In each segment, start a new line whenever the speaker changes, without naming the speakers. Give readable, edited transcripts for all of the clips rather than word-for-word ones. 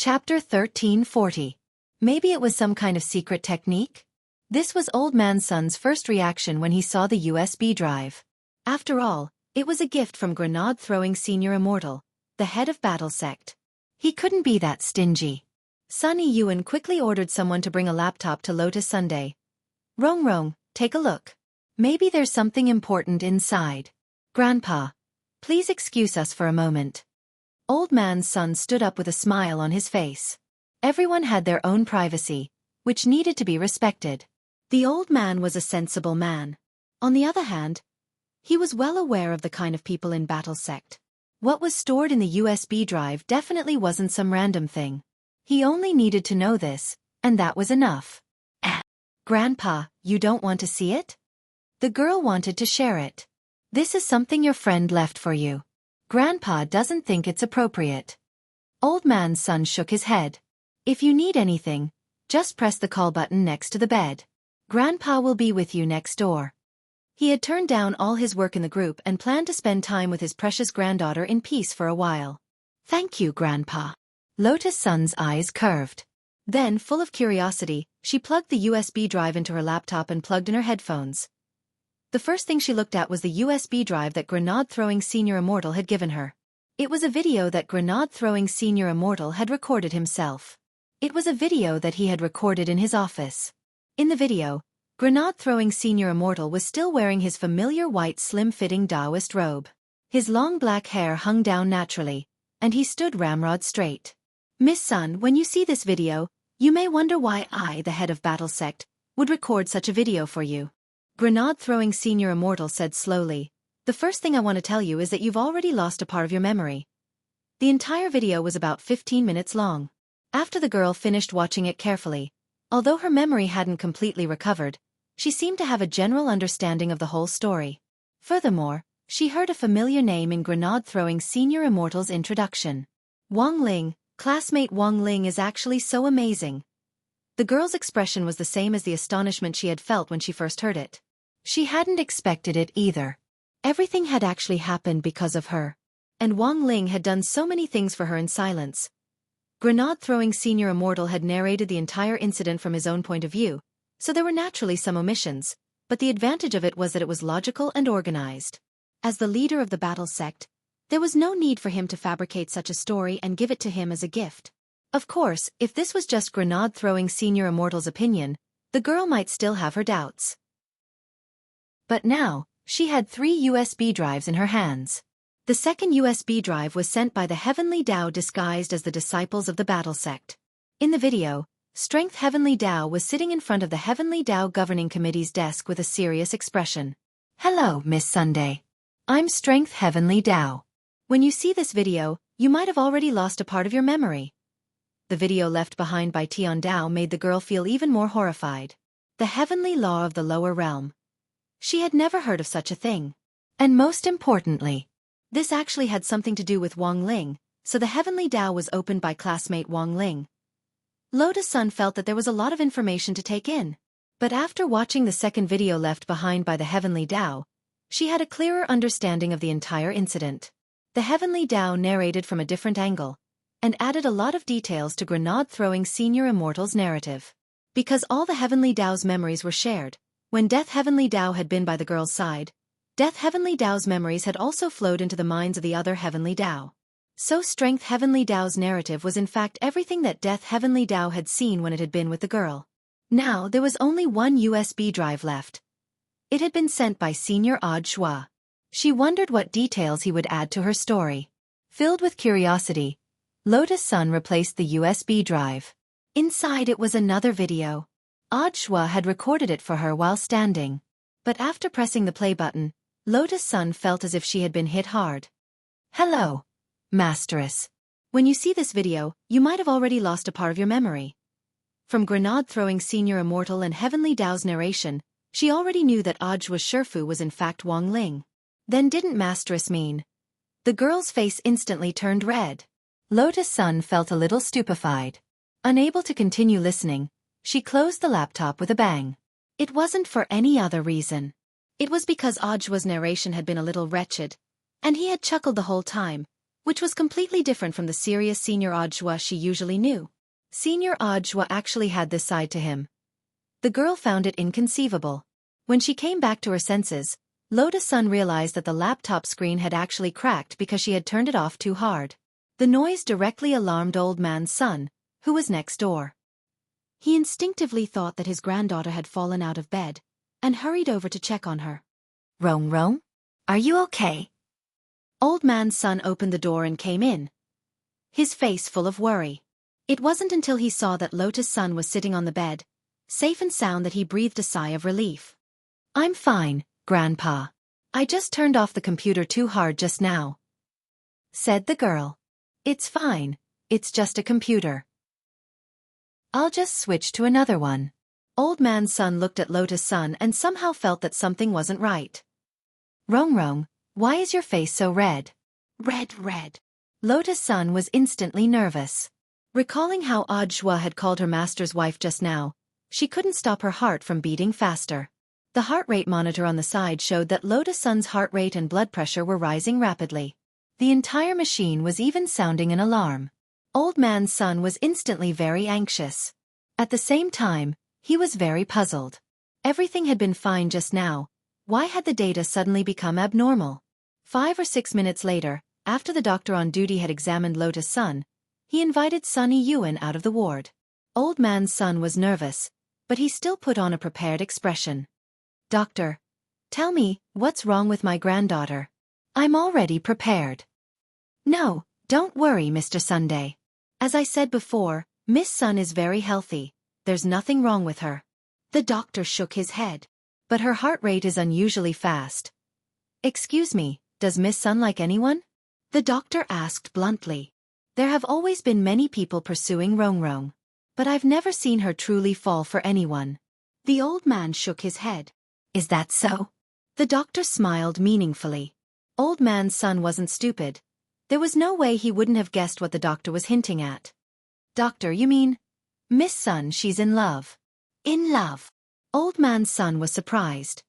Chapter 1340. Maybe it was some kind of secret technique? This was Old Man Sun's first reaction when he saw the USB drive. After all, it was a gift from Grenade-throwing Senior Immortal, the head of Battle Sect. He couldn't be that stingy. Sunny Yuan quickly ordered someone to bring a laptop to Lotus Sunday. Rong Rong, take a look. Maybe there's something important inside. Grandpa, please excuse us for a moment. Old Man Sun stood up with a smile on his face. Everyone had their own privacy, which needed to be respected. The old man was a sensible man. On the other hand, he was well aware of the kind of people in Battle Sect. What was stored in the USB drive definitely wasn't some random thing. He only needed to know this, and that was enough. Grandpa, you don't want to see it? The girl wanted to share it. This is something your friend left for you. Grandpa doesn't think it's appropriate. Old Man Sun shook his head. If you need anything, just press the call button next to the bed. Grandpa will be with you next door. He had turned down all his work in the group and planned to spend time with his precious granddaughter in peace for a while. Thank you, Grandpa. Lotus Sun's eyes curved. Then, full of curiosity, she plugged the USB drive into her laptop and plugged in her headphones. The first thing she looked at was the USB drive that Grenade-throwing Senior Immortal had given her. It was a video that Grenade-throwing Senior Immortal had recorded himself. It was a video that he had recorded in his office. In the video, Grenade-throwing Senior Immortal was still wearing his familiar white slim-fitting Taoist robe. His long black hair hung down naturally, and he stood ramrod straight. Miss Sun, when you see this video, you may wonder why I, the head of Battle Sect, would record such a video for you. Grenade-throwing Senior Immortal said slowly, the first thing I want to tell you is that you've already lost a part of your memory. The entire video was about 15 minutes long. After the girl finished watching it carefully, although her memory hadn't completely recovered, she seemed to have a general understanding of the whole story. Furthermore, she heard a familiar name in Grenade-throwing Senior Immortal's introduction. Wang Ling, classmate Wang Ling is actually so amazing. The girl's expression was the same as the astonishment she had felt when she first heard it. She hadn't expected it either. Everything had actually happened because of her. And Wang Ling had done so many things for her in silence. Grenade-throwing Senior Immortal had narrated the entire incident from his own point of view, so there were naturally some omissions, but the advantage of it was that it was logical and organized. As the leader of the Battle Sect, there was no need for him to fabricate such a story and give it to him as a gift. Of course, if this was just Grenade-throwing Senior Immortal's opinion, the girl might still have her doubts. But now, she had 3 USB drives in her hands. The second USB drive was sent by the Heavenly Tao disguised as the disciples of the Battle Sect. In the video, Strength Heavenly Tao was sitting in front of the Heavenly Tao Governing Committee's desk with a serious expression. Hello, Miss Sunday. I'm Strength Heavenly Tao. When you see this video, you might have already lost a part of your memory. The video left behind by Tian Dao made the girl feel even more horrified. The heavenly law of the lower realm. She had never heard of such a thing. And most importantly, this actually had something to do with Wang Ling, so the Heavenly Tao was opened by classmate Wang Ling. Lotus Sun felt that there was a lot of information to take in. But after watching the second video left behind by the Heavenly Tao, she had a clearer understanding of the entire incident. The Heavenly Tao narrated from a different angle, and added a lot of details to Grenade-throwing Senior Immortal's narrative. Because all the Heavenly Tao's memories were shared, when Death Heavenly Tao had been by the girl's side, Death Heavenly Tao's memories had also flowed into the minds of the other Heavenly Tao. So Strength Heavenly Tao's narrative was in fact everything that Death Heavenly Tao had seen when it had been with the girl. Now there was only one USB drive left. It had been sent by Senior Shua. She wondered what details he would add to her story. Filled with curiosity, Lotus Sun replaced the USB drive. Inside it was another video. Shua had recorded it for her while standing. But after pressing the play button, Lotus Sun felt as if she had been hit hard. Hello, Masteress. When you see this video, you might have already lost a part of your memory. From Grenade-throwing Senior Immortal and Heavenly Tao's narration, she already knew that Shua's Shifu was in fact Wang Ling. Then didn't Masteress mean? The girl's face instantly turned red. Lotus Sun felt a little stupefied. Unable to continue listening, she closed the laptop with a bang. It wasn't for any other reason. It was because Shua's narration had been a little wretched, and he had chuckled the whole time, which was completely different from the serious Senior Audiobook she usually knew. Senior Audiobook actually had this side to him. The girl found it inconceivable. When she came back to her senses, Lotus Sun realized that the laptop screen had actually cracked because she had turned it off too hard. The noise directly alarmed Old Man Sun, who was next door. He instinctively thought that his granddaughter had fallen out of bed, and hurried over to check on her. "Rong Rong? Are you okay?" Old Man Sun opened the door and came in, his face full of worry. It wasn't until he saw that Lotus Sun was sitting on the bed, safe and sound, that he breathed a sigh of relief. "I'm fine, Grandpa. I just turned off the computer too hard just now," said the girl. "It's fine, it's just a computer. I'll just switch to another one." Old Man Sun looked at Lotus Sun and somehow felt that something wasn't right. "Rong Rong, why is your face so red?" Red. Lotus Sun was instantly nervous. Recalling how Audiobook had called her master's wife just now, she couldn't stop her heart from beating faster. The heart rate monitor on the side showed that Lotus Sun's heart rate and blood pressure were rising rapidly. The entire machine was even sounding an alarm. Old Man Sun was instantly very anxious. At the same time, he was very puzzled. Everything had been fine just now. Why had the data suddenly become abnormal? 5 or 6 minutes later, after the doctor on duty had examined Lotus Sun, he invited Sunny Yuan out of the ward. Old Man Sun was nervous, but he still put on a prepared expression. "Doctor, tell me, what's wrong with my granddaughter? I'm already prepared." "No, don't worry, Mr. Sunday. As I said before, Miss Sun is very healthy. There's nothing wrong with her." The doctor shook his head. "But her heart rate is unusually fast." "Excuse me, does Miss Sun like anyone?" the doctor asked bluntly. "There have always been many people pursuing Rong Rong, but I've never seen her truly fall for anyone." The old man shook his head. "Is that so?" The doctor smiled meaningfully. Old Man Sun wasn't stupid. There was no way he wouldn't have guessed what the doctor was hinting at. "Doctor, you mean Miss Sun, she's in love?" "In love?" Old Man Sun was surprised.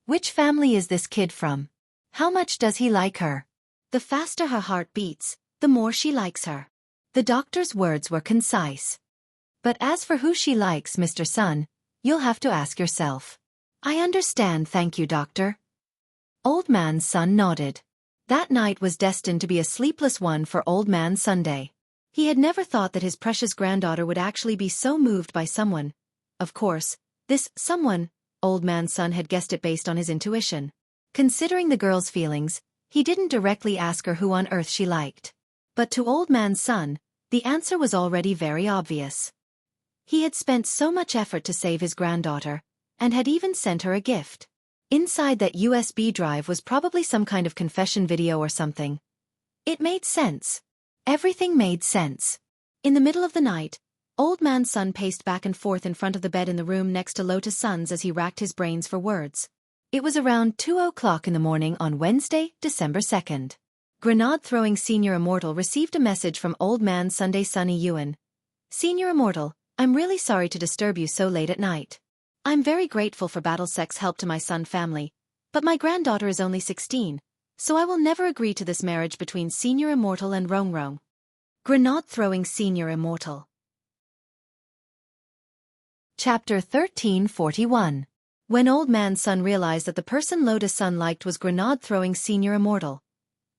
"Which family is this kid from? How much does he like her?" "The faster her heart beats, the more she likes her." The doctor's words were concise. "But as for who she likes, Mr. Sun, you'll have to ask yourself." "I understand, thank you, doctor." Old Man Sun nodded. That night was destined to be a sleepless one for Old Man Sunday. He had never thought that his precious granddaughter would actually be so moved by someone. Of course, this someone, Old Man Sun had guessed it based on his intuition. Considering the girl's feelings, he didn't directly ask her who on earth she liked. But to Old Man Sun, the answer was already very obvious. He had spent so much effort to save his granddaughter, and had even sent her a gift. Inside that USB drive was probably some kind of confession video or something. It made sense. Everything made sense. In the middle of the night, Old Man Sun paced back and forth in front of the bed in the room next to Lotus Sun's as he racked his brains for words. It was around 2:00 in the morning on Wednesday, December 2nd. Grenade-throwing Senior Immortal received a message from Old Man Sunday Sunny Yuan. "Senior Immortal, I'm really sorry to disturb you so late at night. I'm very grateful for Battlesec's help to my Sun family, but my granddaughter is only 16, so I will never agree to this marriage between Senior Immortal and Rong Rong." Grenade-throwing Senior Immortal. Chapter 1341. When Old Man Sun realized that the person Lotus Sun liked was grenade-throwing Senior Immortal.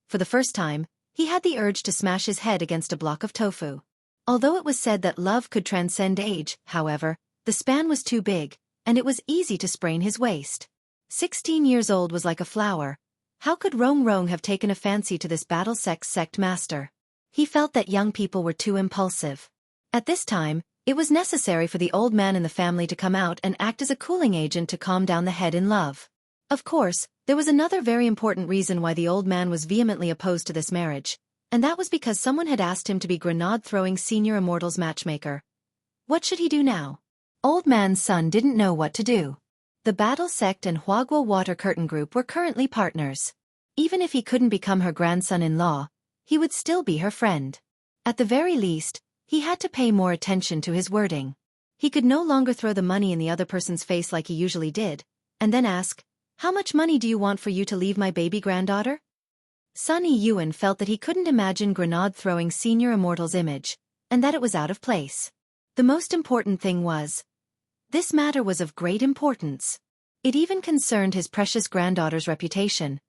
For the first time, he had the urge to smash his head against a block of tofu. Although it was said that love could transcend age, however, the span was too big, and it was easy to sprain his waist. 16 years old was like a flower. How could Rong Rong have taken a fancy to this Battlesec sect master? He felt that young people were too impulsive. At this time, it was necessary for the old man in the family to come out and act as a cooling agent to calm down the head in love. Of course, there was another very important reason why the old man was vehemently opposed to this marriage, and that was because someone had asked him to be grenade-throwing Senior Immortal's matchmaker. What should he do now? Old Man Sun didn't know what to do. The Battle Sect and Huaguo Water Curtain Group were currently partners. Even if he couldn't become her grandson-in-law, he would still be her friend. At the very least, he had to pay more attention to his wording. He could no longer throw the money in the other person's face like he usually did, and then ask, "How much money do you want for you to leave my baby granddaughter?" Sunny Yuan felt that he couldn't imagine Grenade throwing Senior Immortal's image, and that it was out of place. The most important thing was, this matter was of great importance. It even concerned his precious granddaughter's reputation.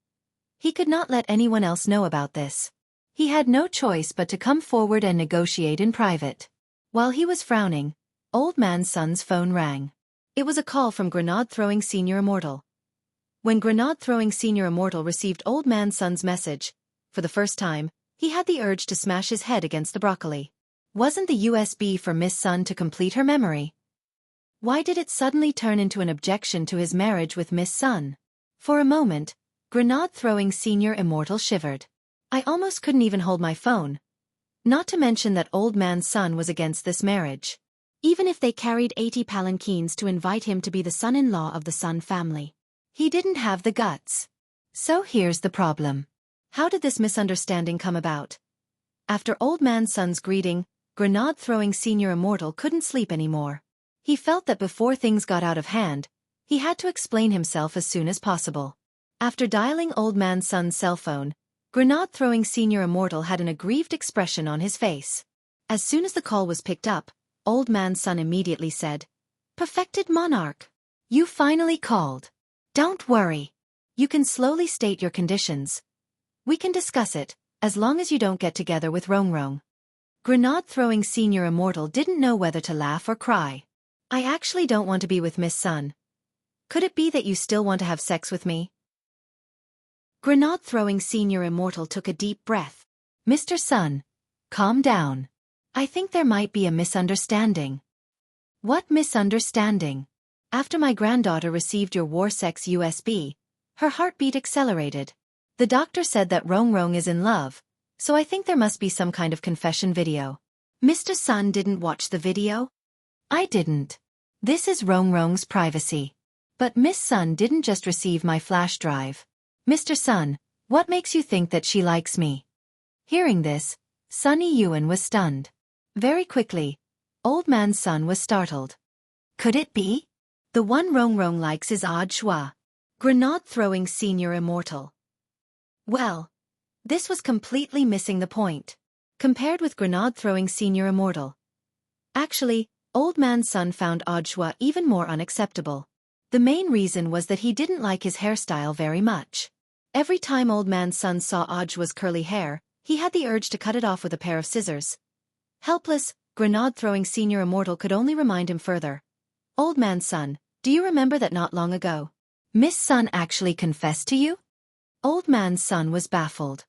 He could not let anyone else know about this. He had no choice but to come forward and negotiate in private. While he was frowning, Old Man Sun's phone rang. It was a call from Grenade throwing Senior Immortal. When Grenade throwing Senior Immortal received Old Man Sun's message, for the first time, he had the urge to smash his head against the broccoli. Wasn't the USB for Miss Sun to complete her memory? Why did it suddenly turn into an objection to his marriage with Miss Sun? For a moment, Grenade throwing Senior Immortal shivered. I almost couldn't even hold my phone. Not to mention that Old Man Sun was against this marriage. Even if they carried 80 palanquins to invite him to be the son-in-law of the Sun family, he didn't have the guts. So here's the problem. How did this misunderstanding come about? After Old Man Sun's greeting, Grenade throwing Senior Immortal couldn't sleep anymore. He felt that before things got out of hand, he had to explain himself as soon as possible. After dialing Old Man Sun's cell phone, Grenade throwing Senior Immortal had an aggrieved expression on his face. As soon as the call was picked up, Old Man Sun immediately said, "Perfected Monarch. You finally called. Don't worry. You can slowly state your conditions. We can discuss it, as long as you don't get together with Rongrong." Grenade throwing Senior Immortal didn't know whether to laugh or cry. "I actually don't want to be with Miss Sun. Could it be that you still want to have sex with me?" Grenade throwing Senior Immortal took a deep breath. "Mr. Sun, calm down. I think there might be a misunderstanding." "What misunderstanding?" "After my granddaughter received your war sex USB, her heartbeat accelerated. The doctor said that Rongrong is in love, so I think there must be some kind of confession video." "Mr. Sun didn't watch the video?" "I didn't. This is Rongrong's privacy. But Miss Sun didn't just receive my flash drive." "Mr. Sun, what makes you think that she likes me?" Hearing this, Sunny Yuan was stunned. Very quickly, Old Man Sun was startled. Could it be? The one Rongrong likes is Audiobook. Grenade throwing Senior Immortal. Well, this was completely missing the point. Compared with Grenade throwing Senior Immortal. Actually, Old Man Sun found Audiobook even more unacceptable. The main reason was that he didn't like his hairstyle very much. Every time Old Man Sun saw Audiobook's curly hair, he had the urge to cut it off with a pair of scissors. Helpless, Grenade throwing Senior Immortal could only remind him further. "Old Man Sun, do you remember that not long ago Miss Sun actually confessed to you?" Old Man Sun was baffled.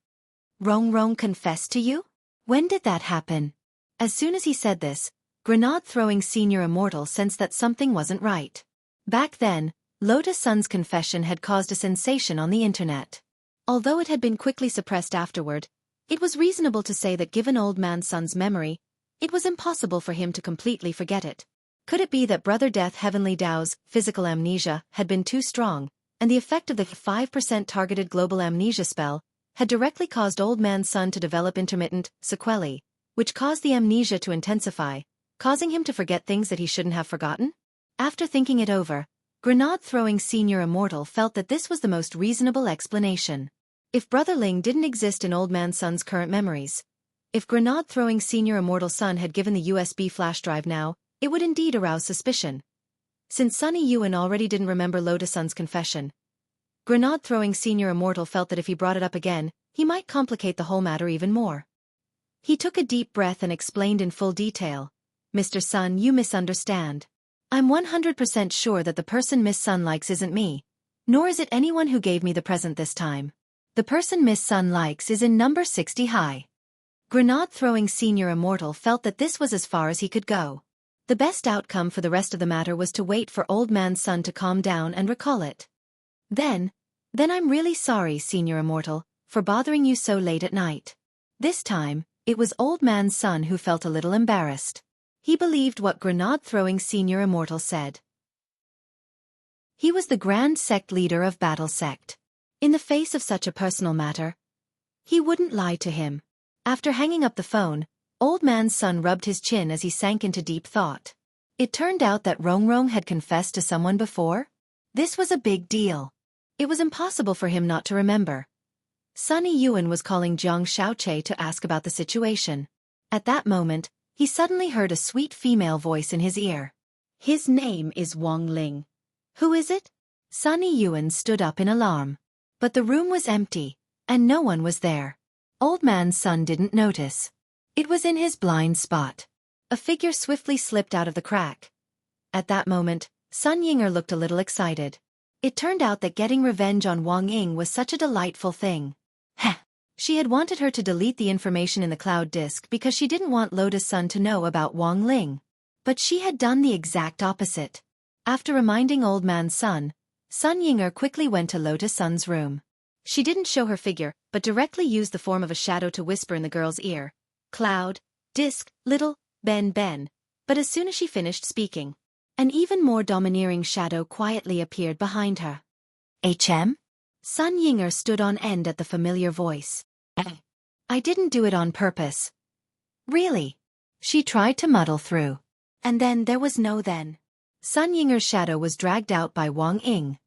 "Rongrong confessed to you? When did that happen?" As soon as he said this, Grenade throwing Senior Immortal sensed that something wasn't right. Back then, Lotus Sun's confession had caused a sensation on the internet. Although it had been quickly suppressed afterward, it was reasonable to say that given Old Man Sun's memory, it was impossible for him to completely forget it. Could it be that Brother Death Heavenly Dao's physical amnesia had been too strong, and the effect of the 5% targeted global amnesia spell had directly caused Old Man Sun to develop intermittent sequelae, which caused the amnesia to intensify, causing him to forget things that he shouldn't have forgotten? After thinking it over, Grenade throwing Senior Immortal felt that this was the most reasonable explanation. If Brother Ling didn't exist in Old Man Sun's current memories, if Grenade throwing Senior Immortal Sun had given the USB flash drive now, it would indeed arouse suspicion. Since Sunny Yuan already didn't remember Lotus Sun's confession, Grenade throwing Senior Immortal felt that if he brought it up again, he might complicate the whole matter even more. He took a deep breath and explained in full detail. "Mr. Sun, you misunderstand. I'm 100% sure that the person Miss Sun likes isn't me, nor is it anyone who gave me the present this time. The person Miss Sun likes is in number 60 high." Grenade throwing Senior Immortal felt that this was as far as he could go. The best outcome for the rest of the matter was to wait for Old Man Sun to calm down and recall it. Then I'm really sorry, Senior Immortal, for bothering you so late at night." This time, it was Old Man Sun who felt a little embarrassed. He believed what Grenade throwing Senior Immortal said. He was the Grand Sect leader of Battle Sect. In the face of such a personal matter, he wouldn't lie to him. After hanging up the phone, Old Man Sun rubbed his chin as he sank into deep thought. It turned out that Rongrong had confessed to someone before? This was a big deal. It was impossible for him not to remember. Sunny Yuan was calling Jiang Xiaoche to ask about the situation. At that moment, he suddenly heard a sweet female voice in his ear. His name is Wang Ling. Who is it? Sunny Yuan stood up in alarm. But the room was empty, and no one was there. Old man's son didn't notice. It was in his blind spot. A figure swiftly slipped out of the crack. At that moment, Sun Yinger looked a little excited. It turned out that getting revenge on Wang Ying was such a delightful thing. Heh! She had wanted her to delete the information in the cloud disk because she didn't want Lotus Sun to know about Wang Ling. But she had done the exact opposite. After reminding Old Man's son, Sun Yinger quickly went to Lotus Sun's room. She didn't show her figure, but directly used the form of a shadow to whisper in the girl's ear. Cloud, disk, little, Ben Ben. But as soon as she finished speaking, an even more domineering shadow quietly appeared behind her. HM? Sun Yinger stood on end at the familiar voice. I didn't do it on purpose. Really? She tried to muddle through. And then there was no then. Sun Yinger's shadow was dragged out by Wang Ying.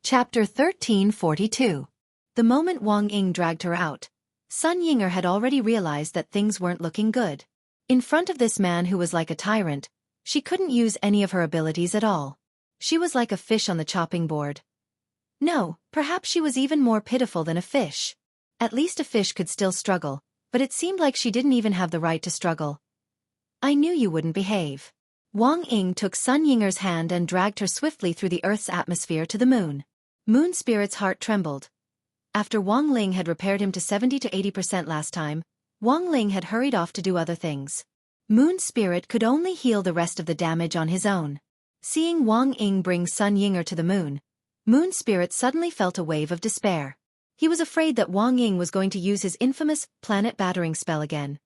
Chapter 1342. The moment Wang Ying dragged her out, Sun Yinger had already realized that things weren't looking good. In front of this man who was like a tyrant, she couldn't use any of her abilities at all. She was like a fish on the chopping board. No, perhaps she was even more pitiful than a fish. At least a fish could still struggle, but it seemed like she didn't even have the right to struggle. I knew you wouldn't behave. Wang Ying took Sun Yinger's hand and dragged her swiftly through the Earth's atmosphere to the moon. Moon Spirit's heart trembled. After Wang Ling had repaired him to 70 to 80% last time, Wang Ling had hurried off to do other things. Moon Spirit could only heal the rest of the damage on his own. Seeing Wang Ying bring Sun Yinger to the moon, Moon Spirit suddenly felt a wave of despair. He was afraid that Wang Ying was going to use his infamous planet battering spell again.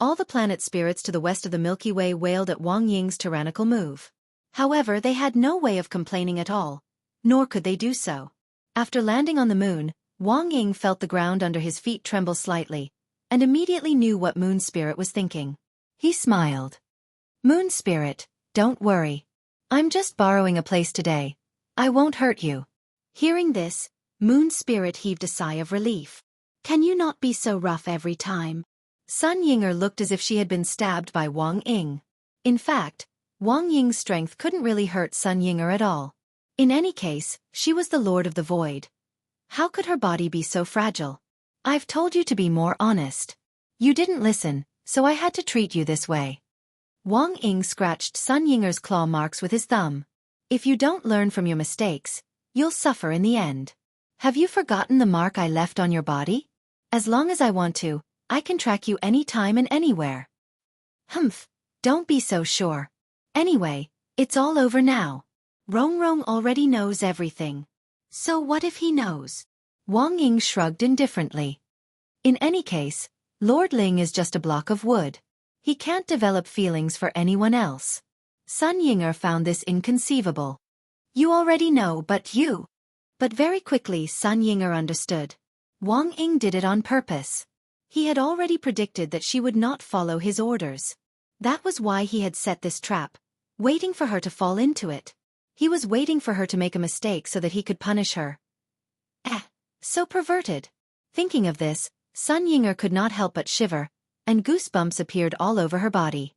All the planet spirits to the west of the Milky Way wailed at Wang Ying's tyrannical move. However, they had no way of complaining at all, nor could they do so. After landing on the moon, Wang Ying felt the ground under his feet tremble slightly, and immediately knew what Moon Spirit was thinking. He smiled. Moon Spirit, don't worry. I'm just borrowing a place today. I won't hurt you. Hearing this, Moon Spirit heaved a sigh of relief. Can you not be so rough every time? Sun Yinger looked as if she had been stabbed by Wang Ying. In fact, Wang Ying's strength couldn't really hurt Sun Yinger at all. In any case, she was the Lord of the Void. How could her body be so fragile? I've told you to be more honest. You didn't listen, so I had to treat you this way. Wang Ying scratched Sun Yinger's claw marks with his thumb. If you don't learn from your mistakes, you'll suffer in the end. Have you forgotten the mark I left on your body? As long as I want to, I can track you anytime and anywhere. Humph, don't be so sure. Anyway, it's all over now. Rong Rong already knows everything. So what if he knows? Wang Ying shrugged indifferently. In any case, Lord Ling is just a block of wood. He can't develop feelings for anyone else. Sun Yinger found this inconceivable. You already know, but you. But very quickly Sun Yinger understood. Wang Ying did it on purpose. He had already predicted that she would not follow his orders. That was why he had set this trap, waiting for her to fall into it. He was waiting for her to make a mistake so that he could punish her. So perverted. Thinking of this, Sun Yinger could not help but shiver, and goosebumps appeared all over her body.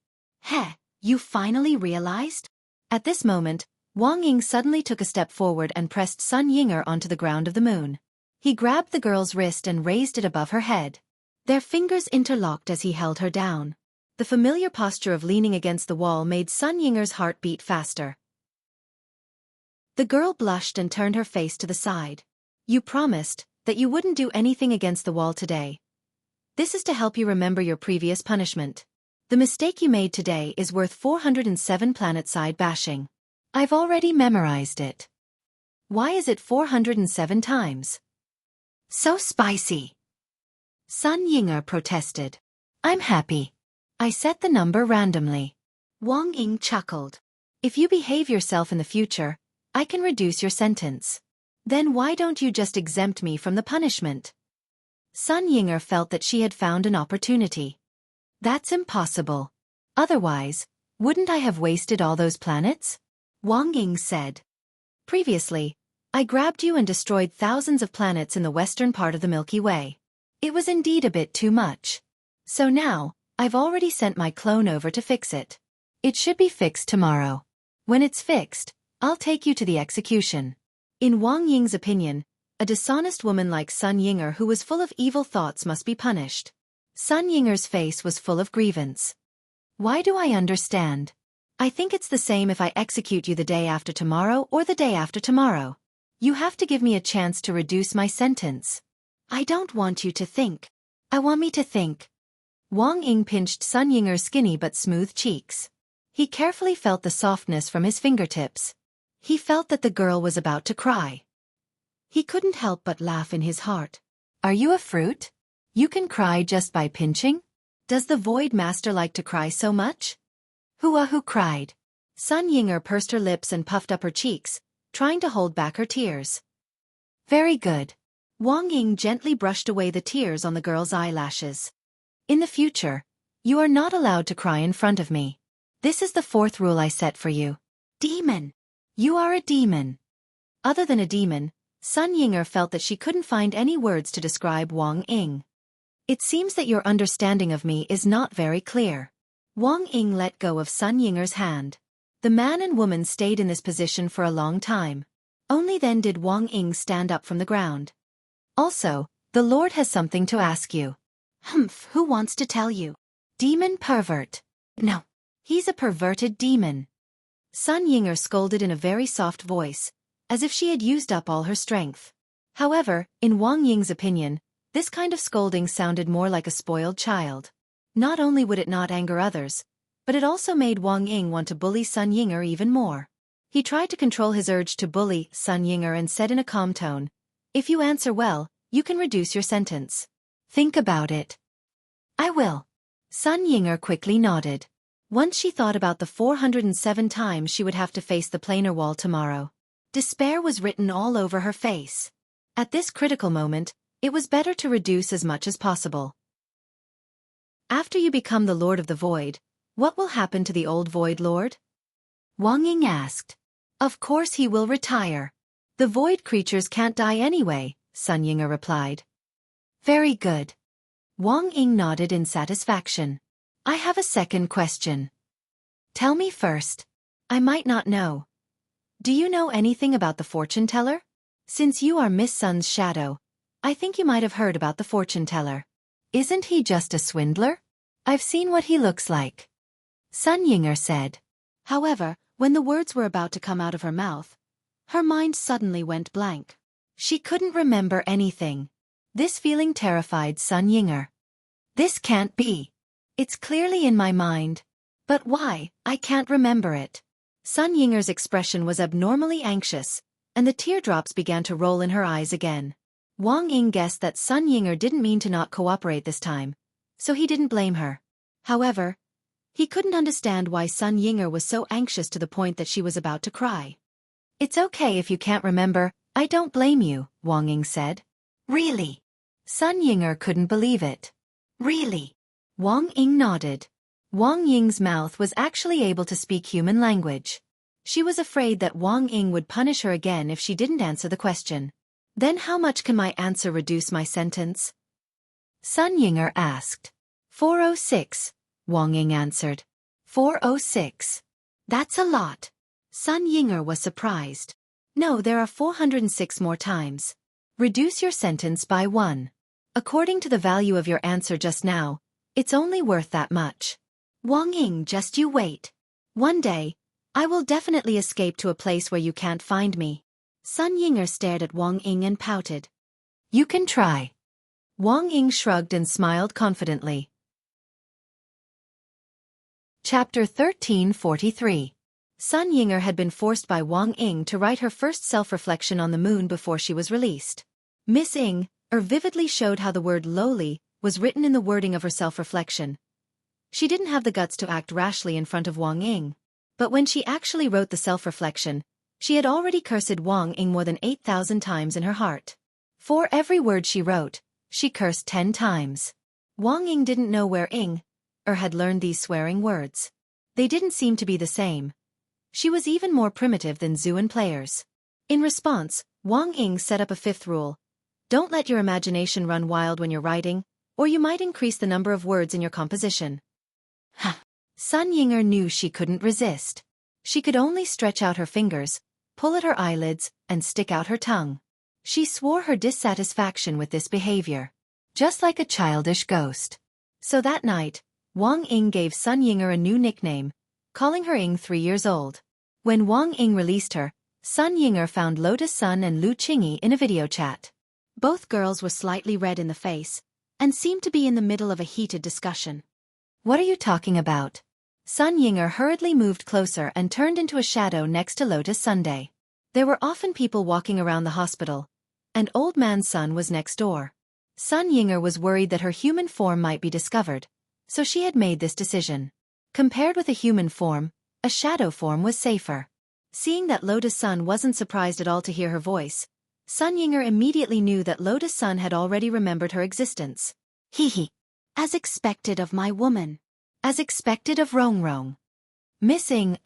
You finally realized? At this moment, Wang Ying suddenly took a step forward and pressed Sun Yinger onto the ground of the moon. He grabbed the girl's wrist and raised it above her head. Their fingers interlocked as he held her down. The familiar posture of leaning against the wall made Sun Yinger's heart beat faster. The girl blushed and turned her face to the side. You promised that you wouldn't do anything against the wall today. This is to help you remember your previous punishment. The mistake you made today is worth 407 planet-side bashing. I've already memorized it. Why is it 407 times? So spicy. Sun Yinger protested. I'm happy. I set the number randomly. Wang Ying chuckled. If you behave yourself in the future, I can reduce your sentence. Then why don't you just exempt me from the punishment? Sun Yinger felt that she had found an opportunity. That's impossible. Otherwise, wouldn't I have wasted all those planets? Wang Ying said. Previously, I grabbed you and destroyed thousands of planets in the western part of the Milky Way. It was indeed a bit too much. So now, I've already sent my clone over to fix it. It should be fixed tomorrow. When it's fixed, I'll take you to the execution. In Wang Ying's opinion, a dishonest woman like Sun Yinger who was full of evil thoughts must be punished. Sun Yinger's face was full of grievance. Why do I understand? I think it's the same if I execute you the day after tomorrow or the day after tomorrow. You have to give me a chance to reduce my sentence. I don't want you to think. I want me to think. Wang Ying pinched Sun Yinger's skinny but smooth cheeks. He carefully felt the softness from his fingertips. He felt that the girl was about to cry. He couldn't help but laugh in his heart. Are you a fruit? You can cry just by pinching? Does the Void Master like to cry so much? Who cried. Sun Yinger pursed her lips and puffed up her cheeks, trying to hold back her tears. Very good. Wang Ying gently brushed away the tears on the girl's eyelashes. In the future, you are not allowed to cry in front of me. This is the 4th rule I set for you. Demon. You are a demon. Other than a demon, Sun Yinger felt that she couldn't find any words to describe Wang Ying. It seems that your understanding of me is not very clear. Wang Ying let go of Sun Yinger's hand. The man and woman stayed in this position for a long time. Only then did Wang Ying stand up from the ground. Also, the Lord has something to ask you. Humph, who wants to tell you? Demon pervert. No. He's a perverted demon. Sun Yinger scolded in a very soft voice, as if she had used up all her strength. However, in Wang Ying's opinion, this kind of scolding sounded more like a spoiled child. Not only would it not anger others, but it also made Wang Ying want to bully Sun Yinger even more. He tried to control his urge to bully Sun Yinger and said in a calm tone, "If you answer well, you can reduce your sentence. Think about it." I will. Sun Yinger quickly nodded. Once she thought about the 407 times she would have to face the planar wall tomorrow. Despair was written all over her face. At this critical moment, it was better to reduce as much as possible. After you become the Lord of the Void, what will happen to the old Void Lord? Wang Ying asked. Of course he will retire. The Void creatures can't die anyway, Sun Yinger replied. Very good. Wang Ying nodded in satisfaction. I have a second question. Tell me first. I might not know. Do you know anything about the fortune teller? Since you are Miss Sun's shadow, I think you might have heard about the fortune teller. Isn't he just a swindler? I've seen what he looks like. Sun Yinger said. However, when the words were about to come out of her mouth, her mind suddenly went blank. She couldn't remember anything. This feeling terrified Sun Yinger. This can't be. It's clearly in my mind. But why? I can't remember it. Sun Yinger's expression was abnormally anxious, and the teardrops began to roll in her eyes again. Wang Ying guessed that Sun Yinger didn't mean to not cooperate this time, so he didn't blame her. However, he couldn't understand why Sun Yinger was so anxious to the point that she was about to cry. It's okay if you can't remember, I don't blame you, Wang Ying said. Really? Sun Yinger couldn't believe it. Really? Wang Ying nodded. Wang Ying's mouth was actually able to speak human language. She was afraid that Wang Ying would punish her again if she didn't answer the question. Then how much can my answer reduce my sentence? Sun Yinger asked. 406, Wang Ying answered. 406. That's a lot. Sun Yinger was surprised. No, there are 406 more times. Reduce your sentence by 1. According to the value of your answer just now, it's only worth that much. Wang Ying, just you wait. One day, I will definitely escape to a place where you can't find me. Sun Yinger stared at Wang Ying and pouted. You can try. Wang Ying shrugged and smiled confidently. Chapter 1343. Sun Yinger had been forced by Wang Ying to write her first self-reflection on the moon before she was released. Miss Ying vividly showed how the word lowly was written in the wording of her self-reflection. She didn't have the guts to act rashly in front of Wang Ying, but when she actually wrote the self-reflection, she had already cursed Wang Ying more than 8,000 times in her heart. For every word she wrote, she cursed 10 times. Wang Ying didn't know where Ying had learned these swearing words. They didn't seem to be the same. She was even more primitive than Zuan players. In response, Wang Ying set up a fifth rule. Don't let your imagination run wild when you're writing, or you might increase the number of words in your composition. Sun Yinger knew she couldn't resist. She could only stretch out her fingers, pull at her eyelids, and stick out her tongue. She swore her dissatisfaction with this behavior, just like a childish ghost. So that night, Wang Ying gave Sun Yinger a new nickname, calling her Ying 3 years old. When Wang Ying released her, Sun Yinger found Lotus Sun and Lu Qingyi in a video chat. Both girls were slightly red in the face, and seemed to be in the middle of a heated discussion. What are you talking about? Sun Yinger hurriedly moved closer and turned into a shadow next to Lotus Sunday. There were often people walking around the hospital, and Old Man Sun was next door. Sun Yinger was worried that her human form might be discovered, so she had made this decision. Compared with a human form, a shadow form was safer. Seeing that Lotus Sun wasn't surprised at all to hear her voice, Sun Yinger immediately knew that Lotus Sun had already remembered her existence. Hee. As expected of my woman. As expected of Rong Rong. Miss Ying,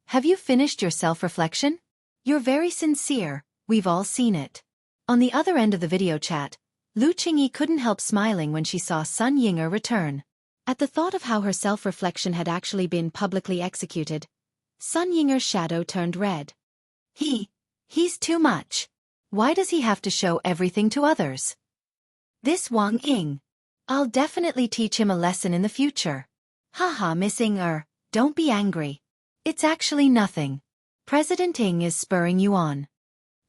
have you finished your self-reflection? You're very sincere, we've all seen it. On the other end of the video chat, Lu Qingyi couldn't help smiling when she saw Sun Yinger return. At the thought of how her self-reflection had actually been publicly executed, Sun Yinger's shadow turned red. He's too much. Why does he have to show everything to others? This Wang Ying. I'll definitely teach him a lesson in the future. Haha, Miss Ying, don't be angry. It's actually nothing. President Ying is spurring you on.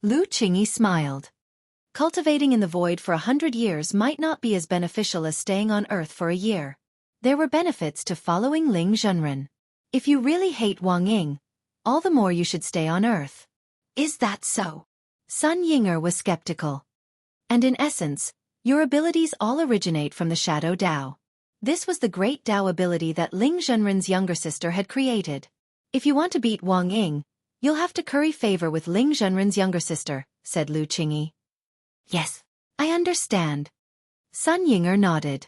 Lu Qingyi smiled. Cultivating in the void for 100 years might not be as beneficial as staying on Earth for a year. There were benefits to following Ling Zhenren. If you really hate Wang Ying, all the more you should stay on Earth. Is that so? Sun Yinger was skeptical. And in essence, your abilities all originate from the Shadow Dao. This was the great Dao ability that Ling Zhenren's younger sister had created. If you want to beat Wang Ying, you'll have to curry favor with Ling Zhenren's younger sister, said Lu Qingyi. Yes, I understand. Sun Yinger nodded.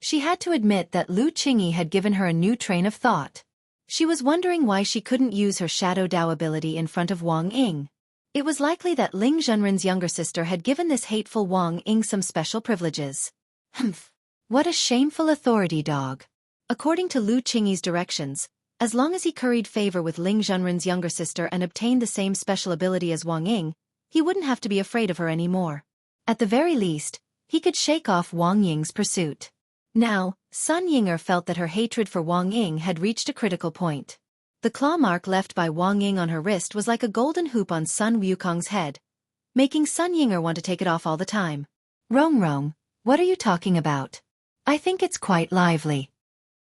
She had to admit that Lu Qingyi had given her a new train of thought. She was wondering why she couldn't use her Shadow Dao ability in front of Wang Ying. It was likely that Ling Zhenren's younger sister had given this hateful Wang Ying some special privileges. What a shameful authority dog. According to Lu Qingyi's directions, as long as he curried favor with Ling Zhenren's younger sister and obtained the same special ability as Wang Ying, he wouldn't have to be afraid of her anymore. At the very least, he could shake off Wang Ying's pursuit. Now, Sun Yinger felt that her hatred for Wang Ying had reached a critical point. The claw mark left by Wang Ying on her wrist was like a golden hoop on Sun Wukong's head, making Sun Yinger want to take it off all the time. Rong Rong, what are you talking about? I think it's quite lively.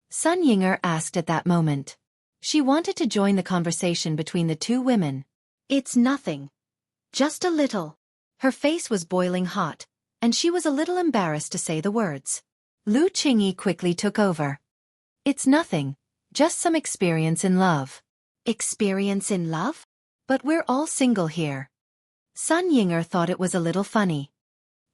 Sun Yinger asked at that moment. She wanted to join the conversation between the two women. It's nothing. Just a little. Her face was boiling hot, and she was a little embarrassed to say the words. Lu Qingyi quickly took over. It's nothing, just some experience in love. Experience in love? But we're all single here. Sun Yinger thought it was a little funny.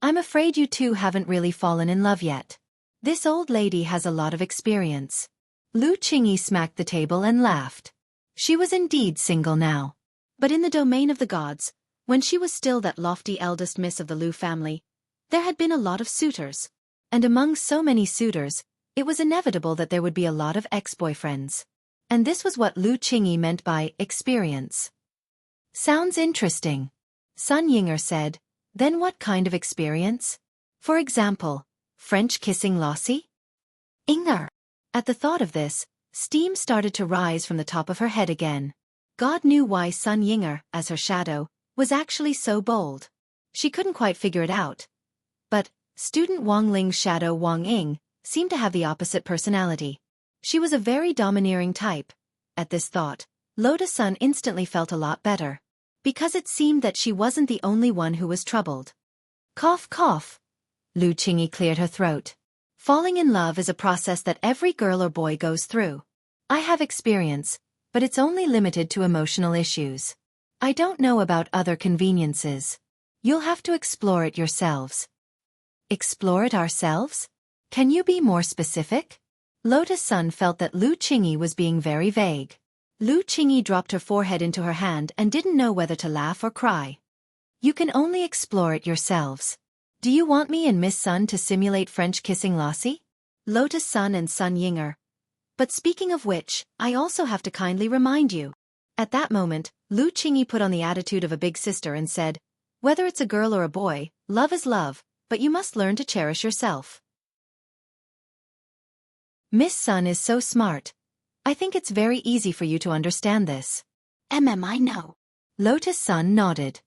I'm afraid you two haven't really fallen in love yet. This old lady has a lot of experience. Lu Qingyi smacked the table and laughed. She was indeed single now. But in the domain of the gods, when she was still that lofty eldest miss of the Lu family, there had been a lot of suitors. And among so many suitors, it was inevitable that there would be a lot of ex-boyfriends. And this was what Lu Qingyi meant by experience. Sounds interesting. Sun Yinger said, then what kind of experience? For example, French kissing Lossie? Inger. At the thought of this, steam started to rise from the top of her head again. God knew why Sun Yinger, as her shadow, was actually so bold. She couldn't quite figure it out. But student Wang Ling's shadow Wang Ying seemed to have the opposite personality. She was a very domineering type. At this thought, Lotus Sun instantly felt a lot better. Because it seemed that she wasn't the only one who was troubled. Cough cough. Lu Qingyi cleared her throat. Falling in love is a process that every girl or boy goes through. I have experience, but it's only limited to emotional issues. I don't know about other conveniences. You'll have to explore it yourselves. Explore it ourselves? Can you be more specific? Lotus Sun felt that Lu Qingyi was being very vague. Lu Qingyi dropped her forehead into her hand and didn't know whether to laugh or cry. You can only explore it yourselves. Do you want me and Miss Sun to simulate French kissing Lassie? Lotus Sun and Sun Yinger. But speaking of which, I also have to kindly remind you. At that moment, Lu Qingyi put on the attitude of a big sister and said, whether it's a girl or a boy, love is love, but you must learn to cherish yourself. Miss Sun is so smart. I think it's very easy for you to understand this.
I know.
Lotus Sun nodded.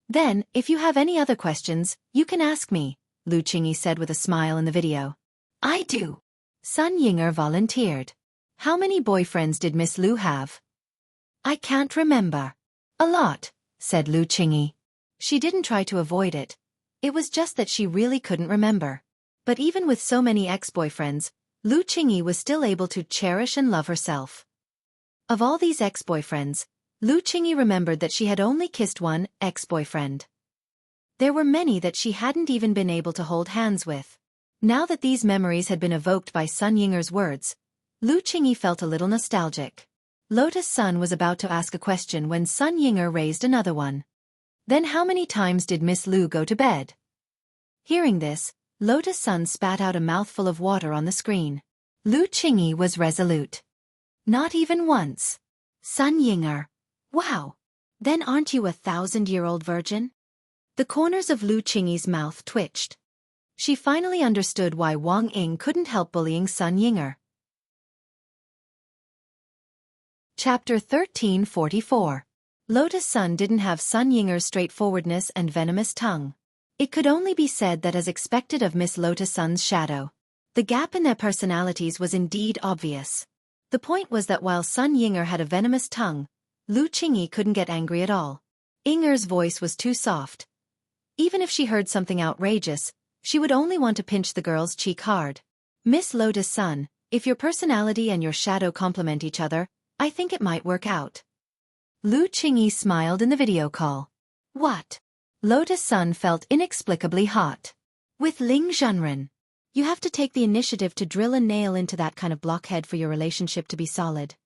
Then, if you have any other questions, you can ask me, Lu Qingyi said with a smile in the video.
I do.
Sun Yinger volunteered. How many boyfriends did Miss Lu have? I can't remember. A lot, said Lu Qingyi. She didn't try to avoid it. It was just that she really couldn't remember. But even with so many ex-boyfriends, Lu Qingyi was still able to cherish and love herself. Of all these ex-boyfriends, Lu Qingyi remembered that she had only kissed one ex-boyfriend. There were many that she hadn't even been able to hold hands with. Now that these memories had been evoked by Sun Yinger's words, Lu Qingyi felt a little nostalgic. Lotus Sun was about to ask a question when Sun Yinger raised another one. Then how many times did Miss Lu go to bed? Hearing this, Lotus Sun spat out a mouthful of water on the screen. Lu Qingyi was resolute. Not even once.
Sun Yinger. Wow. Then aren't you a 1,000-year-old virgin?
The corners of Lu Qingyi's mouth twitched. She finally understood why Wang Ying couldn't help bullying Sun Yinger. Chapter 1344. Lotus Sun didn't have Sun Yinger's straightforwardness and venomous tongue. It could only be said that as expected of Miss Lotus Sun's shadow, the gap in their personalities was indeed obvious. The point was that while Sun Yinger had a venomous tongue, Lu Qingyi couldn't get angry at all. Yinger's voice was too soft. Even if she heard something outrageous, she would only want to pinch the girl's cheek hard. Miss Lotus Sun, if your personality and your shadow complement each other, I think it might work out. Lu Qingyi smiled in the video call.
What?
Lotus Sun felt inexplicably hot.
With Ling Zhenren. You have to take the initiative to drill a nail into that kind of blockhead for your relationship to be solid.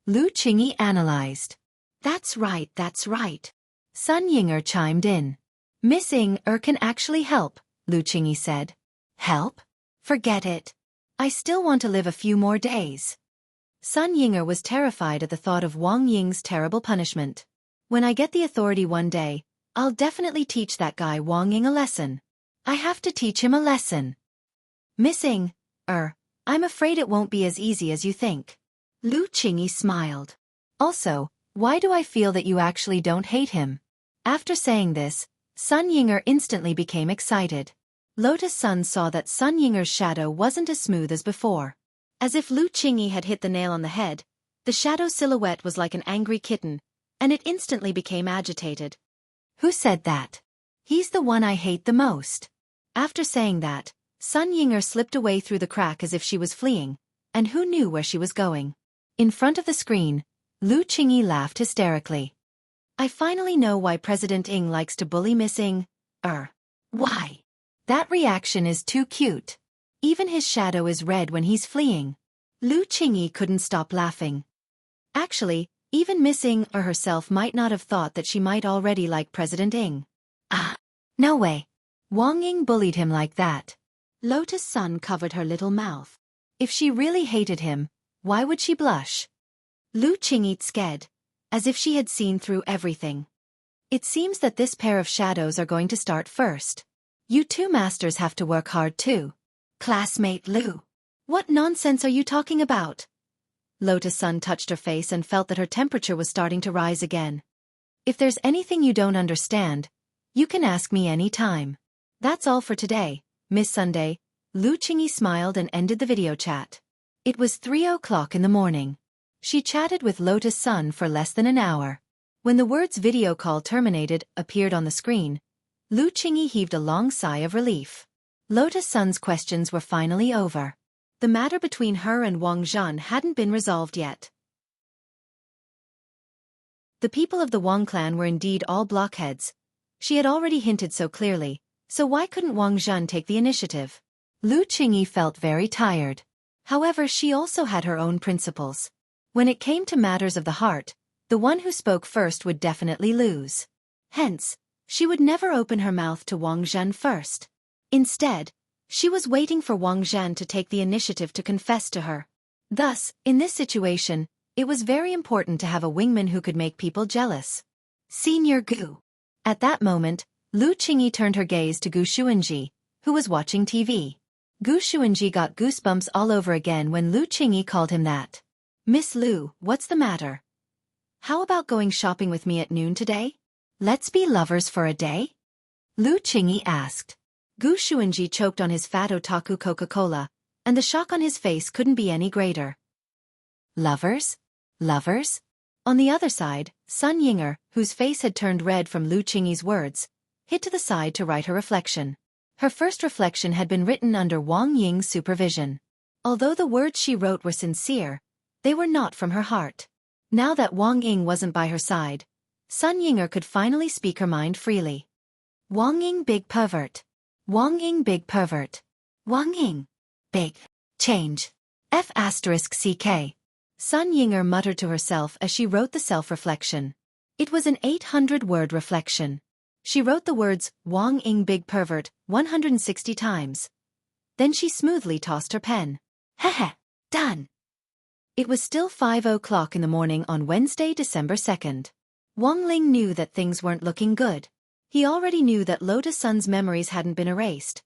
Lu Qingyi analyzed.
That's right, that's right.
Sun Yinger chimed in. Miss Ying can actually help, Lu Qingyi said.
Help? Forget it.
I still want to live a few more days. Sun Yinger was terrified at the thought of Wang Ying's terrible punishment. When I get the authority one day, I'll definitely teach that guy Wang Ying a lesson. I have to teach him a lesson. Miss Ying, I'm afraid it won't be as easy as you think.
Lu Qingyi smiled.
Also, why do I feel that you actually don't hate him? After saying this, Sun Yinger instantly became excited. Lotus Sun saw that Sun Yinger's shadow wasn't as smooth as before. As if Lu Qingyi had hit the nail on the head, the shadow silhouette was like an angry kitten, and it instantly became agitated.
Who said that?
He's the one I hate the most. After saying that, Sun Yinger slipped away through the crack as if she was fleeing, and who knew where she was going. In front of the screen, Lu Qingyi laughed hysterically. I finally know why President Ying likes to bully Miss Ying.
Why?
That reaction is too cute. Even his shadow is red when he's fleeing. Lu Qingyi couldn't stop laughing. Actually, even Miss Ying herself might not have thought that she might already like President Ying.
No way.
Wang Ying bullied him like that.
Lotus Sun covered her little mouth.
If she really hated him, why would she blush? Lu Qingyi scared, as if she had seen through everything. It seems that this pair of shadows are going to start first. You two masters have to work hard too.
Classmate Lu.
What nonsense are you talking about? Lotus Sun touched her face and felt that her temperature was starting to rise again. If there's anything you don't understand, you can ask me any time. That's all for today, Miss Sunday. Lu Qingyi smiled and ended the video chat. It was 3:00 in the morning. She chatted with Lotus Sun for less than an hour. When the words video call terminated appeared on the screen, Lu Qingyi heaved a long sigh of relief. Lotus Sun's questions were finally over. The matter between her and Wang Zhan hadn't been resolved yet. The people of the Wang clan were indeed all blockheads. She had already hinted so clearly, so why couldn't Wang Zhan take the initiative? Lu Qingyi felt very tired. However, she also had her own principles. When it came to matters of the heart, the one who spoke first would definitely lose. Hence, she would never open her mouth to Wang Zhan first. Instead, she was waiting for Wang Zhan to take the initiative to confess to her. Thus, in this situation, it was very important to have a wingman who could make people jealous. Senior Gu. At that moment, Lu Qingyi turned her gaze to Gu Xuanji, who was watching TV. Gu Xuanji got goosebumps all over again when Lu Qingyi called him that. Miss Lu, what's the matter? How about going shopping with me at noon today? Let's be lovers for a day? Lu Qingyi asked. Gu Xuanji choked on his fat otaku Coca-Cola, and the shock on his face couldn't be any greater. Lovers? Lovers? On the other side, Sun Yinger, whose face had turned red from Lu Qingyi's words, hid to the side to write her reflection. Her first reflection had been written under Wang Ying's supervision. Although the words she wrote were sincere, they were not from her heart. Now that Wang Ying wasn't by her side, Sun Yinger could finally speak her mind freely. Wang Ying big pervert. Wang Ying big pervert. Wang Ying. Big. Change. F***CK. Sun Yinger muttered to herself as she wrote the self-reflection. It was an 800-word reflection. She wrote the words, Wang Ying big pervert, 160 times. Then she smoothly tossed her pen. Heh, done. It was still 5:00 in the morning on Wednesday, December 2nd. Wang Ling knew that things weren't looking good. He already knew that Lotus Sun's memories hadn't been erased.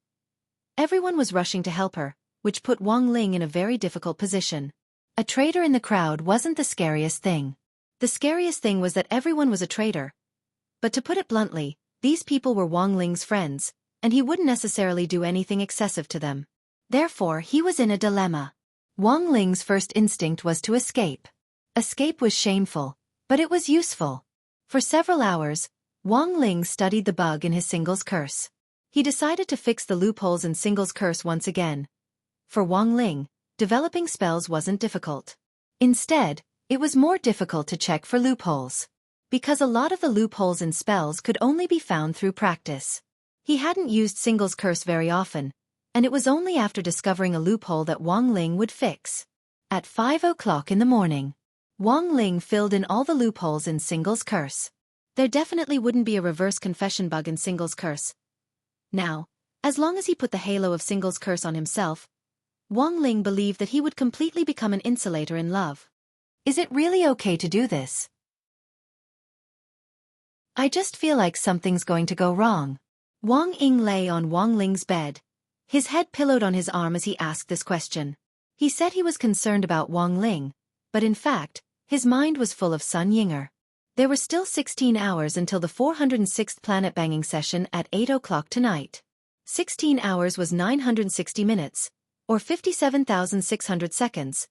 Everyone was rushing to help her, which put Wang Ling in a very difficult position. A traitor in the crowd wasn't the scariest thing. The scariest thing was that everyone was a traitor. But to put it bluntly, these people were Wang Ling's friends, and he wouldn't necessarily do anything excessive to them. Therefore, he was in a dilemma. Wang Ling's first instinct was to escape. Escape was shameful, but it was useful. For several hours, Wang Ling studied the bug in his singles curse. He decided to fix the loopholes in singles curse once again. For Wang Ling, developing spells wasn't difficult. Instead, it was more difficult to check for loopholes. Because a lot of the loopholes in spells could only be found through practice. He hadn't used singles curse very often, and it was only after discovering a loophole that Wang Ling would fix. At 5:00 in the morning, Wang Ling filled in all the loopholes in singles curse. There definitely wouldn't be a reverse confession bug in singles curse. Now, as long as he put the halo of singles curse on himself, Wang Ling believed that he would completely become an insulator in love. Is it really okay to do this? I just feel like something's going to go wrong. Wang Ying lay on Wang Ling's bed, his head pillowed on his arm as he asked this question. He said he was concerned about Wang Ling, but in fact, his mind was full of Sun Yinger. There were still 16 hours until the 406th planet banging session at 8:00 tonight. 16 hours was 960 minutes, or 57,600 seconds.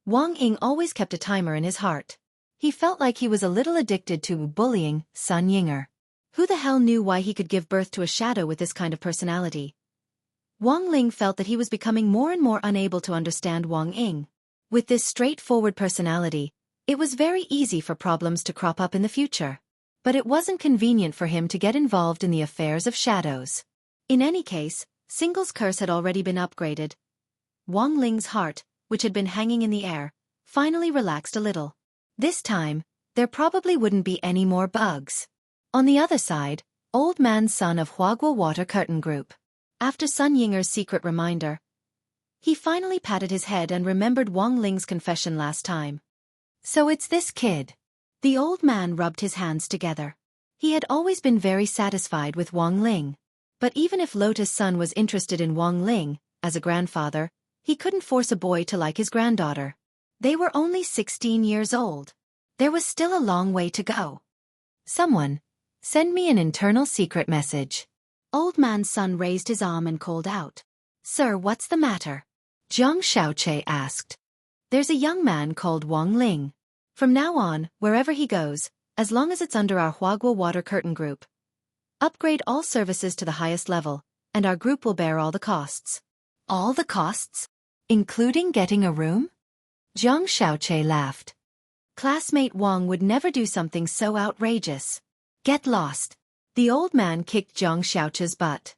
Wang Ying always kept a timer in his heart. He felt like he was a little addicted to bullying Sun Yinger. Who the hell knew why he could give birth to a shadow with this kind of personality? Wang Ling felt that he was becoming more and more unable to understand Wang Ying. With this straightforward personality, it was very easy for problems to crop up in the future. But it wasn't convenient for him to get involved in the affairs of shadows. In any case, singles curse had already been upgraded. Wang Ling's heart, which had been hanging in the air, finally relaxed a little. This time, there probably wouldn't be any more bugs. On the other side, Old Man Sun of Huaguo Water Curtain Group. After Sun Yinger's secret reminder, he finally patted his head and remembered Wang Ling's confession last time. So it's this kid. The old man rubbed his hands together. He had always been very satisfied with Wang Ling. But even if Lotus Sun was interested in Wang Ling, as a grandfather, he couldn't force a boy to like his granddaughter. They were only 16 years old. There was still a long way to go. Someone, send me an internal secret message. Old Man Sun raised his arm and called out. Sir, what's the matter? Zhang Xiaoche asked. There's a young man called Wang Ling. From now on, wherever he goes, as long as it's under our Huaguo Water Curtain Group, upgrade all services to the highest level, and our group will bear all the costs. All the costs? Including getting a room? Zhang Xiaoche laughed. Classmate Wang would never do something so outrageous. Get lost. The old man kicked Zhang Xiaoche's butt.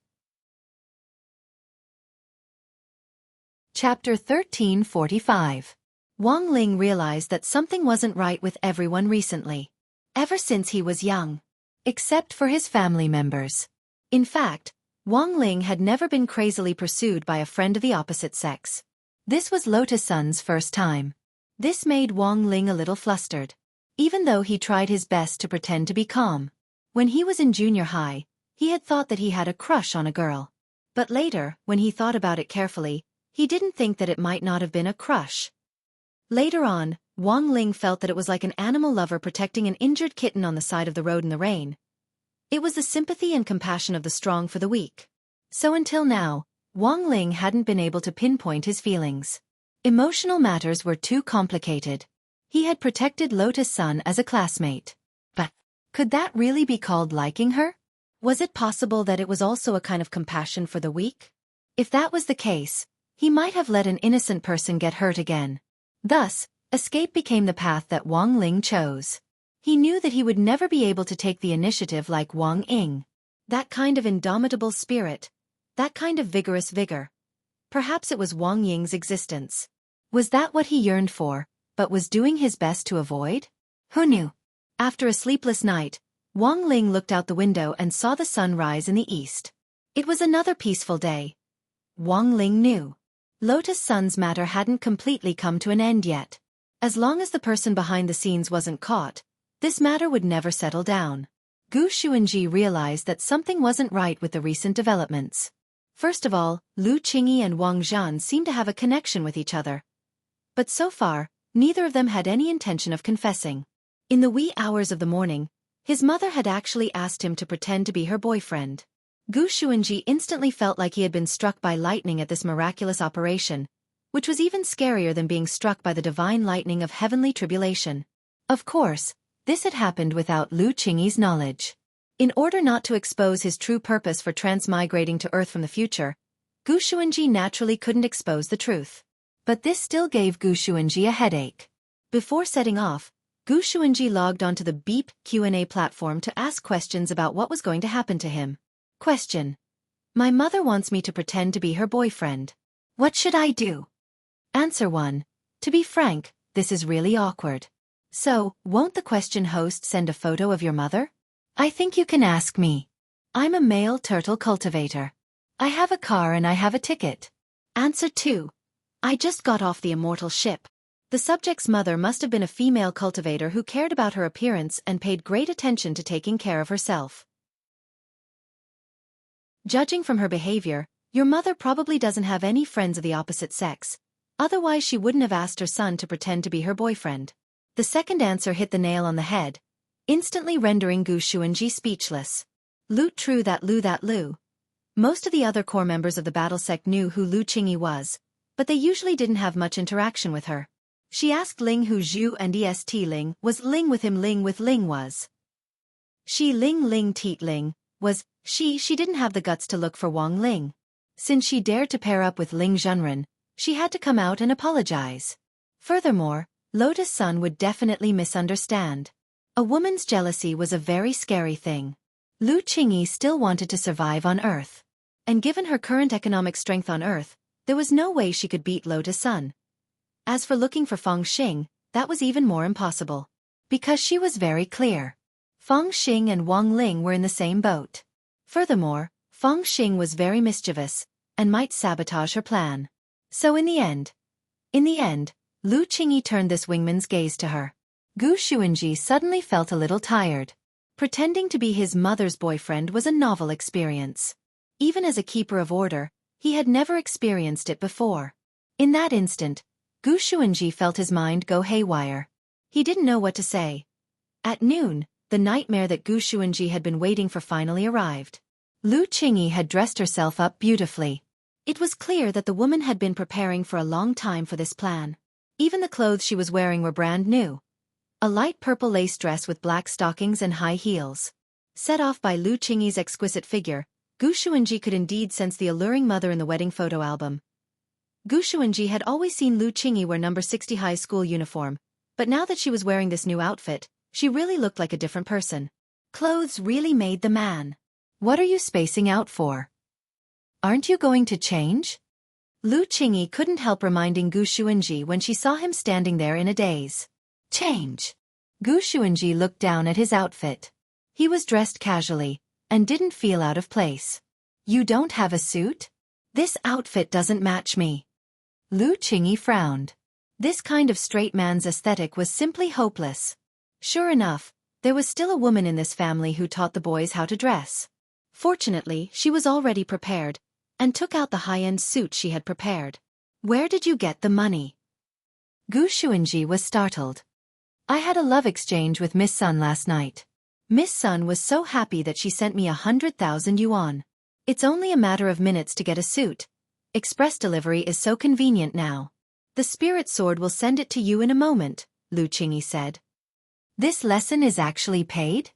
Chapter 1345. Wang Ling realized that something wasn't right with everyone recently. Ever since he was young. Except for his family members. In fact, Wang Ling had never been crazily pursued by a friend of the opposite sex. This was Lotus Sun's first time. This made Wang Ling a little flustered. Even though he tried his best to pretend to be calm. When he was in junior high, he had thought that he had a crush on a girl. But later, when he thought about it carefully, he didn't think that it might not have been a crush. Later on, Wang Ling felt that it was like an animal lover protecting an injured kitten on the side of the road in the rain. It was the sympathy and compassion of the strong for the weak. So until now, Wang Ling hadn't been able to pinpoint his feelings. Emotional matters were too complicated. He had protected Lotus Sun as a classmate. But could that really be called liking her? Was it possible that it was also a kind of compassion for the weak? If that was the case, he might have let an innocent person get hurt again. Thus, escape became the path that Wang Ling chose. He knew that he would never be able to take the initiative like Wang Ying. That kind of indomitable spirit. That kind of vigorous vigor. Perhaps it was Wang Ying's existence. Was that what he yearned for, but was doing his best to avoid? Who knew? After a sleepless night, Wang Ling looked out the window and saw the sun rise in the east. It was another peaceful day. Wang Ling knew. Lotus Sun's matter hadn't completely come to an end yet. As long as the person behind the scenes wasn't caught, this matter would never settle down. Gu Xuanji realized that something wasn't right with the recent developments. First of all, Lu Qingyi and Wang Zhan seemed to have a connection with each other. But so far, neither of them had any intention of confessing. In the wee hours of the morning, his mother had actually asked him to pretend to be her boyfriend. Gu Xuanji instantly felt like he had been struck by lightning at this miraculous operation, which was even scarier than being struck by the divine lightning of heavenly tribulation. Of course, this had happened without Lu Qingyi's knowledge. In order not to expose his true purpose for transmigrating to Earth from the future, Gu Xuanji naturally couldn't expose the truth. But this still gave Gu Xuanji a headache. Before setting off, Gu Xuanji logged onto the Beep Q&A platform to ask questions about what was going to happen to him. Question. My mother wants me to pretend to be her boyfriend. What should I do? Answer 1. To be frank, this is really awkward. So, won't the question host send a photo of your mother? I think you can ask me. I'm a male turtle cultivator. I have a car and I have a ticket. Answer 2. I just got off the immortal ship. The subject's mother must have been a female cultivator who cared about her appearance and paid great attention to taking care of herself. Judging from her behavior, your mother probably doesn't have any friends of the opposite sex. Otherwise she wouldn't have asked her son to pretend to be her boyfriend. The second answer hit the nail on the head, instantly rendering Gu Xuanji speechless. Loot true that Lu. Most of the other core members of the battle sect knew who Lu Qingyi was, but they usually didn't have much interaction with her. She asked Ling who Zhu and Est Ling was Ling with him Ling with Ling was. She Ling Teet Ling was she didn't have the guts to look for Wang Ling. Since she dared to pair up with Ling Zhenren, she had to come out and apologize. Furthermore, Lotus Sun would definitely misunderstand. A woman's jealousy was a very scary thing. Lu Qingyi still wanted to survive on Earth. And given her current economic strength on Earth, there was no way she could beat Lotus Sun. As for looking for Feng Xing, that was even more impossible. Because she was very clear. Feng Xing and Wang Ling were in the same boat. Furthermore, Feng Xing was very mischievous, and might sabotage her plan. So in the end, Lu Qingyi turned this wingman's gaze to her. Gu Xuanji suddenly felt a little tired. Pretending to be his mother's boyfriend was a novel experience. Even as a keeper of order, he had never experienced it before. In that instant, Gu Xuanji felt his mind go haywire. He didn't know what to say. At noon, the nightmare that Gu Xuanji had been waiting for finally arrived. Lu Qingyi had dressed herself up beautifully. It was clear that the woman had been preparing for a long time for this plan. Even the clothes she was wearing were brand new. A light purple lace dress with black stockings and high heels. Set off by Lu Qingyi's exquisite figure, Gu Xuanji could indeed sense the alluring mother in the wedding photo album. Gu Xuanji had always seen Lu Qingyi wear number 60 high school uniform, but now that she was wearing this new outfit, she really looked like a different person. Clothes really made the man. What are you spacing out for? Aren't you going to change? Lu Qingyi couldn't help reminding Gu Xuanji when she saw him standing there in a daze. Change. Gu Xuanji looked down at his outfit. He was dressed casually, and didn't feel out of place. You don't have a suit? This outfit doesn't match me. Lu Qingyi frowned. This kind of straight man's aesthetic was simply hopeless. Sure enough, there was still a woman in this family who taught the boys how to dress. Fortunately, she was already prepared, and took out the high-end suit she had prepared. Where did you get the money? Gu Xuanji was startled. I had a love exchange with Miss Sun last night. Miss Sun was so happy that she sent me 100,000 yuan. It's only a matter of minutes to get a suit. Express delivery is so convenient now. The spirit sword will send it to you in a moment, Lu Qingyi said. This lesson is actually paid?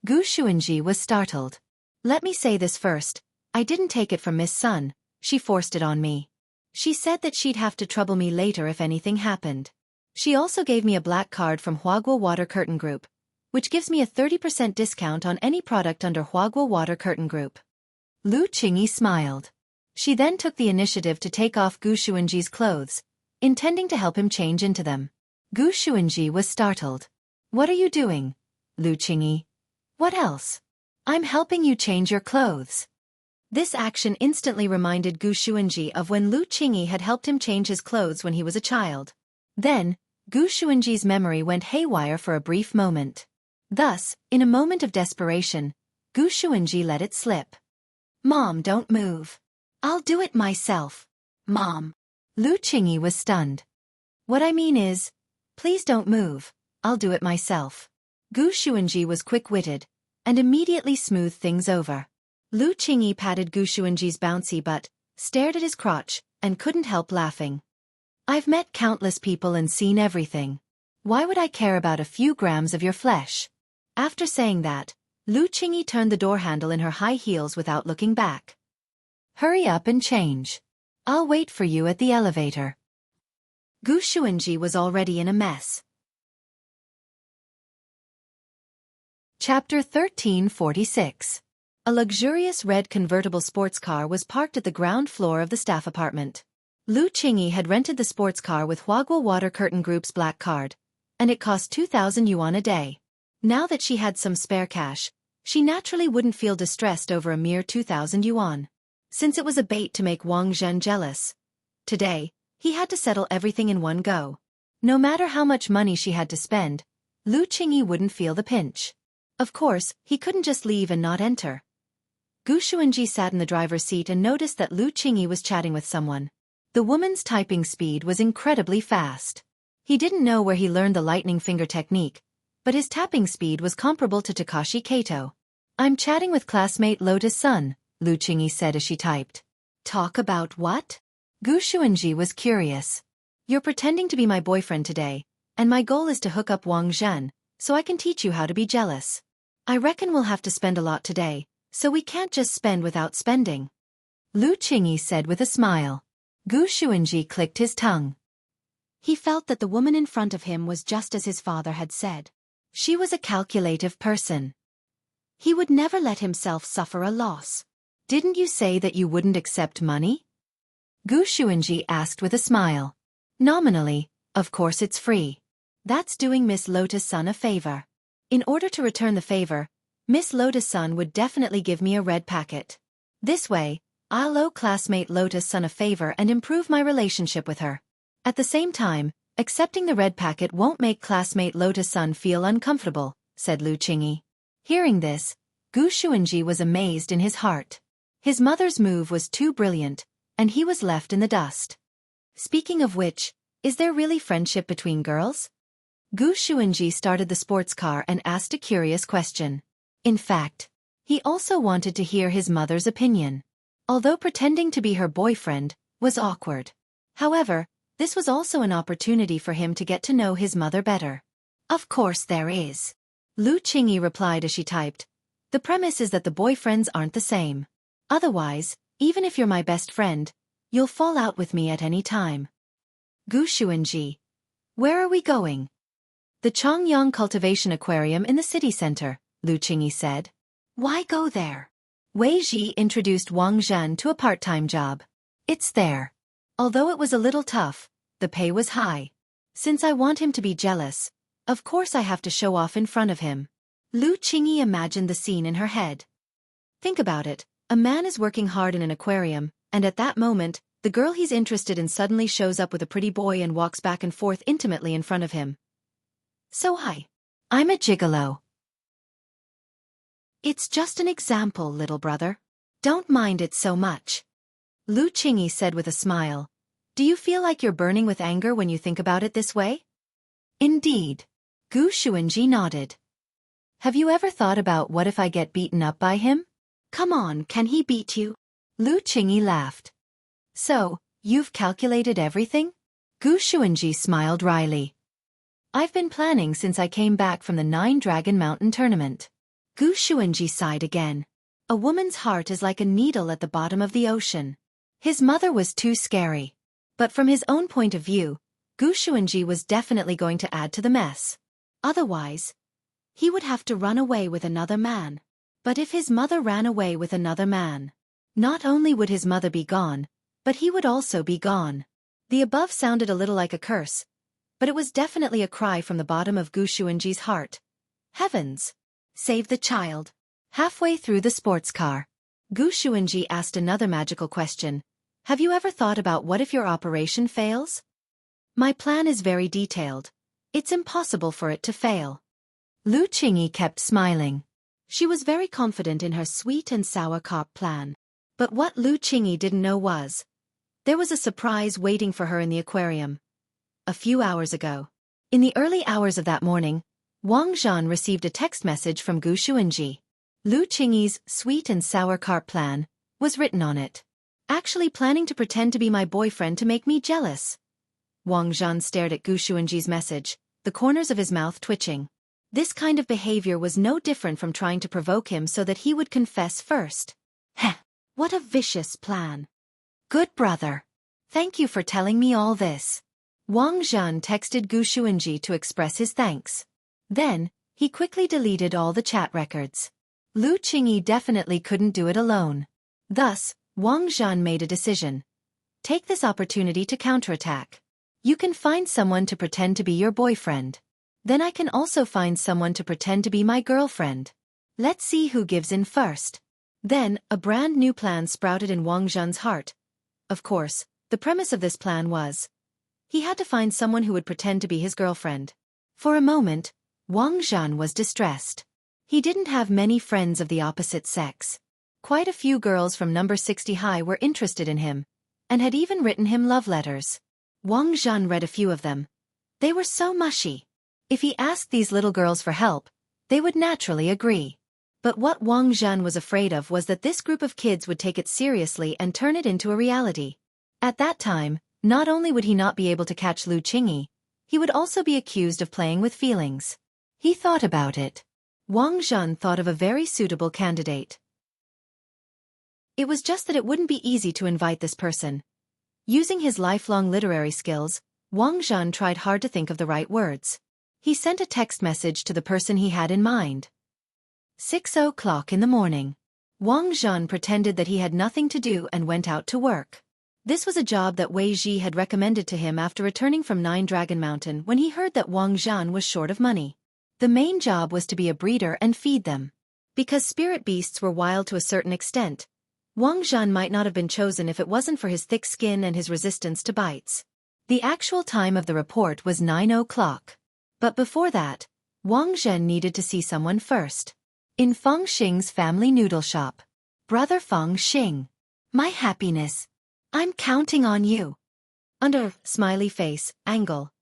Gu Xuanji was startled. Let me say this first, I didn't take it from Miss Sun, she forced it on me. She said that she'd have to trouble me later if anything happened. She also gave me a black card from Huaguo Water Curtain Group, which gives me a 30% discount on any product under Huaguo Water Curtain Group. Lu Qingyi smiled. She then took the initiative to take off Gu Xuanji's clothes, intending to help him change into them. Gu Xuanji was startled. What are you doing, Lu Qingyi? What else? I'm helping you change your clothes. This action instantly reminded Gu Xuanji of when Lu Qingyi had helped him change his clothes when he was a child. Then, Gu Xuanji's memory went haywire for a brief moment. Thus, in a moment of desperation, Gu Xuanji let it slip. Mom, don't move. I'll do it myself. Mom. Lu Qingyi was stunned. What I mean is, please don't move, I'll do it myself. Gu Xuanji was quick-witted, and immediately smoothed things over. Lu Qingyi patted Gu Xuanji's bouncy butt, stared at his crotch, and couldn't help laughing. I've met countless people and seen everything. Why would I care about a few grams of your flesh? After saying that, Lu Qingyi turned the door handle in her high heels without looking back. Hurry up and change. I'll wait for you at the elevator. Gu Xuanji was already in a mess. Chapter 1346. A luxurious red convertible sports car was parked at the ground floor of the staff apartment. Lu Qingyi had rented the sports car with Huaguo Water Curtain Group's black card, and it cost 2,000 yuan a day. Now that she had some spare cash, she naturally wouldn't feel distressed over a mere 2,000 yuan. Since it was a bait to make Wang Zhen jealous. Today, he had to settle everything in one go. No matter how much money she had to spend, Lu Qingyi wouldn't feel the pinch. Of course, he couldn't just leave and not enter. Gu Xuanji sat in the driver's seat and noticed that Lu Qingyi was chatting with someone. The woman's typing speed was incredibly fast. He didn't know where he learned the lightning finger technique, but his tapping speed was comparable to Takashi Kato. I'm chatting with classmate Lotus Sun, Lu Qingyi said as she typed. Talk about what? Gu Xuanji was curious. You're pretending to be my boyfriend today, and my goal is to hook up Wang Zhen, so I can teach you how to be jealous. I reckon we'll have to spend a lot today, so we can't just spend without spending. Lu Qingyi said with a smile. Gu Xuanji clicked his tongue. He felt that the woman in front of him was just as his father had said. She was a calculative person. He would never let himself suffer a loss. Didn't you say that you wouldn't accept money? Gu Xuanji asked with a smile. Nominally, of course it's free. That's doing Miss Lotus Sun a favor. In order to return the favor, Miss Lotus Sun would definitely give me a red packet. This way, I'll owe classmate Lotus Sun a favor and improve my relationship with her. At the same time, accepting the red packet won't make classmate Lotus Sun feel uncomfortable, said Lu Qingyi. Hearing this, Gu Xuanji was amazed in his heart. His mother's move was too brilliant, and he was left in the dust. Speaking of which, is there really friendship between girls? Gu Xuanji started the sports car and asked a curious question. In fact, he also wanted to hear his mother's opinion. Although pretending to be her boyfriend was awkward. However, this was also an opportunity for him to get to know his mother better. Of course there is. Lu Qingyi replied as she typed. The premise is that the boyfriends aren't the same. Otherwise, even if you're my best friend, you'll fall out with me at any time. Gu Xuanji. Where are we going? The Chongyang Cultivation Aquarium in the city center, Lu Qingyi said. Why go there? Wei Ji introduced Wang Zhan to a part-time job. It's there. Although it was a little tough, the pay was high. Since I want him to be jealous, of course I have to show off in front of him. Lu Qingyi imagined the scene in her head. Think about it, a man is working hard in an aquarium, and at that moment, the girl he's interested in suddenly shows up with a pretty boy and walks back and forth intimately in front of him. So I'm a gigolo. It's just an example, little brother. Don't mind it so much. Lu Qingyi said with a smile. Do you feel like you're burning with anger when you think about it this way? Indeed. Gu Xuanji nodded. Have you ever thought about what if I get beaten up by him? Come on, can he beat you? Lu Qingyi laughed. So, you've calculated everything? Gu Xuanji smiled wryly. I've been planning since I came back from the 9-Dragon Mountain tournament. Gu Xuanji sighed again. A woman's heart is like a needle at the bottom of the ocean. His mother was too scary. But from his own point of view, Gu Xuanji was definitely going to add to the mess. Otherwise, he would have to run away with another man. But if his mother ran away with another man, not only would his mother be gone, but he would also be gone. The above sounded a little like a curse, but it was definitely a cry from the bottom of Gu Xuanji's heart. Heavens! Save the child. Halfway through the sports car, Gu Xuanji asked another magical question. Have you ever thought about what if your operation fails? My plan is very detailed. It's impossible for it to fail. Lu Qingyi kept smiling. She was very confident in her sweet and sour carp plan. But what Lu Qingyi didn't know was, there was a surprise waiting for her in the aquarium. A few hours ago. In the early hours of that morning, Wang Zhan received a text message from Gu Xuanji. Lu Qingyi's sweet and sour carp plan was written on it. Actually planning to pretend to be my boyfriend to make me jealous. Wang Zhan stared at Gu Xuanji's message, the corners of his mouth twitching. This kind of behavior was no different from trying to provoke him so that he would confess first. Heh, what a vicious plan. Good brother. Thank you for telling me all this. Wang Zhan texted Gu Xuanji to express his thanks. Then, he quickly deleted all the chat records. Lu Qingyi definitely couldn't do it alone. Thus, Wang Zhan made a decision. Take this opportunity to counterattack. You can find someone to pretend to be your boyfriend. Then I can also find someone to pretend to be my girlfriend. Let's see who gives in first. Then, a brand new plan sprouted in Wang Zhan's heart. Of course, the premise of this plan was, he had to find someone who would pretend to be his girlfriend. For a moment, Wang Zhan was distressed. He didn't have many friends of the opposite sex. Quite a few girls from number 60 high were interested in him, and had even written him love letters. Wang Zhan read a few of them. They were so mushy. If he asked these little girls for help, they would naturally agree. But what Wang Zhan was afraid of was that this group of kids would take it seriously and turn it into a reality. At that time, not only would he not be able to catch Lu Qingyi, he would also be accused of playing with feelings. He thought about it. Wang Zhan thought of a very suitable candidate. It was just that it wouldn't be easy to invite this person. Using his lifelong literary skills, Wang Zhan tried hard to think of the right words. He sent a text message to the person he had in mind. 6 o'clock in the morning. Wang Zhan pretended that he had nothing to do and went out to work. This was a job that Wei Ji had recommended to him after returning from 9-Dragon Mountain when he heard that Wang Zhan was short of money. The main job was to be a breeder and feed them. Because spirit beasts were wild to a certain extent, Wang Zhan might not have been chosen if it wasn't for his thick skin and his resistance to bites. The actual time of the report was 9 o'clock. But before that, Wang Zhen needed to see someone first. In Feng Xing's family noodle shop. Brother Feng Xing. My happiness. I'm counting on you. Under smiley face, angle.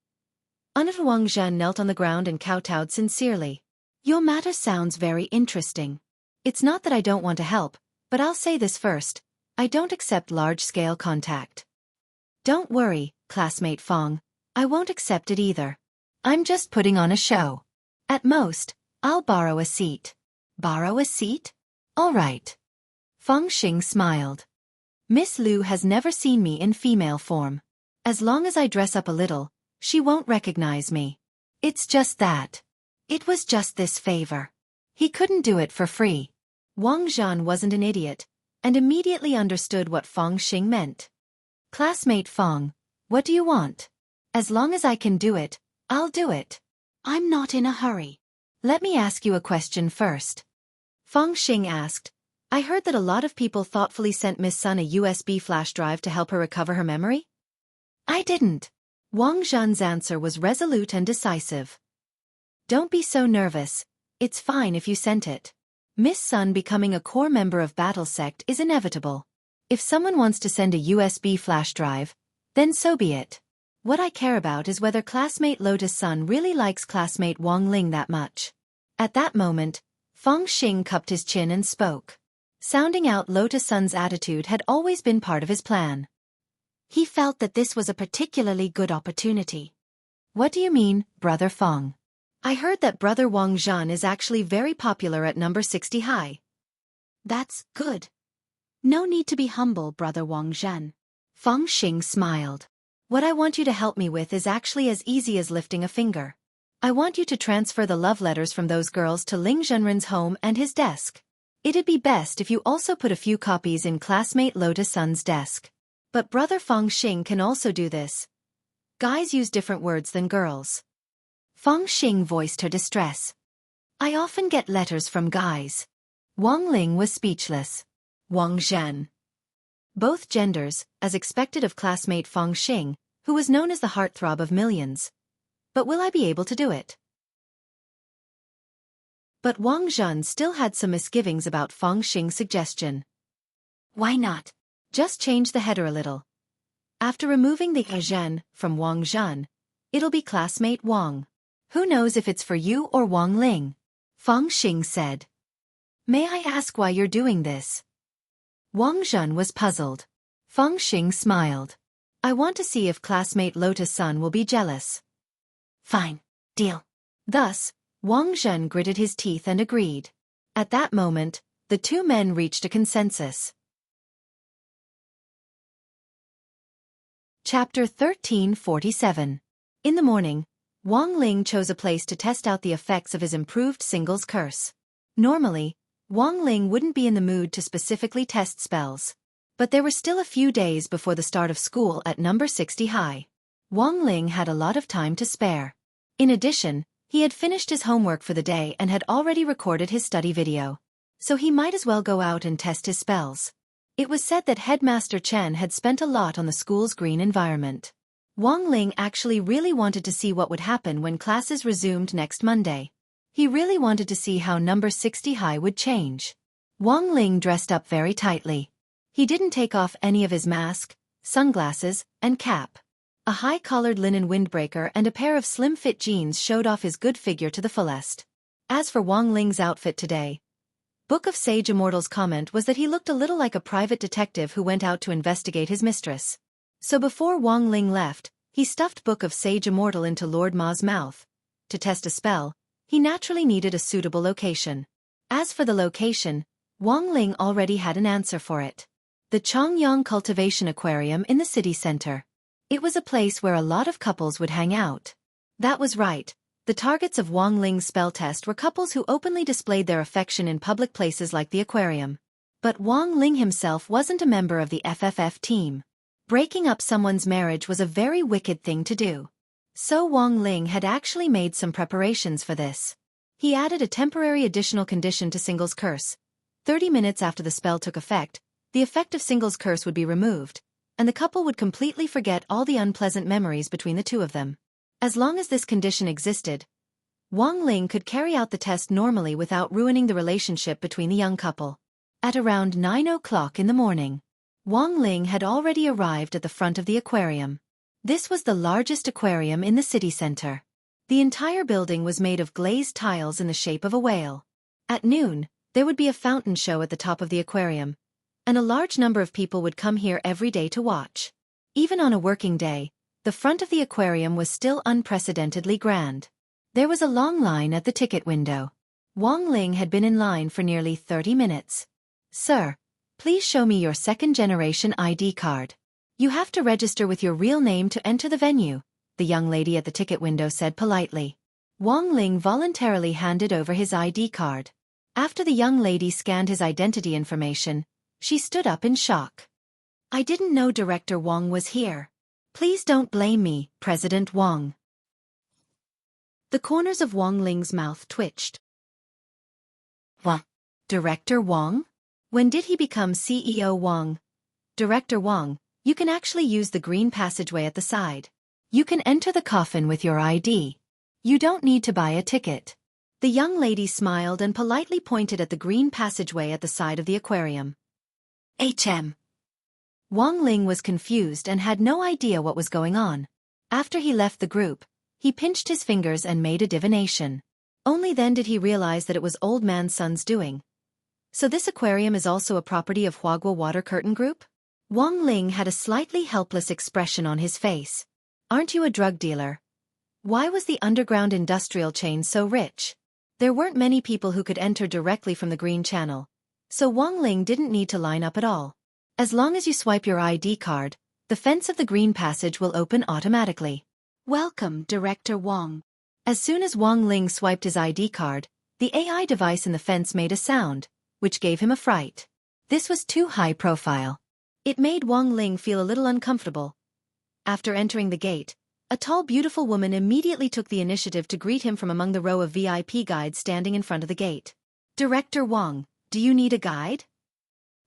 Wang Zhen knelt on the ground and kowtowed sincerely. Your matter sounds very interesting. It's not that I don't want to help, but I'll say this first. I don't accept large-scale contact. Don't worry, classmate Feng. I won't accept it either. I'm just putting on a show. At most, I'll borrow a seat. Borrow a seat? All right. Feng Xing smiled. Miss Liu has never seen me in female form. As long as I dress up a little, she won't recognize me. It's just that. It was just this favor. He couldn't do it for free. Wang Zhan wasn't an idiot, and immediately understood what Fang Xing meant. Classmate Fang, what do you want? As long as I can do it, I'll do it.
I'm not in a hurry.
Let me ask you a question first. Fang Xing asked, I heard that a lot of people thoughtfully sent Miss Sun a USB flash drive to help her recover her memory?
I didn't.
Wang Zhan's answer was resolute and decisive. Don't be so nervous, it's fine if you sent it. Miss Sun becoming a core member of Battle Sect is inevitable. If someone wants to send a USB flash drive, then so be it. What I care about is whether classmate Lotus Sun really likes classmate Wang Ling that much. At that moment, Fang Xing cupped his chin and spoke. Sounding out Lotus Sun's attitude had always been part of his plan.
He felt that this was a particularly good opportunity.
What do you mean, Brother Fang? I heard that Brother Wang Zhan is actually very popular at number 60 high.
That's good. No need to be humble, Brother Wang Zhan.
Fang Xing smiled. What I want you to help me with is actually as easy as lifting a finger. I want you to transfer the love letters from those girls to Ling Zhenren's home and his desk. It'd be best if you also put a few copies in classmate Lotus Sun's desk. But Brother Fang Xing can also do this. Guys use different words than girls. Fang Xing voiced her distress. I often get letters from guys. Wang Ling was speechless. Wang Zhan. Both genders, as expected of classmate Fang Xing, who was known as the heartthrob of millions. But will I be able to do it? But Wang Zhan still had some misgivings about Fang Xing's suggestion.
Why not?
Just change the header a little. After removing the Zhen from Wang Zhan, it'll be classmate Wang. Who knows if it's for you or Wang Ling? Fang Xing said. May I ask why you're doing this? Wang Zhan was puzzled. Fang Xing smiled. I want to see if classmate Lotus Sun will be jealous.
Fine. Deal.
Thus, Wang Zhan gritted his teeth and agreed. At that moment, the two men reached a consensus. Chapter 1347. In the morning, Wang Ling chose a place to test out the effects of his improved singles curse. Normally, Wang Ling wouldn't be in the mood to specifically test spells. But there were still a few days before the start of school at number 60 high. Wang Ling had a lot of time to spare. In addition, he had finished his homework for the day and had already recorded his study video. So he might as well go out and test his spells. It was said that Headmaster Chen had spent a lot on the school's green environment. Wang Ling actually really wanted to see what would happen when classes resumed next Monday. He really wanted to see how number 60 high would change. Wang Ling dressed up very tightly. He didn't take off any of his mask, sunglasses, and cap. A high-collared linen windbreaker and a pair of slim-fit jeans showed off his good figure to the fullest. As for Wang Ling's outfit today, Book of Sage Immortal's comment was that he looked a little like a private detective who went out to investigate his mistress. So before Wang Ling left, he stuffed Book of Sage Immortal into Lord Ma's mouth. To test a spell, he naturally needed a suitable location. As for the location, Wang Ling already had an answer for it. The Chongyang Cultivation Aquarium in the city center. It was a place where a lot of couples would hang out. That was right. The targets of Wang Ling's spell test were couples who openly displayed their affection in public places like the aquarium. But Wang Ling himself wasn't a member of the FFF team. Breaking up someone's marriage was a very wicked thing to do. So Wang Ling had actually made some preparations for this. He added a temporary additional condition to Single's curse. 30 minutes after the spell took effect, the effect of Single's curse would be removed, and the couple would completely forget all the unpleasant memories between the two of them. As long as this condition existed, Wang Ling could carry out the test normally without ruining the relationship between the young couple. At around 9 o'clock in the morning, Wang Ling had already arrived at the front of the aquarium. This was the largest aquarium in the city center. The entire building was made of glazed tiles in the shape of a whale. At noon, there would be a fountain show at the top of the aquarium, and a large number of people would come here every day to watch. Even on a working day, the front of the aquarium was still unprecedentedly grand. There was a long line at the ticket window. Wang Ling had been in line for nearly 30 minutes. Sir, please show me your second-generation ID card. You have to register with your real name to enter the venue, the young lady at the ticket window said politely. Wang Ling voluntarily handed over his ID card. After the young lady scanned his identity information, she stood up in shock. I didn't know Director Wang was here. Please don't blame me, President Wang.
The corners of Wang Ling's mouth twitched.
What? Director Wang? When did he become CEO Wang? Director Wang, you can actually use the green passageway at the side. You can enter the coffin with your ID. You don't need to buy a ticket. The young lady smiled and politely pointed at the green passageway at the side of the aquarium. Wang Ling was confused and had no idea what was going on. After he left the group, he pinched his fingers and made a divination. Only then did he realize that it was Old Man Sun's doing. So this aquarium is also a property of Huagua Water Curtain Group? Wang Ling had a slightly helpless expression on his face. Aren't you a drug dealer? Why was the underground industrial chain so rich? There weren't many people who could enter directly from the Green Channel, so Wang Ling didn't need to line up at all. As long as you swipe your ID card, the fence of the Green Passage will open automatically.
Welcome, Director Wang.
As soon as Wang Ling swiped his ID card, the AI device in the fence made a sound, which gave him a fright. This was too high profile. It made Wang Ling feel a little uncomfortable. After entering the gate, a tall beautiful woman immediately took the initiative to greet him from among the row of VIP guides standing in front of the gate. Director Wang, do you need a guide?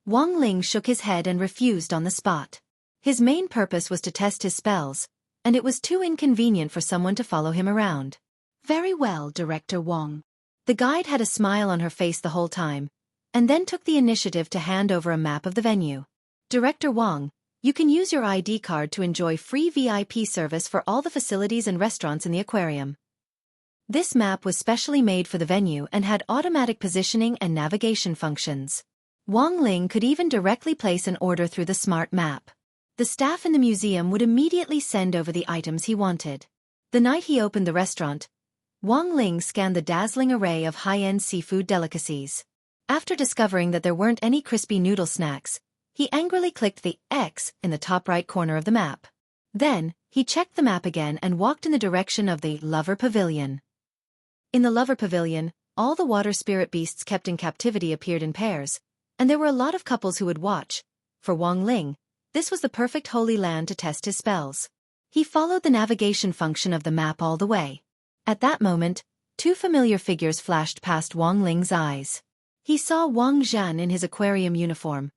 Wang Ling shook his head and refused on the spot. His main purpose was to test his spells, and it was too inconvenient for someone to follow him around.
Very well, Director Wang.
The guide had a smile on her face the whole time, and then took the initiative to hand over a map of the venue. Director Wang, you can use your ID card to enjoy free VIP service for all the facilities and restaurants in the aquarium. This map was specially made for the venue and had automatic positioning and navigation functions. Wang Ling could even directly place an order through the smart map. The staff in the museum would immediately send over the items he wanted. The night he opened the restaurant, Wang Ling scanned the dazzling array of high-end seafood delicacies. After discovering that there weren't any crispy noodle snacks, he angrily clicked the X in the top right corner of the map. Then, he checked the map again and walked in the direction of the Lover Pavilion. In the Lover Pavilion, all the water spirit beasts kept in captivity appeared in pairs, and there were a lot of couples who would watch. For Wang Ling, this was the perfect holy land to test his spells. He followed the navigation function of the map all the way. At that moment, two familiar figures flashed past Wang Ling's eyes. He saw Wang Zhan in his aquarium uniform,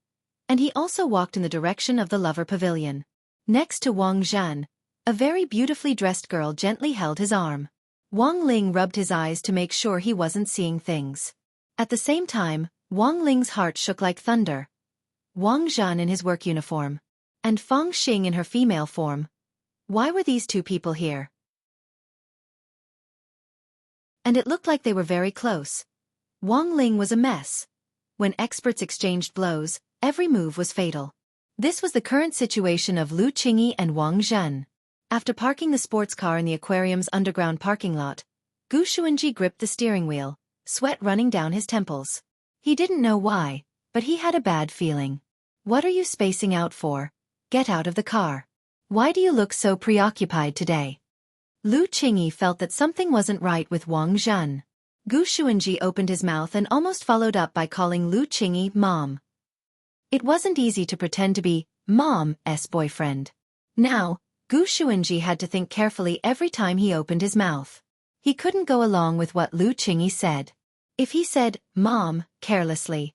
and he also walked in the direction of the Lover Pavilion. Next to Wang Zhan, a very beautifully dressed girl gently held his arm. Wang Ling rubbed his eyes to make sure he wasn't seeing things. At the same time, Wang Ling's heart shook like thunder. Wang Zhan in his work uniform, and Feng Xing in her female form. Why were these two people here? And it looked like they were very close. Wang Ling was a mess. When experts exchanged blows, every move was fatal. This was the current situation of Lu Qingyi and Wang Zhen. After parking the sports car in the aquarium's underground parking lot, Gu Xuanji gripped the steering wheel, sweat running down his temples. He didn't know why, but he had a bad feeling. What are you spacing out for? Get out of the car. Why do you look so preoccupied today? Lu Qingyi felt that something wasn't right with Wang Zhen. Gu Xuanji opened his mouth and almost followed up by calling Lu Qingyi Mom. It wasn't easy to pretend to be Mom's boyfriend. Now, Gu Xuanji had to think carefully every time he opened his mouth. He couldn't go along with what Lu Qingyi said. If he said Mom carelessly,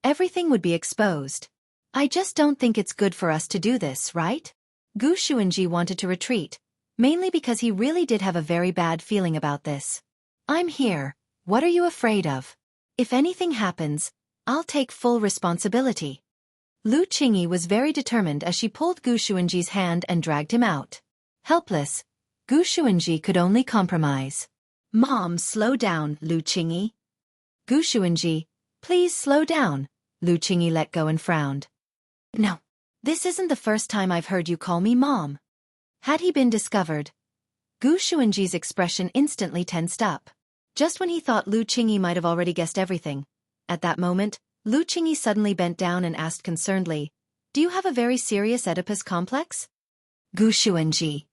everything would be exposed. I just don't think it's good for us to do this, right? Gu Xuanji wanted to retreat, mainly because he really did have a very bad feeling about this. I'm here. What are you afraid of? If anything happens, I'll take full responsibility. Lu Qingyi was very determined as she pulled Gu Xuanji's hand and dragged him out. Helpless, Gu Xuanji could only compromise. Mom, slow down, Lu Qingyi. Gu Xuanji, please slow down. Lu Qingyi let go and frowned. No, this isn't the first time I've heard you call me Mom. Had he been discovered? Gu Xuanji's expression instantly tensed up. Just when he thought Lu Qingyi might have already guessed everything, at that moment, Lu Qingyi suddenly bent down and asked concernedly, "Do you have a very serious Oedipus complex?" Gu Xuanji.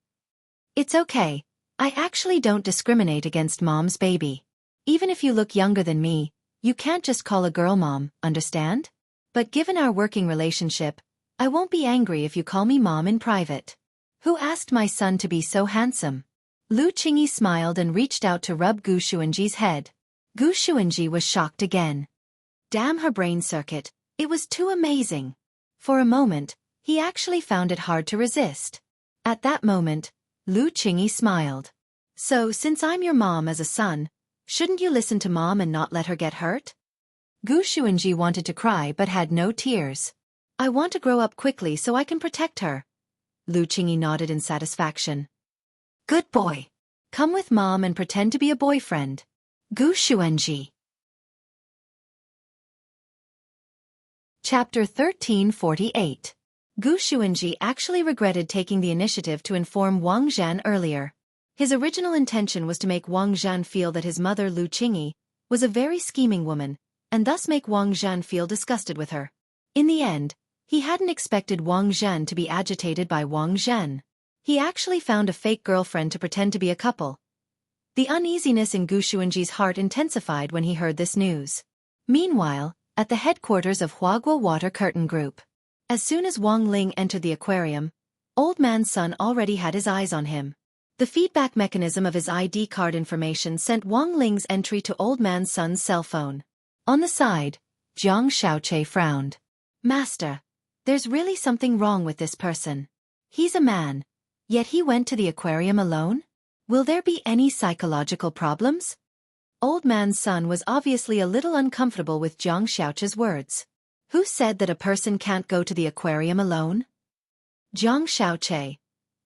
It's okay. I actually don't discriminate against Mom's baby. Even if you look younger than me, You can't just call a girl mom, understand? But given our working relationship, I won't be angry if you call me mom in private. Who asked my son to be so handsome? Lu Qingyi smiled and reached out to rub Gu Xuanji's head. Gu Xuanji was shocked again. Damn her brain circuit, it was too amazing. For a moment, he actually found it hard to resist. At that moment, Lu Qingyi smiled. So, since I'm your mom as a son, shouldn't you listen to mom and not let her get hurt? Gu Xuanji wanted to cry but had no tears. I want to grow up quickly so I can protect her. Lu Qingyi nodded in satisfaction. Good boy. Come with mom and pretend to be a boyfriend. Gu Xuanji. Chapter 1348. Gu Xuanji actually regretted taking the initiative to inform Wang Zhan earlier. His original intention was to make Wang Zhan feel that his mother Lu Qingyi was a very scheming woman, and thus make Wang Zhan feel disgusted with her. In the end, he hadn't expected Wang Zhan to be agitated by Wang Zhen. He actually found a fake girlfriend to pretend to be a couple. The uneasiness in Gu Xuanji's heart intensified when he heard this news. Meanwhile, at the headquarters of Huaguo Water Curtain Group, as soon as Wang Ling entered the aquarium, Old Man's son already had his eyes on him. The feedback mechanism of his ID card information sent Wang Ling's entry to Old Man's son's cell phone. On the side, Jiang Xiaoche frowned. Master, there's really something wrong with this person. He's a man, yet he went to the aquarium alone? Will there be any psychological problems? Old Man's son was obviously a little uncomfortable with Jiang Xiaoche's words. Who said that a person can't go to the aquarium alone? Jiang Xiaoche.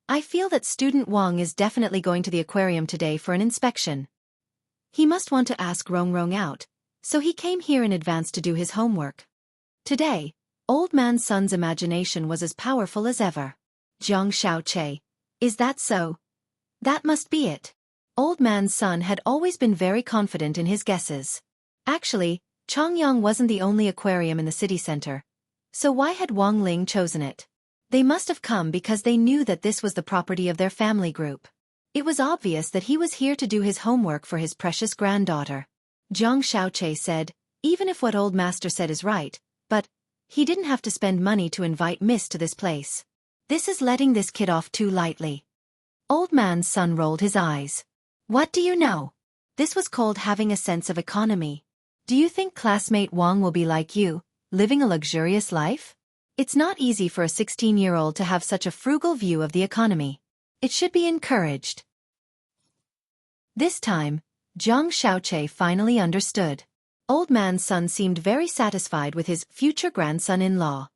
I feel that student Wang is definitely going to the aquarium today for an inspection. He must want to ask Rong Rong out, so he came here in advance to do his homework. Today, Old Man's son's imagination was as powerful as ever. Jiang Xiaoche. Is that so? That must be it. Old Man's son had always been very confident in his guesses. Actually, Chongyang wasn't the only aquarium in the city center. So why had Wang Ling chosen it? They must have come because they knew that this was the property of their family group. It was obvious that he was here to do his homework for his precious granddaughter. Jiang Xiaoche said, even if what old master said is right, but he didn't have to spend money to invite Miss to this place. This is letting this kid off too lightly. Old Man's son rolled his eyes. What do you know? This was called having a sense of economy. Do you think classmate Wang will be like you, living a luxurious life? It's not easy for a 16-year-old to have such a frugal view of the economy. It should be encouraged. This time, Jiang Xiaoche finally understood. Old Man's son seemed very satisfied with his future grandson-in-law.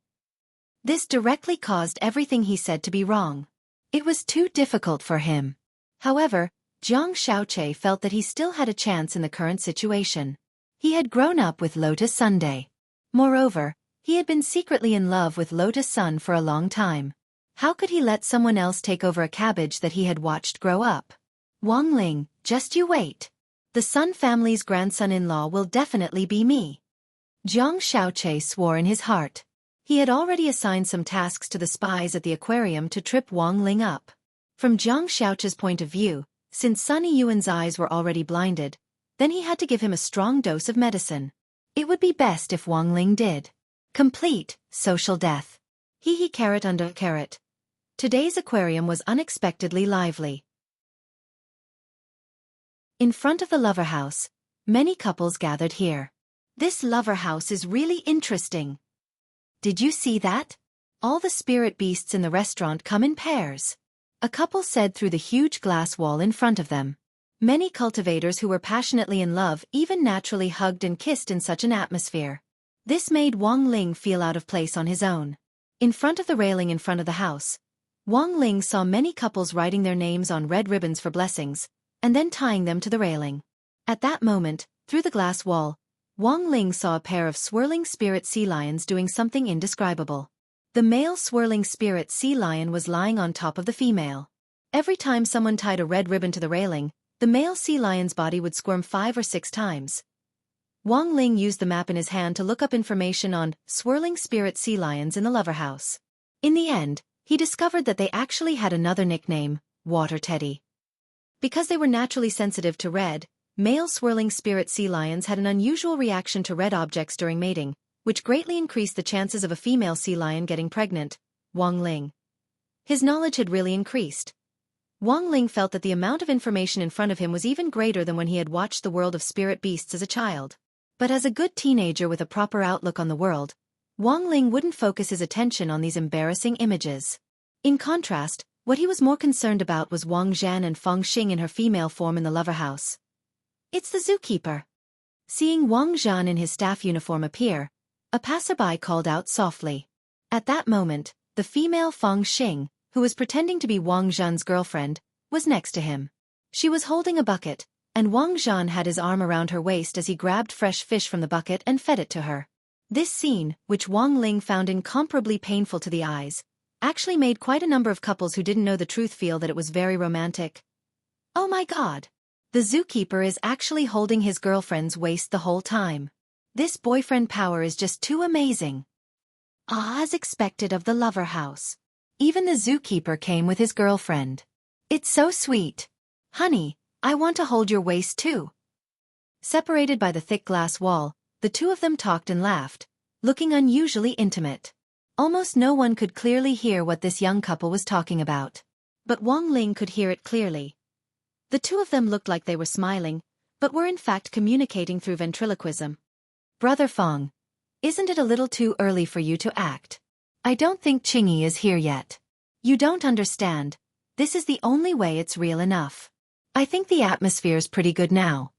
This directly caused everything he said to be wrong. It was too difficult for him. However, Jiang Xiaoche felt that he still had a chance in the current situation. He had grown up with Lotus Sunday. Moreover, he had been secretly in love with Lotus Sun for a long time. How could he let someone else take over a cabbage that he had watched grow up? Wang Ling, just you wait. The Sun family's grandson-in-law will definitely be me. Jiang Xiaoche swore in his heart. He had already assigned some tasks to the spies at the aquarium to trip Wang Ling up. From Jiang Xiaoche's point of view, since Sunny Yuan's eyes were already blinded, then he had to give him a strong dose of medicine. It would be best if Wang Ling did. Complete social death. Hee carrot under carrot. Today's aquarium was unexpectedly lively. In front of the lover house, many couples gathered here. This lover house is really interesting. Did you see that? All the spirit beasts in the restaurant come in pairs. A couple said through the huge glass wall in front of them. Many cultivators who were passionately in love even naturally hugged and kissed in such an atmosphere. This made Wang Ling feel out of place on his own. In front of the railing in front of the house, Wang Ling saw many couples writing their names on red ribbons for blessings, and then tying them to the railing. At that moment, through the glass wall, Wang Ling saw a pair of swirling spirit sea lions doing something indescribable. The male swirling spirit sea lion was lying on top of the female. Every time someone tied a red ribbon to the railing, the male sea lion's body would squirm 5 or 6 times. Wang Ling used the map in his hand to look up information on swirling spirit sea lions in the lover house. In the end, he discovered that they actually had another nickname, Water Teddy. Because they were naturally sensitive to red,
Male swirling spirit sea lions had an unusual reaction to red objects during mating, which greatly increased the chances of a female sea lion getting pregnant. Wang Ling. His knowledge had really increased. Wang Ling felt that the amount of information in front of him was even greater than when he had watched the world of spirit beasts as a child. But as a good teenager with a proper outlook on the world, Wang Ling wouldn't focus his attention on these embarrassing images. In contrast, what he was more concerned about was Wang Zhan and Feng Xing in her female form in the lover house. It's the zookeeper. Seeing Wang Zhan in his staff uniform appear, a passerby called out softly. At that moment, the female Feng Xing, who was pretending to be Wang Zhan's girlfriend, was next to him. She was holding a bucket, and Wang Zhan had his arm around her waist as he grabbed fresh fish from the bucket and fed it to her. This scene, which Wang Ling found incomparably painful to the eyes, actually made quite a number of couples who didn't know the truth feel that it was very romantic. Oh my God! The zookeeper is actually holding his girlfriend's waist the whole time. This boyfriend power is just too amazing. As expected of the lover house. Even the zookeeper came with his girlfriend. It's so sweet. Honey, I want to hold your waist too. Separated by the thick glass wall, the two of them talked and laughed, looking unusually intimate. Almost no one could clearly hear what this young couple was talking about. But Wang Ling could hear it clearly. The two of them looked like they were smiling, but were in fact communicating through ventriloquism. Brother Feng, isn't it a little too early for you to act? I don't think Qingyi is here yet. You don't understand. This is the only way it's real enough. I think the atmosphere's pretty good now.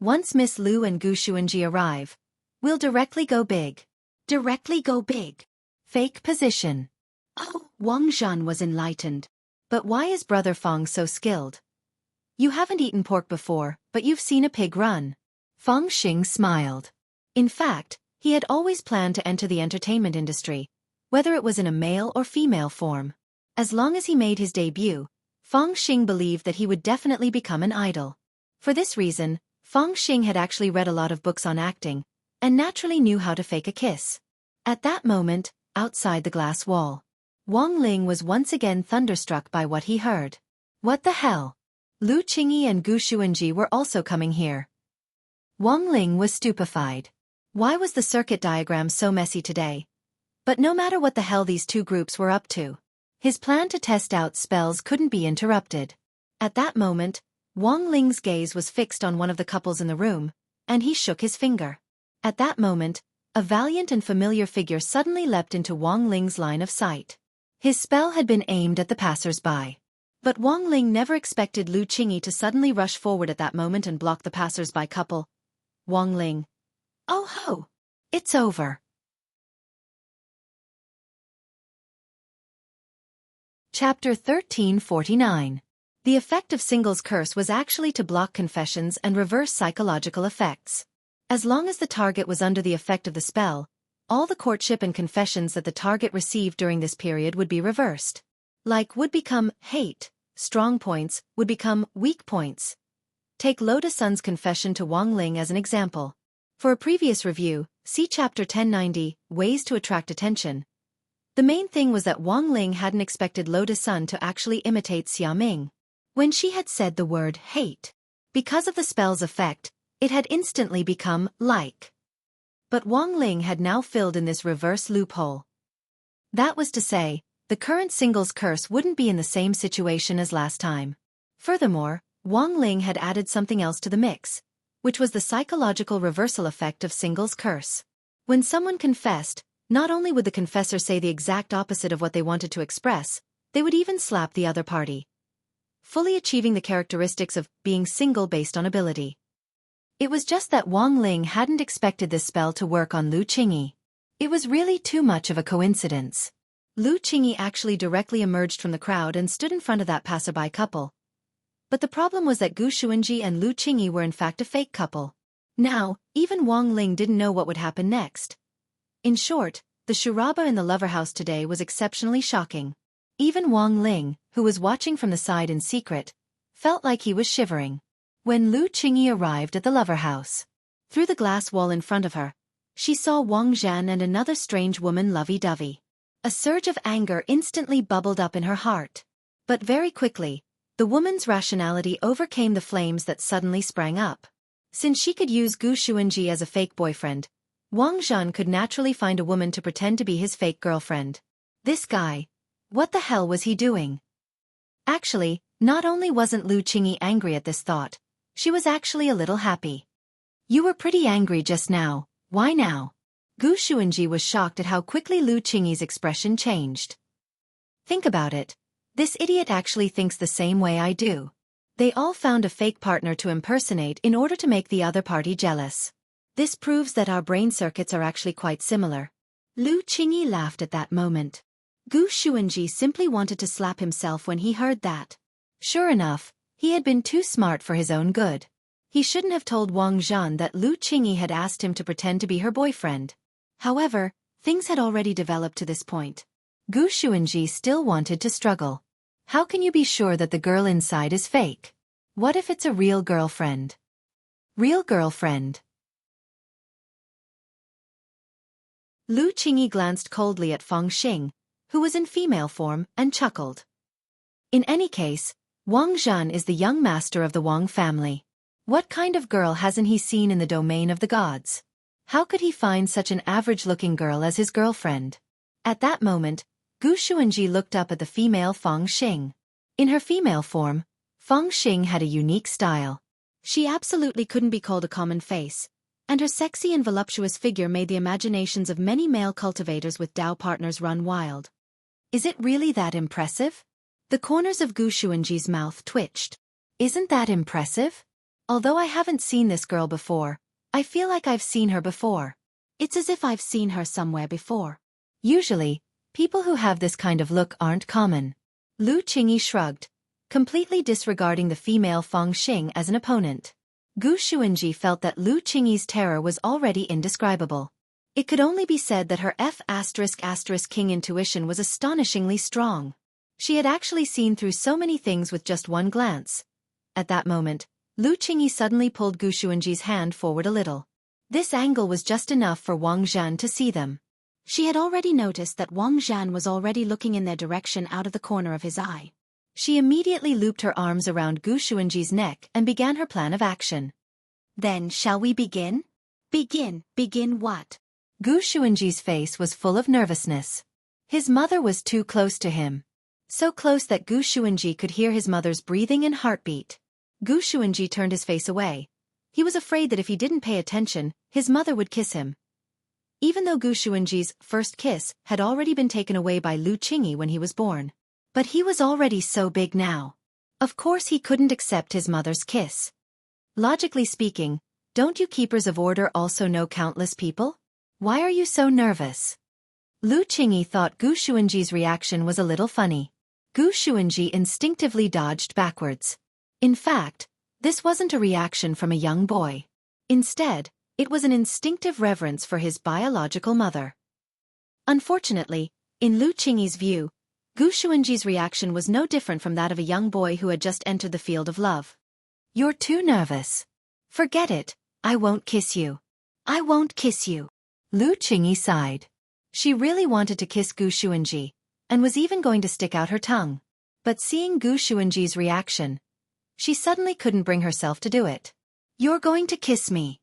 Once Miss Lu and Gu Xuanji arrive, we'll directly go big. Directly go big. Fake position. Oh, Wang Zhan was enlightened. But why is Brother Feng so skilled? You haven't eaten pork before, but you've seen a pig run. Feng Xing smiled. In fact, he had always planned to enter the entertainment industry, whether it was in a male or female form. As long as he made his debut, Feng Xing believed that he would definitely become an idol. For this reason, Feng Xing had actually read a lot of books on acting, and naturally knew how to fake a kiss. At that moment, outside the glass wall, Wang Ling was once again thunderstruck by what he heard. What the hell? Lu Qingyi and Gu Xuanji were also coming here. Wang Ling was stupefied. Why was the circuit diagram so messy today? But no matter what the hell these two groups were up to, his plan to test out spells couldn't be interrupted. At that moment, Wang Ling's gaze was fixed on one of the couples in the room, and he shook his finger. At that moment, a valiant and familiar figure suddenly leapt into Wang Ling's line of sight. His spell had been aimed at the passers-by. But Wang Ling never expected Lu Qingyi to suddenly rush forward at that moment and block the passers-by couple. Wang Ling. Oh ho! It's over. Chapter 1349. The effect of Single's curse was actually to block confessions and reverse psychological effects. As long as the target was under the effect of the spell, all the courtship and confessions that the target received during this period would be reversed. Like would become hate, strong points would become weak points. Take Lotus Sun's confession to Wang Ling as an example. For a previous review, see Chapter 1090, Ways to Attract Attention. The main thing was that Wang Ling hadn't expected Lotus Sun to actually imitate Xiaoming. When she had said the word hate, because of the spell's effect, it had instantly become like. But Wang Ling had now filled in this reverse loophole. That was to say, the current Single's curse wouldn't be in the same situation as last time. Furthermore, Wang Ling had added something else to the mix, which was the psychological reversal effect of Single's curse. When someone confessed, not only would the confessor say the exact opposite of what they wanted to express, they would even slap the other party, fully achieving the characteristics of being single based on ability. It was just that Wang Ling hadn't expected this spell to work on Lu Qingyi. It was really too much of a coincidence. Lu Qingyi actually directly emerged from the crowd and stood in front of that passerby couple. But the problem was that Gu Xuanji and Lu Qingyi were in fact a fake couple. Now, even Wang Ling didn't know what would happen next. In short, the charaba in the lover house today was exceptionally shocking. Even Wang Ling, who was watching from the side in secret, felt like he was shivering. When Lu Qingyi arrived at the lover house, through the glass wall in front of her, she saw Wang Zhan and another strange woman lovey-dovey. A surge of anger instantly bubbled up in her heart. But very quickly, The woman's rationality overcame the flames that suddenly sprang up. Since she could use Gu Xuanji as a fake boyfriend, Wang Zhan could naturally find a woman to pretend to be his fake girlfriend. This guy. What the hell was he doing? Actually, not only wasn't Lu Qingyi angry at this thought, she was actually a little happy. You were pretty angry just now, why now? Gu Xuanji was shocked at how quickly Lu Qingyi's expression changed. Think about it. This idiot actually thinks the same way I do. They all found a fake partner to impersonate in order to make the other party jealous. This proves that our brain circuits are actually quite similar. Lu Qingyi laughed at that moment. Gu Xuanji simply wanted to slap himself when he heard that. Sure enough, he had been too smart for his own good. He shouldn't have told Wang Zhan that Lu Qingyi had asked him to pretend to be her boyfriend. However, things had already developed to this point. Gu Xuanji still wanted to struggle. How can you be sure that the girl inside is fake? What if it's a real girlfriend? Real girlfriend. Lu Qingyi glanced coldly at Feng Xing, who was in female form, and chuckled. In any case, Wang Zhan is the young master of the Wang family. What kind of girl hasn't he seen in the domain of the gods? How could he find such an average-looking girl as his girlfriend? At that moment, Gu Xuanji looked up at the female Feng Xing. In her female form, Feng Xing had a unique style. She absolutely couldn't be called a common face, and her sexy and voluptuous figure made the imaginations of many male cultivators with Dao partners run wild. Is it really that impressive? The corners of Gu Xuanji's mouth twitched. Isn't that impressive? Although I haven't seen this girl before, I feel like I've seen her before. It's as if I've seen her somewhere before. Usually, people who have this kind of look aren't common. Lu Qingyi shrugged, completely disregarding the female Feng Xing as an opponent. Gu Xuanji felt that Lu Qingyi's terror was already indescribable. It could only be said that her F***king intuition was astonishingly strong. She had actually seen through so many things with just one glance. At that moment, Lu Qingyi suddenly pulled Gu Xuanji's hand forward a little. This angle was just enough for Wang Zhan to see them. She had already noticed that Wang Zhan was already looking in their direction out of the corner of his eye. She immediately looped her arms around Gu Xuanji's neck and began her plan of action. Then shall we begin? Begin what? Gu Xuanji's face was full of nervousness. His mother was too close to him. So close that Gu Xuanji could hear his mother's breathing and heartbeat. Gu Xuanji turned his face away. He was afraid that if he didn't pay attention, his mother would kiss him. Even though Gu Xuanji's first kiss had already been taken away by Lu Qingyi when he was born. But he was already so big now. Of course he couldn't accept his mother's kiss. Logically speaking, don't you keepers of order also know countless people? Why are you so nervous? Lu Qingyi thought Gu Xuanji's reaction was a little funny. Gu Xuanji instinctively dodged backwards. In fact, this wasn't a reaction from a young boy. Instead, it was an instinctive reverence for his biological mother. Unfortunately, in Lu Qingyi's view, Gu Xuanji's reaction was no different from that of a young boy who had just entered the field of love. You're too nervous. Forget it, I won't kiss you. I won't kiss you. Lu Qingyi sighed. She really wanted to kiss Gu Xuanji, and was even going to stick out her tongue. But seeing Gu Xuanji's reaction, she suddenly couldn't bring herself to do it. You're going to kiss me.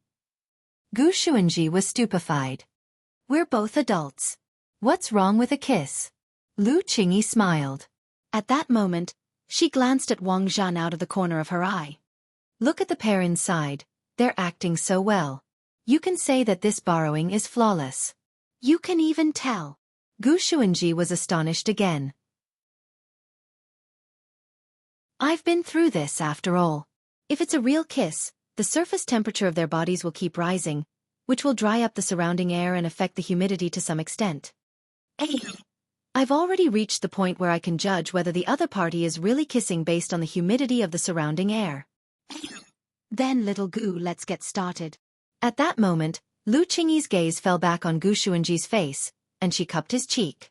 Gu Xuanji was stupefied. We're both adults. What's wrong with a kiss? Lu Qingyi smiled. At that moment, she glanced at Wang Zhan out of the corner of her eye. Look at the pair inside, they're acting so well. You can say that this borrowing is flawless. You can even tell. Gu Xuanji was astonished again. I've been through this after all. If it's a real kiss, the surface temperature of their bodies will keep rising, which will dry up the surrounding air and affect the humidity to some extent. I've already reached the point where I can judge whether the other party is really kissing based on the humidity of the surrounding air. Then little Gu, let's get started. At that moment, Lu Qingyi's gaze fell back on Gu Xuanji's face, and she cupped his cheek.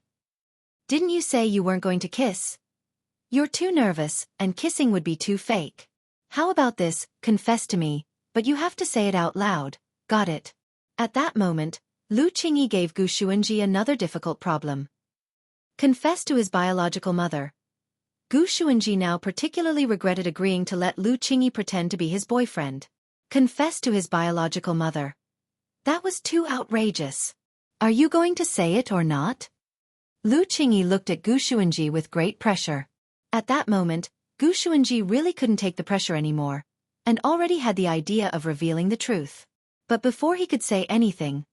Didn't you say you weren't going to kiss? You're too nervous, and kissing would be too fake. How about this, confess to me, but you have to say it out loud, got it? At that moment, Lu Qingyi gave Gu Xuanji another difficult problem. Confess to his biological mother. Gu Xuanji now particularly regretted agreeing to let Lu Qingyi pretend to be his boyfriend. Confess to his biological mother. That was too outrageous. Are you going to say it or not? Lu Qingyi looked at Gu Xuanji with great pressure. At that moment, Gu Xuanji really couldn't take the pressure anymore, and already had the idea of revealing the truth. But before he could say anything,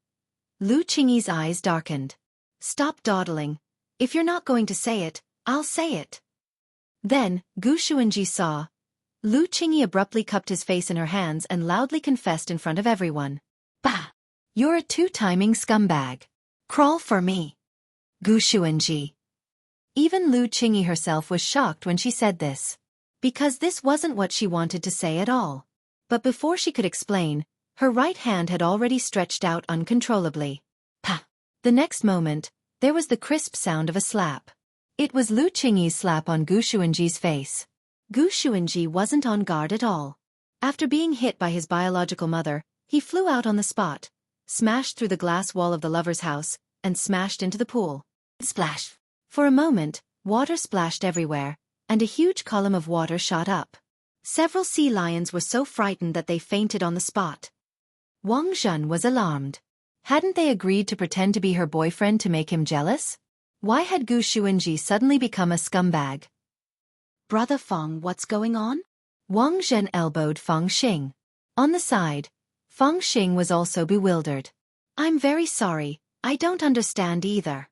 Lu Qingyi's eyes darkened. Stop dawdling. If you're not going to say it, I'll say it. Then, Gu Xuanji saw. Lu Qingyi abruptly cupped his face in her hands and loudly confessed in front of everyone. Bah! You're a two-timing scumbag. Crawl for me. Gu Xuanji. Even Lu Qingyi herself was shocked when she said this. Because this wasn't what she wanted to say at all. But before she could explain, her right hand had already stretched out uncontrollably. Pa! The next moment, there was the crisp sound of a slap. It was Lu Qingyi's slap on Gu Xuanji's face. Gu Xuanji wasn't on guard at all. After being hit by his biological mother, he flew out on the spot, smashed through the glass wall of the lover's house, and smashed into the pool. Splash! For a moment, water splashed everywhere, and a huge column of water shot up. Several sea lions were so frightened that they fainted on the spot. Wang Zhen was alarmed. Hadn't they agreed to pretend to be her boyfriend to make him jealous? Why had Gu Xuanji suddenly become a scumbag? Brother Feng, what's going on? Wang Zhen elbowed Feng Xing. On the side, Feng Xing was also bewildered. I'm very sorry, I don't understand either.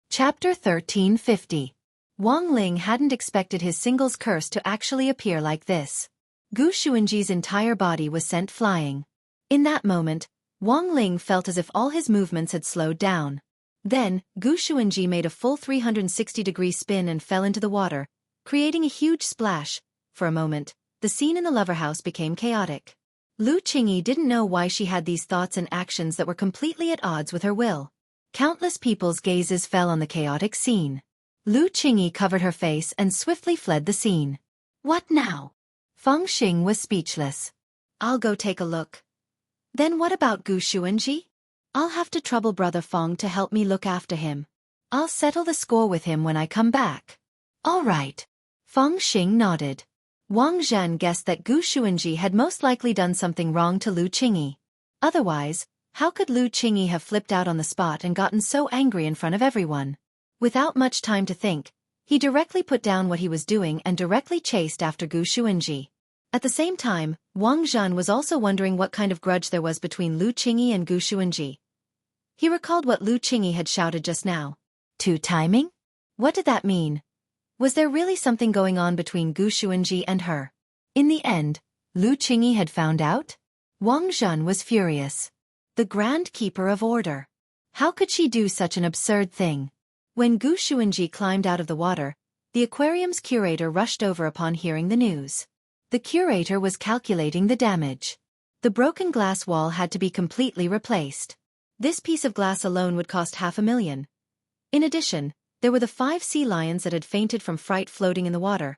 Chapter 1350. Wang Ling hadn't expected his singles curse to actually appear like this. Gu Xuanji's entire body was sent flying. In that moment, Wang Ling felt as if all his movements had slowed down. Then, Gu Xuanji made a full 360-degree spin and fell into the water, creating a huge splash. For a moment, the scene in the lover house became chaotic. Lu Qingyi didn't know why she had these thoughts and actions that were completely at odds with her will. Countless people's gazes fell on the chaotic scene. Lu Qingyi covered her face and swiftly fled the scene. What now? Feng Xing was speechless. I'll go take a look. Then what about Gu Xuanji? I'll have to trouble Brother Feng to help me look after him. I'll settle the score with him when I come back. All right. Feng Xing nodded. Wang Zhen guessed that Gu Xuanji had most likely done something wrong to Lu Qingyi. Otherwise, how could Lu Qingyi have flipped out on the spot and gotten so angry in front of everyone? Without much time to think, he directly put down what he was doing and directly chased after Gu Xuanji. At the same time, Wang Zhen was also wondering what kind of grudge there was between Lu Qingyi and Gu Xuanji. He recalled what Lu Qingyi had shouted just now. Two-timing? What did that mean? Was there really something going on between Gu Xuanji and her? In the end, Lu Qingyi had found out? Wang Zhen was furious. The Grand Keeper of Order. How could she do such an absurd thing? When Gu Xuanji climbed out of the water, the aquarium's curator rushed over upon hearing the news. The curator was calculating the damage. The broken glass wall had to be completely replaced. This piece of glass alone would cost $500,000. In addition, there were the 5 sea lions that had fainted from fright floating in the water.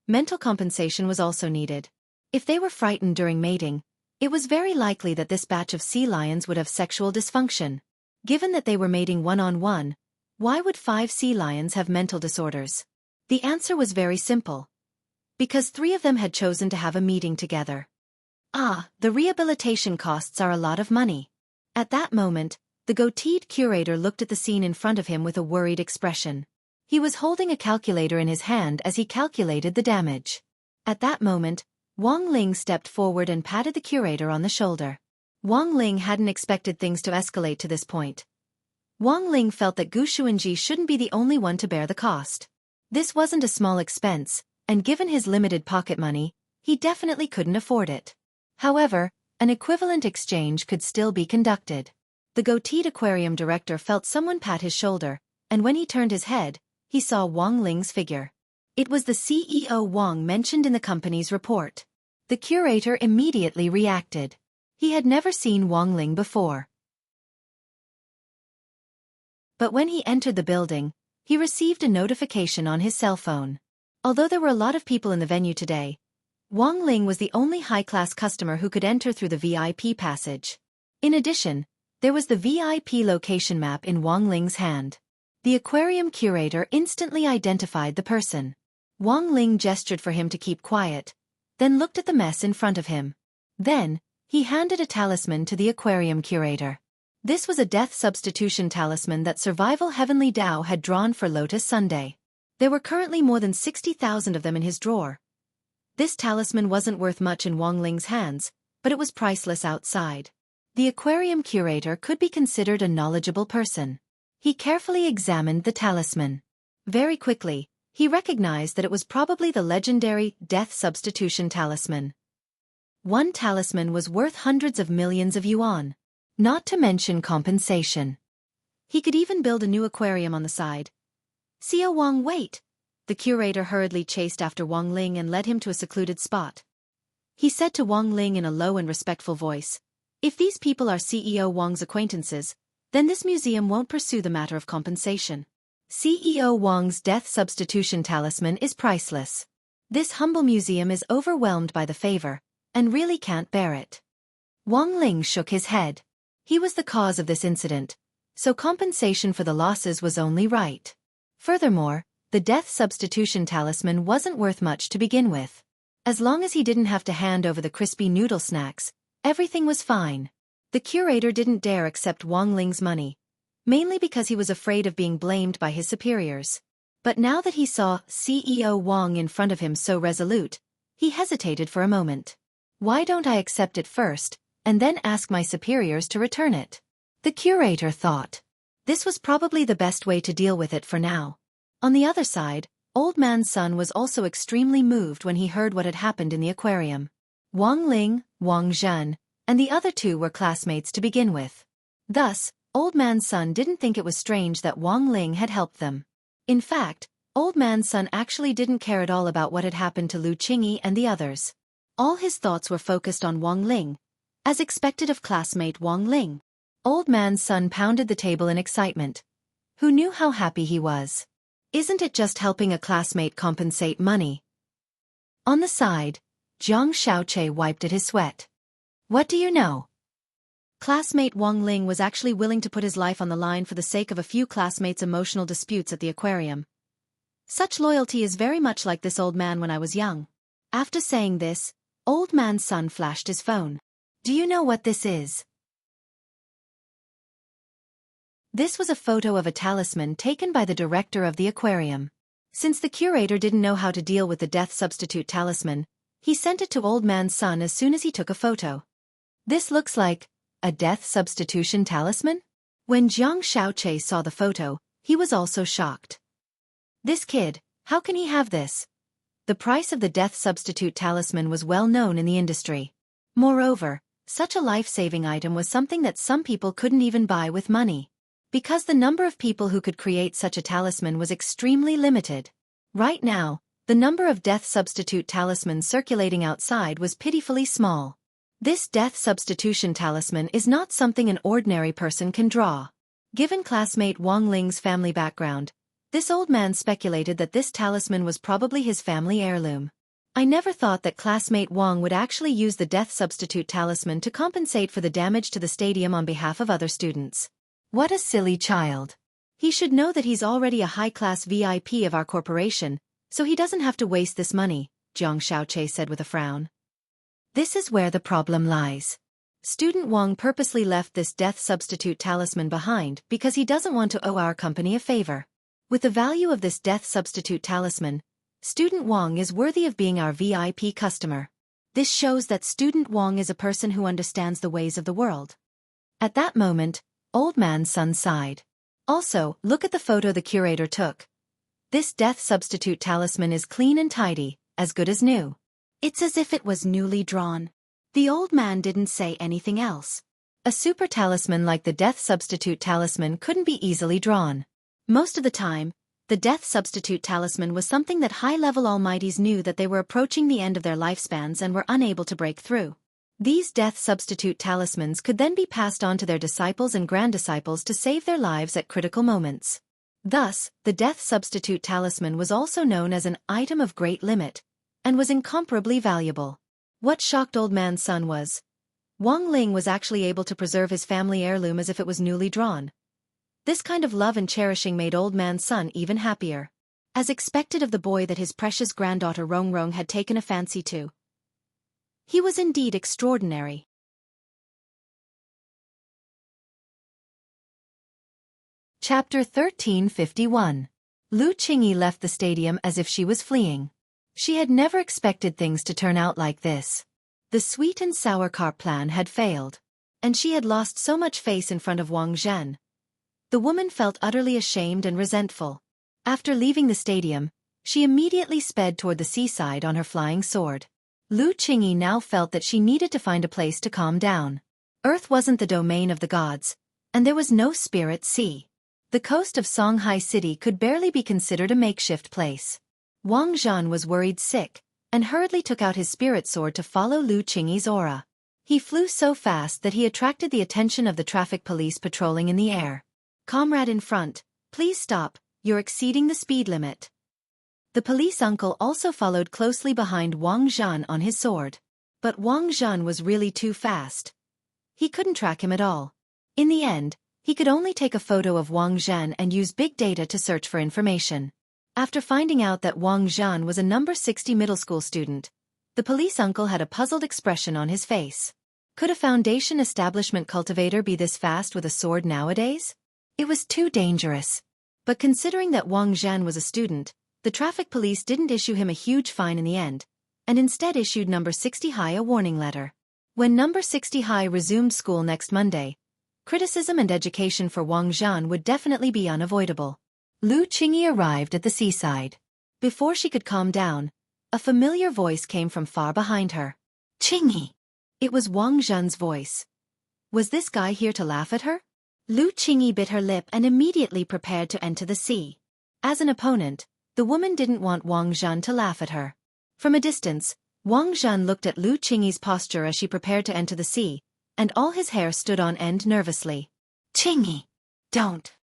Mental compensation was also needed. If they were frightened during mating, it was very likely that this batch of sea lions would have sexual dysfunction. Given that they were mating one-on-one, why would 5 sea lions have mental disorders? The answer was very simple. Because 3 of them had chosen to have a meeting together. The rehabilitation costs are a lot of money. At that moment, the goateed curator looked at the scene in front of him with a worried expression. He was holding a calculator in his hand as he calculated the damage. At that moment, Wang Ling stepped forward and patted the curator on the shoulder. Wang Ling hadn't expected things to escalate to this point. Wang Ling felt that Gu Xuanji shouldn't be the only one to bear the cost. This wasn't a small expense, and given his limited pocket money, he definitely couldn't afford it. However, an equivalent exchange could still be conducted. The goateed aquarium director felt someone pat his shoulder, and when he turned his head, he saw Wang Ling's figure. It was the CEO Wang mentioned in the company's report. The curator immediately reacted. He had never seen Wang Ling before. But when he entered the building, he received a notification on his cell phone. Although there were a lot of people in the venue today, Wang Ling was the only high-class customer who could enter through the VIP passage. In addition,
There was the VIP location map in Wang Ling's hand. The aquarium curator instantly identified the person. Wang Ling gestured for him to keep quiet, then looked at the mess in front of him. Then, he handed a talisman to the aquarium curator. This was a death substitution talisman that Survival Heavenly Dao had drawn for Lotus Sunday. There were currently more than 60,000 of them in his drawer. This talisman wasn't worth much in Wang Ling's hands, but it was priceless outside. The aquarium curator could be considered a knowledgeable person. He carefully examined the talisman. Very quickly, he recognized that it was probably the legendary death substitution talisman. One talisman was worth hundreds of millions of yuan, not to mention compensation. He could even build a new aquarium on the side. Xiao Wang, wait! The curator hurriedly chased after Wang Ling and led him to a secluded spot. He said to Wang Ling in a low and respectful voice, "If these people are CEO Wang's acquaintances, then this museum won't pursue the matter of compensation. CEO Wang's death substitution talisman is priceless. This humble museum is overwhelmed by the favor, and really can't bear it." Wang Ling shook his head. He was the cause of this incident, so compensation for the losses was only right. Furthermore, the death substitution talisman wasn't worth much to begin with. As long as he didn't have to hand over the crispy noodle snacks, everything was fine. The curator didn't dare accept Wang Ling's money, mainly because he was afraid of being blamed by his superiors. But now that he saw CEO Wang in front of him so resolute, he hesitated for a moment. Why don't I accept it first, and then ask my superiors to return it? The curator thought. This was probably the best way to deal with it for now. On the other side, Old Man Sun was also extremely moved when he heard what had happened in the aquarium. Wang Ling, Wang Zhen, and the other two were classmates to begin with. Thus, Old Man Sun didn't think it was strange that Wang Ling had helped them. In fact, Old Man Sun actually didn't care at all about what had happened to Lu Qingyi and the others. All his thoughts were focused on Wang Ling, as expected of classmate Wang Ling. Old Man Sun pounded the table in excitement. Who knew how happy he was? Isn't it just helping a classmate compensate money? On the side, Jiang Xiaoche wiped at his sweat. What do you know? Classmate Wang Ling was actually willing to put his life on the line for the sake of a few classmates' emotional disputes at the aquarium. Such loyalty is very much like this old man when I was young. After saying this, Old Man Sun flashed his phone. Do you know what this is? This was a photo of a talisman taken by the director of the aquarium. Since the curator didn't know how to deal with the death substitute talisman, he sent it to Old Man Sun as soon as he took a photo. This looks like a death substitution talisman? When Jiang Xiaoche saw the photo, he was also shocked. This kid, how can he have this? The price of the death substitute talisman was well known in the industry. Moreover, such a life-saving item was something that some people couldn't even buy with money. Because the number of people who could create such a talisman was extremely limited. Right now, the number of death substitute talismans circulating outside was pitifully small. This death substitution talisman is not something an ordinary person can draw. Given classmate Wang Ling's family background, this old man speculated that this talisman was probably his family heirloom. I never thought that classmate Wang would actually use the death substitute talisman to compensate for the damage to the stadium on behalf of other students. What a silly child. He should know that he's already a high-class VIP of our corporation, so he doesn't have to waste this money, Jiang Xiaoche said with a frown. This is where the problem lies. Student Wang purposely left this death substitute talisman behind because he doesn't want to owe our company a favor. With the value of this death substitute talisman, Student Wang is worthy of being our VIP customer. This shows that Student Wang is a person who understands the ways of the world. At that moment, Old Man Sun sighed. Also, look at the photo the curator took. This death substitute talisman is clean and tidy, as good as new. It's as if it was newly drawn. The old man didn't say anything else. A super talisman like the death substitute talisman couldn't be easily drawn. Most of the time, the death substitute talisman was something that high-level almighties knew that they were approaching the end of their lifespans and were unable to break through. These death substitute talismans could then be passed on to their disciples and granddisciples to save their lives at critical moments. Thus, the death substitute talisman was also known as an item of great limit, and was incomparably valuable. What shocked Old Man Sun was
Wang Ling was actually able to preserve his family heirloom as if it was newly drawn. This kind of love and cherishing made old man Sun even happier. As expected of the boy that his precious granddaughter Rong Rong had taken a fancy to. He was indeed extraordinary.
Chapter 1351. Lu Qingyi left the stadium as if she was fleeing. She had never expected things to turn out like this. The sweet and sour carp plan had failed, and she had lost so much face in front of Wang Zhen. The woman felt utterly ashamed and resentful. After leaving the stadium, she immediately sped toward the seaside on her flying sword. Lu Qingyi now felt that she needed to find a place to calm down. Earth wasn't the domain of the gods, and there was no spirit sea. The coast of Songhai City could barely be considered a makeshift place. Wang Zhen was worried sick, and hurriedly took out his spirit sword to follow Lu Qingyi's aura. He flew so fast that he attracted the attention of the traffic police patrolling in the air. "Comrade in front, please stop, you're exceeding the speed limit." The police uncle also followed closely behind Wang Zhen on his sword. But Wang Zhen was really too fast. He couldn't track him at all. In the end, he could only take a photo of Wang Zhen and use big data to search for information. After finding out that Wang Zhen was a number 60 middle school student, the police uncle had a puzzled expression on his face. Could a foundation establishment cultivator be this fast with a sword nowadays? It was too dangerous. But considering that Wang Zhen was a student, the traffic police didn't issue him a huge fine in the end, and instead issued number 60 High a warning letter. When number 60 High resumed school next Monday, criticism and education for Wang Zhen would definitely be unavoidable. Lu Qingyi arrived at the seaside. Before she could calm down, a familiar voice came from far behind her. "Qingyi!" It was Wang Zhen's voice. Was this guy here to laugh at her? Lu Qingyi bit her lip and immediately prepared to enter the sea. As an opponent, the woman didn't want Wang Zhen to laugh at her. From a distance, Wang Zhen looked at Lu Qingyi's posture as she prepared to enter the sea, and all his hair stood on end nervously. "Qingyi, don't."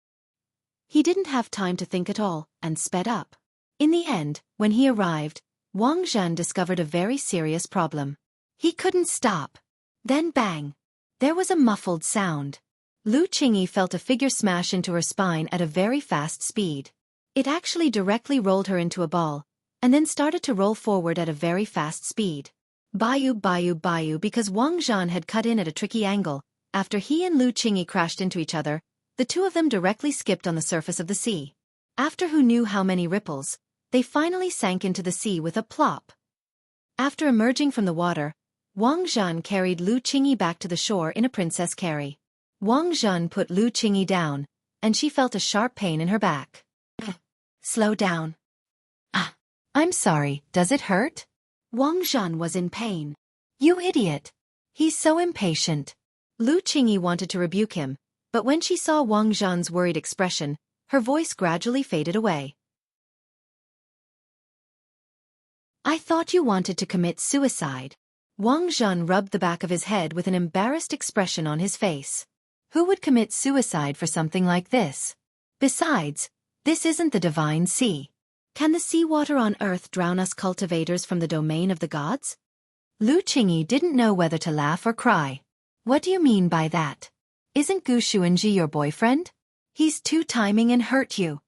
He didn't have time to think at all, and sped up. In the end, when he arrived, Wang Zhen discovered a very serious problem. He couldn't stop. Then bang! There was a muffled sound. Lu Qingyi felt a figure smash into her spine at a very fast speed. It actually directly rolled her into a ball, and then started to roll forward at a very fast speed. Bayou, because Wang Zhen had cut in at a tricky angle. After he and Lu Qingyi crashed into each other, the two of them directly skipped on the surface of the sea. After who knew how many ripples, they finally sank into the sea with a plop. After emerging from the water, Wang Zhen carried Lu Qingyi back to the shore in a princess carry. Wang Zhen put Lu Qingyi down, and she felt a sharp pain in her back. "Slow down." "I'm sorry, does it hurt?" Wang Zhen was in pain. "You idiot. He's so impatient." Lu Qingyi wanted to rebuke him, but when she saw Wang Zhen's worried expression, her voice gradually faded away. "I thought you wanted to commit suicide." Wang Zhen rubbed the back of his head with an embarrassed expression on his face. Who would commit suicide for something like this? Besides, this isn't the divine sea. Can the seawater on earth drown us cultivators from the domain of the gods? Lu Qingyi didn't know whether to laugh or cry. "What do you mean by that? Isn't Gu Xuanji your boyfriend? He's two-timing and hurt you."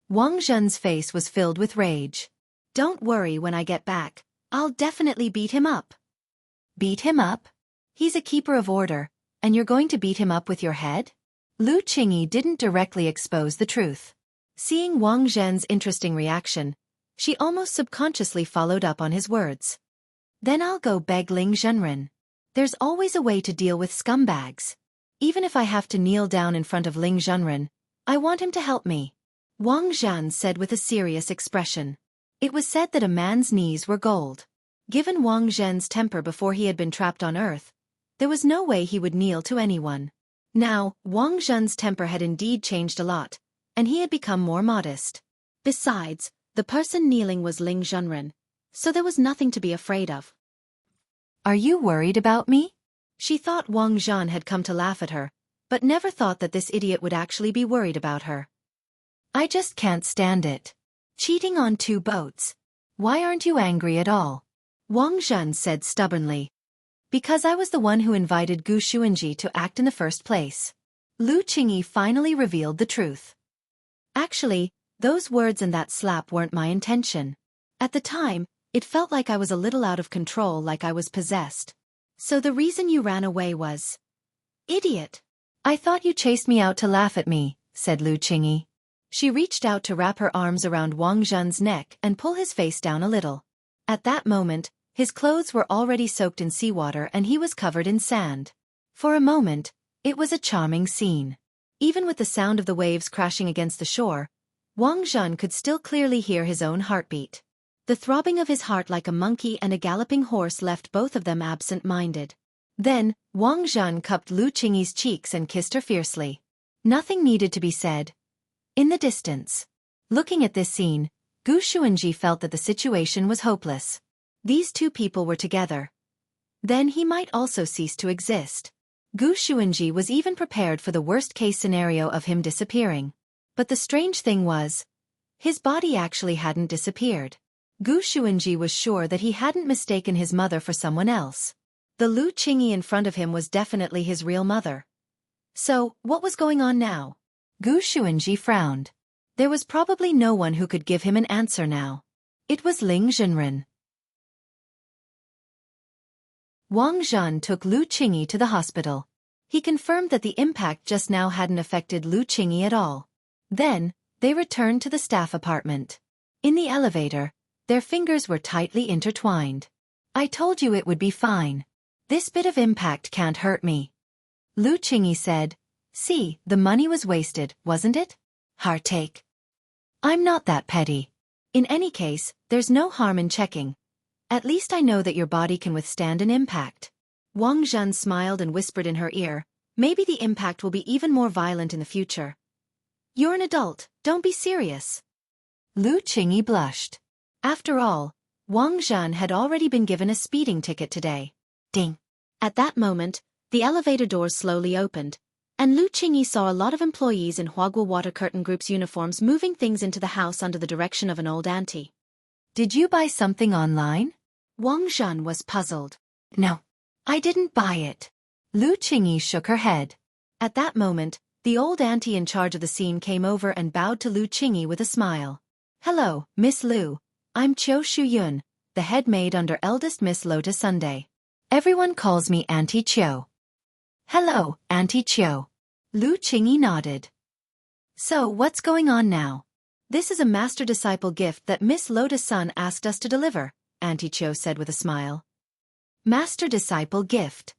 Wang Zhen's face was filled with rage. "Don't worry, when I get back, I'll definitely beat him up." "Beat him up? He's a keeper of order, and you're going to beat him up with your head?" Lu Qingyi didn't directly expose the truth. Seeing Wang Zhen's interesting reaction, she almost subconsciously followed up on his words. "Then I'll go beg Ling Zhenren. There's always a way to deal with scumbags. Even if I have to kneel down in front of Ling Zhenren, I want him to help me," Wang Zhen said with a serious expression. It was said that a man's knees were gold. Given Wang Zhen's temper before he had been trapped on Earth, there was no way he would kneel to anyone. Now, Wang Zhen's temper had indeed changed a lot, and he had become more modest. Besides, the person kneeling was Ling Zhenren, so there was nothing to be afraid of. "Are you worried about me?" She thought Wang Zhen had come to laugh at her, but never thought that this idiot would actually be worried about her. "I just can't stand it. Cheating on two boats. Why aren't you angry at all?" Wang Zhen said stubbornly. Because I was the one who invited Gu Xuanji to act in the first place. Lu Qingyi finally revealed the truth. Actually, those words and that slap weren't my intention. At the time, it felt like I was a little out of control, like I was possessed. So the reason you ran away was... Idiot. I thought you chased me out to laugh at me, said Lu Qingyi. She reached out to wrap her arms around Wang Zhen's neck and pull his face down a little. At that moment, his clothes were already soaked in seawater and he was covered in sand. For a moment, it was a charming scene. Even with the sound of the waves crashing against the shore, Wang Zhen could still clearly hear his own heartbeat. The throbbing of his heart like a monkey and a galloping horse left both of them absent-minded. Then, Wang Zhen cupped Lu Qingyi's cheeks and kissed her fiercely. Nothing needed to be said. In the distance. Looking at this scene, Gu Xuanji felt that the situation was hopeless. These two people were together. Then he might also cease to exist. Gu Xuanji was even prepared for the worst-case scenario of him disappearing. But the strange thing was, his body actually hadn't disappeared. Gu Xuanji was sure that he hadn't mistaken his mother for someone else. The Lu Qingyi in front of him was definitely his real mother. So, what was going on now? Gu Xuanji frowned. There was probably no one who could give him an answer now. It was Ling Zhenren. Wang Zhen took Lu Qingyi to the hospital. He confirmed that the impact just now hadn't affected Lu Qingyi at all. Then, they returned to the staff apartment. In the elevator, their fingers were tightly intertwined. I told you it would be fine. This bit of impact can't hurt me. Lu Qingyi said, see, the money was wasted, wasn't it? Heartache. I'm not that petty. In any case, there's no harm in checking. At least I know that your body can withstand an impact. Wang Zhen smiled and whispered in her ear, maybe the impact will be even more violent in the future. You're an adult, don't be serious. Lu Qingyi blushed. After all, Wang Zhen had already been given a speeding ticket today. Ding. At that moment, the elevator doors slowly opened, and Lu Qingyi saw a lot of employees in Huaguo Water Curtain Group's uniforms moving things into the house under the direction of an old auntie. Did you buy something online? Wang Zhen was puzzled. No, I didn't buy it. Lu Qingyi shook her head. At that moment, the old auntie in charge of the scene came over and bowed to Lu Qingyi with a smile. Hello, Miss Lu. I'm Qiu Shuyun, the head maid under eldest Miss Lotus Sunday. Everyone calls me Auntie Qiu. Hello, Auntie Qiu. Lu Qingyi nodded. So what's going on now? This is a master-disciple gift that Miss Lotus Sun asked us to deliver, Auntie Qiu said with a smile. Master-disciple gift.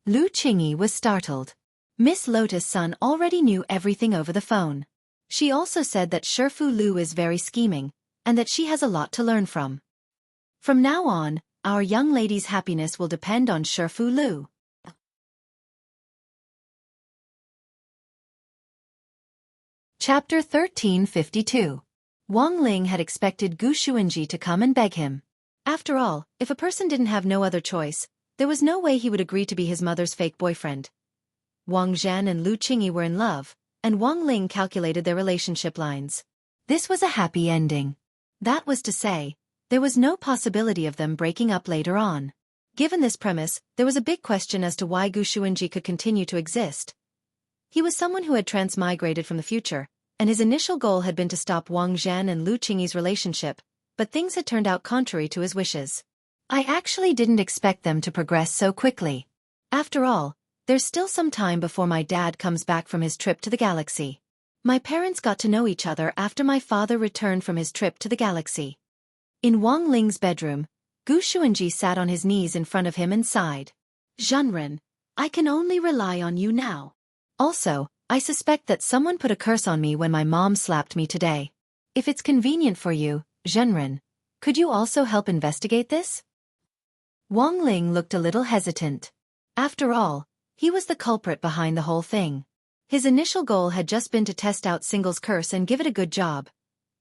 Lu Qingyi was startled. Miss Lotus Sun already knew everything over the phone. She also said that Shifu Lu is very scheming, and that she has a lot to learn from. From now on, our young lady's happiness will depend on Shifu Lu. Chapter 1352. Wang Ling had expected Gu Xuanji to come and beg him. After all, if a person didn't have no other choice, there was no way he would agree to be his mother's fake boyfriend. Wang Zhen and Lu Qingyi were in love, and Wang Ling calculated their relationship lines. This was a happy ending. That was to say, there was no possibility of them breaking up later on. Given this premise, there was a big question as to why Gu Xuanji could continue to exist. He was someone who had transmigrated from the future, and his initial goal had been to stop Wang Zhen and Lu Qingyi's relationship, but things had turned out contrary to his wishes. I actually didn't expect them to progress so quickly. After all, there's still some time before my dad comes back from his trip to the galaxy. My parents got to know each other after my father returned from his trip to the galaxy. In Wang Ling's bedroom, Gu Xuanji sat on his knees in front of him and sighed. Zhenren, I can only rely on you now. Also, I suspect that someone put a curse on me when my mom slapped me today. If it's convenient for you, Zhenren, could you also help investigate this? Wang Ling looked a little hesitant. After all, he was the culprit behind the whole thing. His initial goal had just been to test out Single's curse and give it a good job.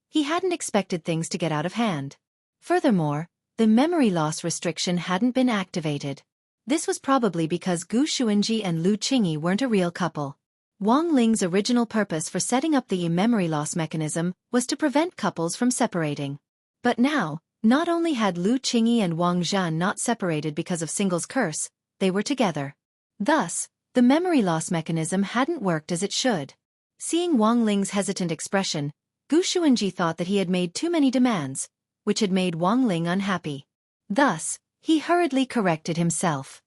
He hadn't expected things to get out of hand. Furthermore, the memory loss restriction hadn't been activated. This was probably because Gu Xuanji and Lu Qingyi weren't a real couple. Wang Ling's original purpose for setting up the memory loss mechanism was to prevent couples from separating. But now,
Not only had Lu Qingyi and Wang Zhan not separated because of Single's curse, they were together. Thus, the memory loss mechanism hadn't worked as it should. Seeing Wang Ling's hesitant expression, Gu Xuanji thought that he had made too many demands, which had made Wang Ling unhappy. Thus, he hurriedly corrected himself.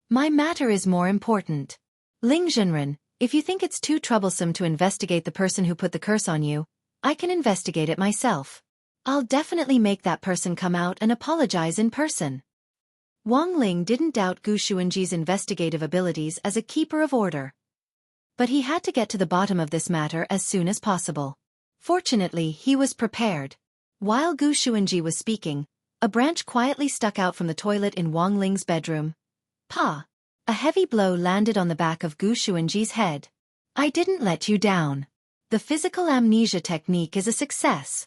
My matter is more important. Ling Zhenren, if you think it's too troublesome to investigate the person who put the curse on you, I can investigate it myself. I'll definitely make that person come out and apologize in person. Wang Ling didn't doubt Gu Xuanji's investigative abilities as a keeper of order. But he had to get to the bottom of this matter as soon as possible. Fortunately, he was prepared. While Gu Xuanji was speaking, a branch quietly stuck out from the toilet in Wang Ling's bedroom. Pa! A heavy blow landed on the back of Gu Xuanji's head. I didn't let you down. The physical amnesia technique is a success.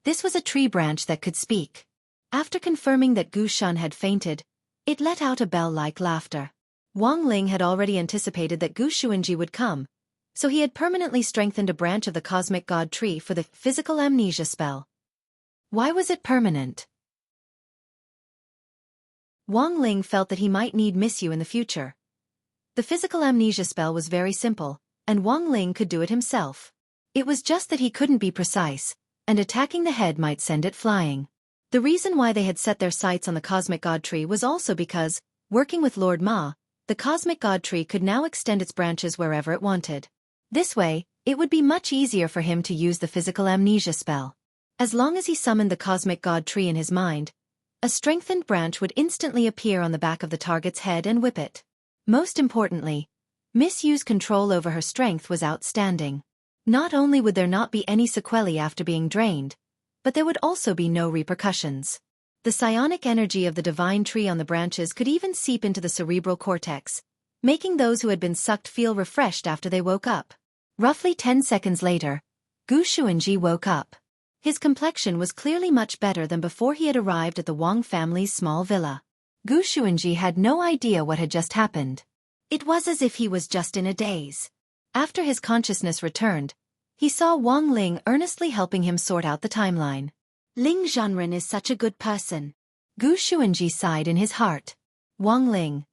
This was a tree branch that could speak. After confirming that Gu Shan had fainted, it let out a bell-like laughter. Wang Ling had already anticipated that Gu Xuanji would come, so he had permanently strengthened a branch of the cosmic god tree for the physical amnesia spell. Why was it permanent? Wang Ling felt that he might miss you in the future. The physical amnesia spell was very simple, and Wang Ling could do it himself. It was just that he couldn't be precise, and attacking the head might send it flying. The reason why they had set their sights on the cosmic god tree was also because, working with Lord Ma, the cosmic god tree could now extend its branches wherever it wanted. This way, it would be much easier for him to use the physical amnesia spell. As long as he summoned the cosmic god tree in his mind, a strengthened branch would instantly appear on the back of the target's head and whip it. Most importantly, Miss Yu's control over her strength was outstanding. Not only would there not be any sequelae after being drained, but there would also be no repercussions. The psionic energy of the divine tree on the branches could even seep into the cerebral cortex, making those who had been sucked feel refreshed after they woke up. Roughly 10 seconds later, Gu Xuanji woke up. His complexion was clearly much better than before he had arrived at the Wang family's small villa. Gu Xuanji had no idea what had just happened. It was as if he was just in a daze. After his consciousness returned, he saw Wang Ling earnestly helping him sort out the timeline. Ling Zhenren is such a good person. Gu Xuanji sighed in his heart. Wang Ling,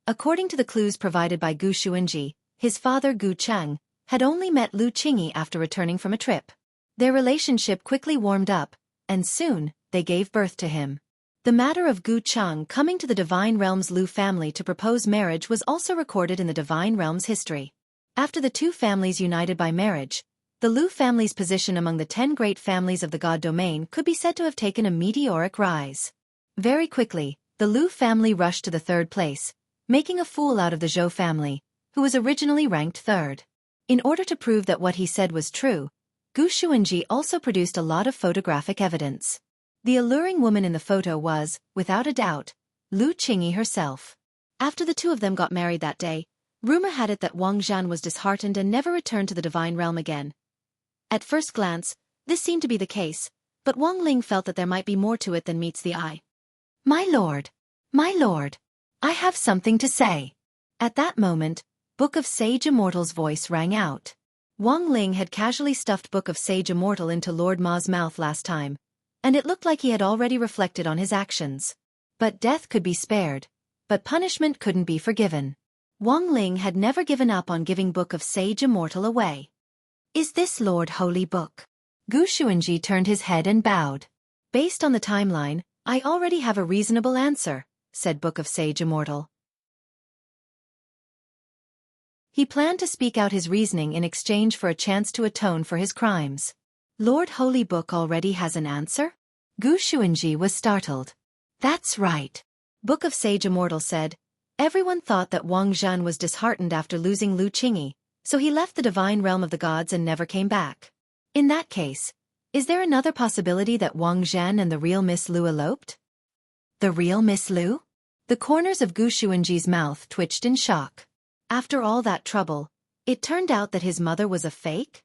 according to the clues provided by Gu Xuanji, his father Gu Cheng, had only met Lu Qingyi after returning from a trip. Their relationship quickly warmed up, and soon, they gave birth to him. The matter of Gu Cheng coming to the Divine Realm's Lu family to propose marriage was also recorded in the Divine Realm's history. After the two families united by marriage, the Lu family's position among the 10 great families of the God domain could be said to have taken a meteoric rise. Very quickly, the Lu family rushed to the 3rd place, making a fool out of the Zhou family, who was originally ranked 3rd. In order to prove that what he said was true, Gu Xuanji also produced a lot of photographic evidence. The alluring woman in the photo was, without a doubt, Lu Qingyi herself. After the two of them got married that day, rumor had it that Wang Zhan was disheartened and never returned to the Divine Realm again. At first glance, this seemed to be the case, but Wang Ling felt that there might be more to it than meets the eye. My lord, I have something to say. At that moment, Book of Sage Immortal's voice rang out. Wang Ling had casually stuffed Book of Sage Immortal into Lord Ma's mouth last time, and it looked like he had already reflected on his actions. But death could be spared, but punishment couldn't be forgiven. Wang Ling had never given up on giving Book of Sage Immortal away. Is this Lord Holy Book? Gu Xuanji turned his head and bowed. Based on the timeline, I already have a reasonable answer, said Book of Sage Immortal. He planned to speak out his reasoning in exchange for a chance to atone for his crimes. Lord Holy Book already has an answer? Gu Xuanji was startled. That's right. Book of Sage Immortal said. Everyone thought that Wang Zhan was disheartened after losing Lu Qingyi, so he left the divine realm of the gods and never came back. In that case, is there another possibility that Wang Zhan and the real Miss Lu eloped? The real Miss Lu? The corners of Gu Xuanji's mouth twitched in shock. After all that trouble, it turned out that his mother was a fake?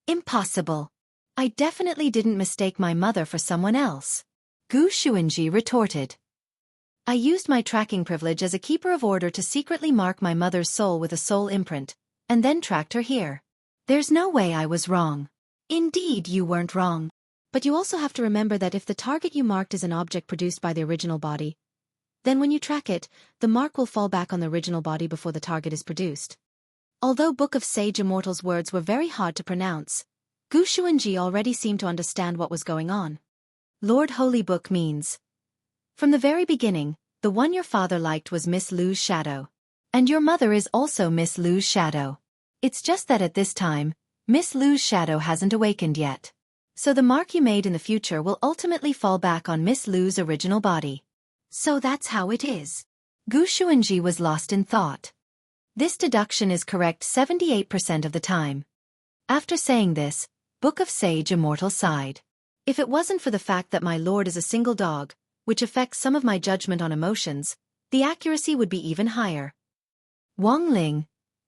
Impossible. I definitely didn't mistake my mother for someone else. Gu Xuanji retorted. I used my tracking privilege as a keeper of order to secretly mark my mother's soul with a soul imprint, and then tracked her here. There's no way I was wrong. Indeed you weren't wrong. But you also have to remember that if the target you marked is an object produced by the original body, then when you track it, the mark will fall back on the original body before the target is produced. Although Book of Sage Immortal's words were very hard to pronounce, Gu Xuanji already seemed to understand what was going on. Lord Holy Book means, from the very beginning, the one your father liked was Miss Lu's shadow. And your mother is also Miss Lu's shadow. It's just that at this time, Miss Lu's shadow hasn't awakened yet. So the mark you made in the future will ultimately fall back on Miss Lu's original body. So that's how it is. Gu Xuanji was lost in thought. This deduction is correct 78% of the time. After saying this, Book of Sage Immortal sighed. If it wasn't for the fact that my lord is a single dog, which affects some of my judgment on emotions, the accuracy would be even higher. Wang Ling?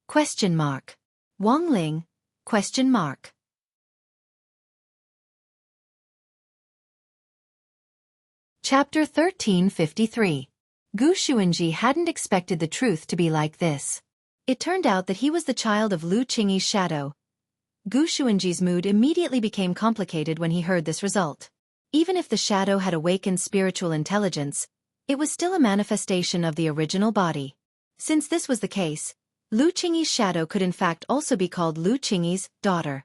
Question mark. Wang Ling? Question mark. Chapter 1353. Gu Xuanji hadn't expected the truth to be like this. It turned out that he was the child of Lu Qingyi's shadow. Gu Xuanji's mood immediately became complicated when he heard this result. Even if the shadow had awakened spiritual intelligence, it was still a manifestation of the original body. Since this was the case, Lu Qingyi's shadow could in fact also be called Lu Qingyi's daughter.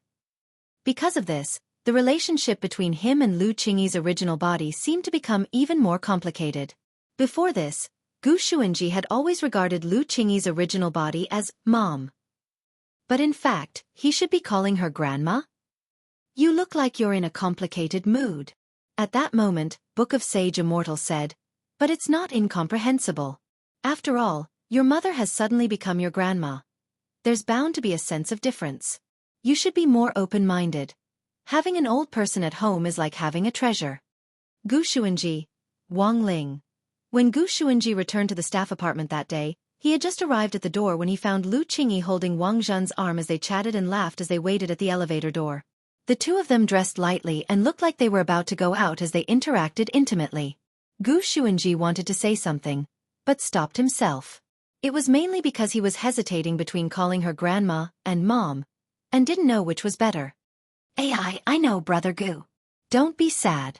Because of this, the relationship between him and Lu Qingyi's original body seemed to become even more complicated. Before this, Gu Xuanji had always regarded Lu Qingyi's original body as Mom. But in fact, he should be calling her Grandma? You look like you're in a complicated mood. At that moment, Book of Sage Immortal said, but it's not incomprehensible. After all, your mother has suddenly become your grandma. There's bound to be a sense of difference. You should be more open-minded. Having an old person at home is like having a treasure. Gu Xuanji, Wang Ling. When Gu Xuanji returned to the staff apartment that day, he had just arrived at the door when he found Lu Qingyi holding Wang Zhen's arm as they chatted and laughed as they waited at the elevator door. The two of them dressed lightly and looked like they were about to go out as they interacted intimately. Gu Xuanji wanted to say something, but stopped himself. It was mainly because he was hesitating between calling her Grandma and Mom, and didn't know which was better. I know, Brother Gu. Don't be sad.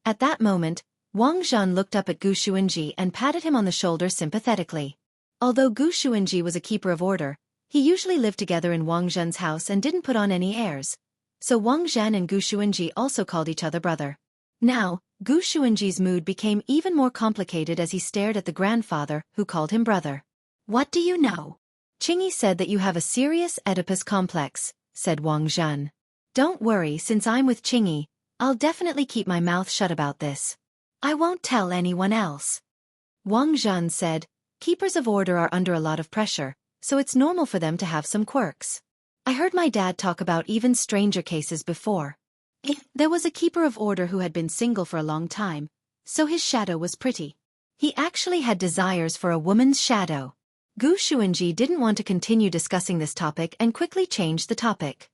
At that moment, Wang Zhen looked up at Gu Xuanji and patted him on the shoulder sympathetically. Although Gu Xuanji was a keeper of order, he usually lived together in Wang Zhen's house and didn't put on any airs. So Wang Zhen and Gu Xuanji also called each other brother. Now, Gu Xuanji's mood became even more complicated as he stared at the grandfather, who called him brother. What do you know? Qingyi said that you have a serious Oedipus complex, said Wang Zhen. Don't worry, since I'm with Qingyi, I'll definitely keep my mouth shut about this. I won't tell anyone else. Wang Zhen said, keepers of order are under a lot of pressure, so it's normal for them to have some quirks. I heard my dad talk about even stranger cases before. There was a keeper of order who had been single for a long time, so his shadow was pretty. He actually had desires for a woman's shadow. Gu Xuanji didn't want to continue discussing this topic and quickly changed the topic.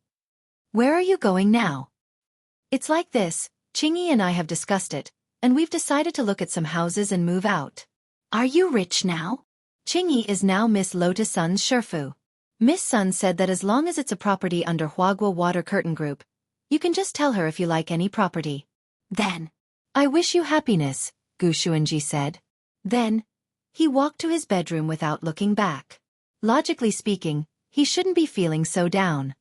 Where are you going now? It's like this, Qingyi and I have discussed it, and we've decided to look at some houses and move out. Are you rich now? Qingyi is now Miss Lotus Sun's Shifu. Miss Sun said that as long as it's a property under Huaguo Water Curtain Group, you can just tell her if you like any property. Then, I wish you happiness, Gu Xuanji said. Then, he walked to his bedroom without looking back. Logically speaking, he shouldn't be feeling so down.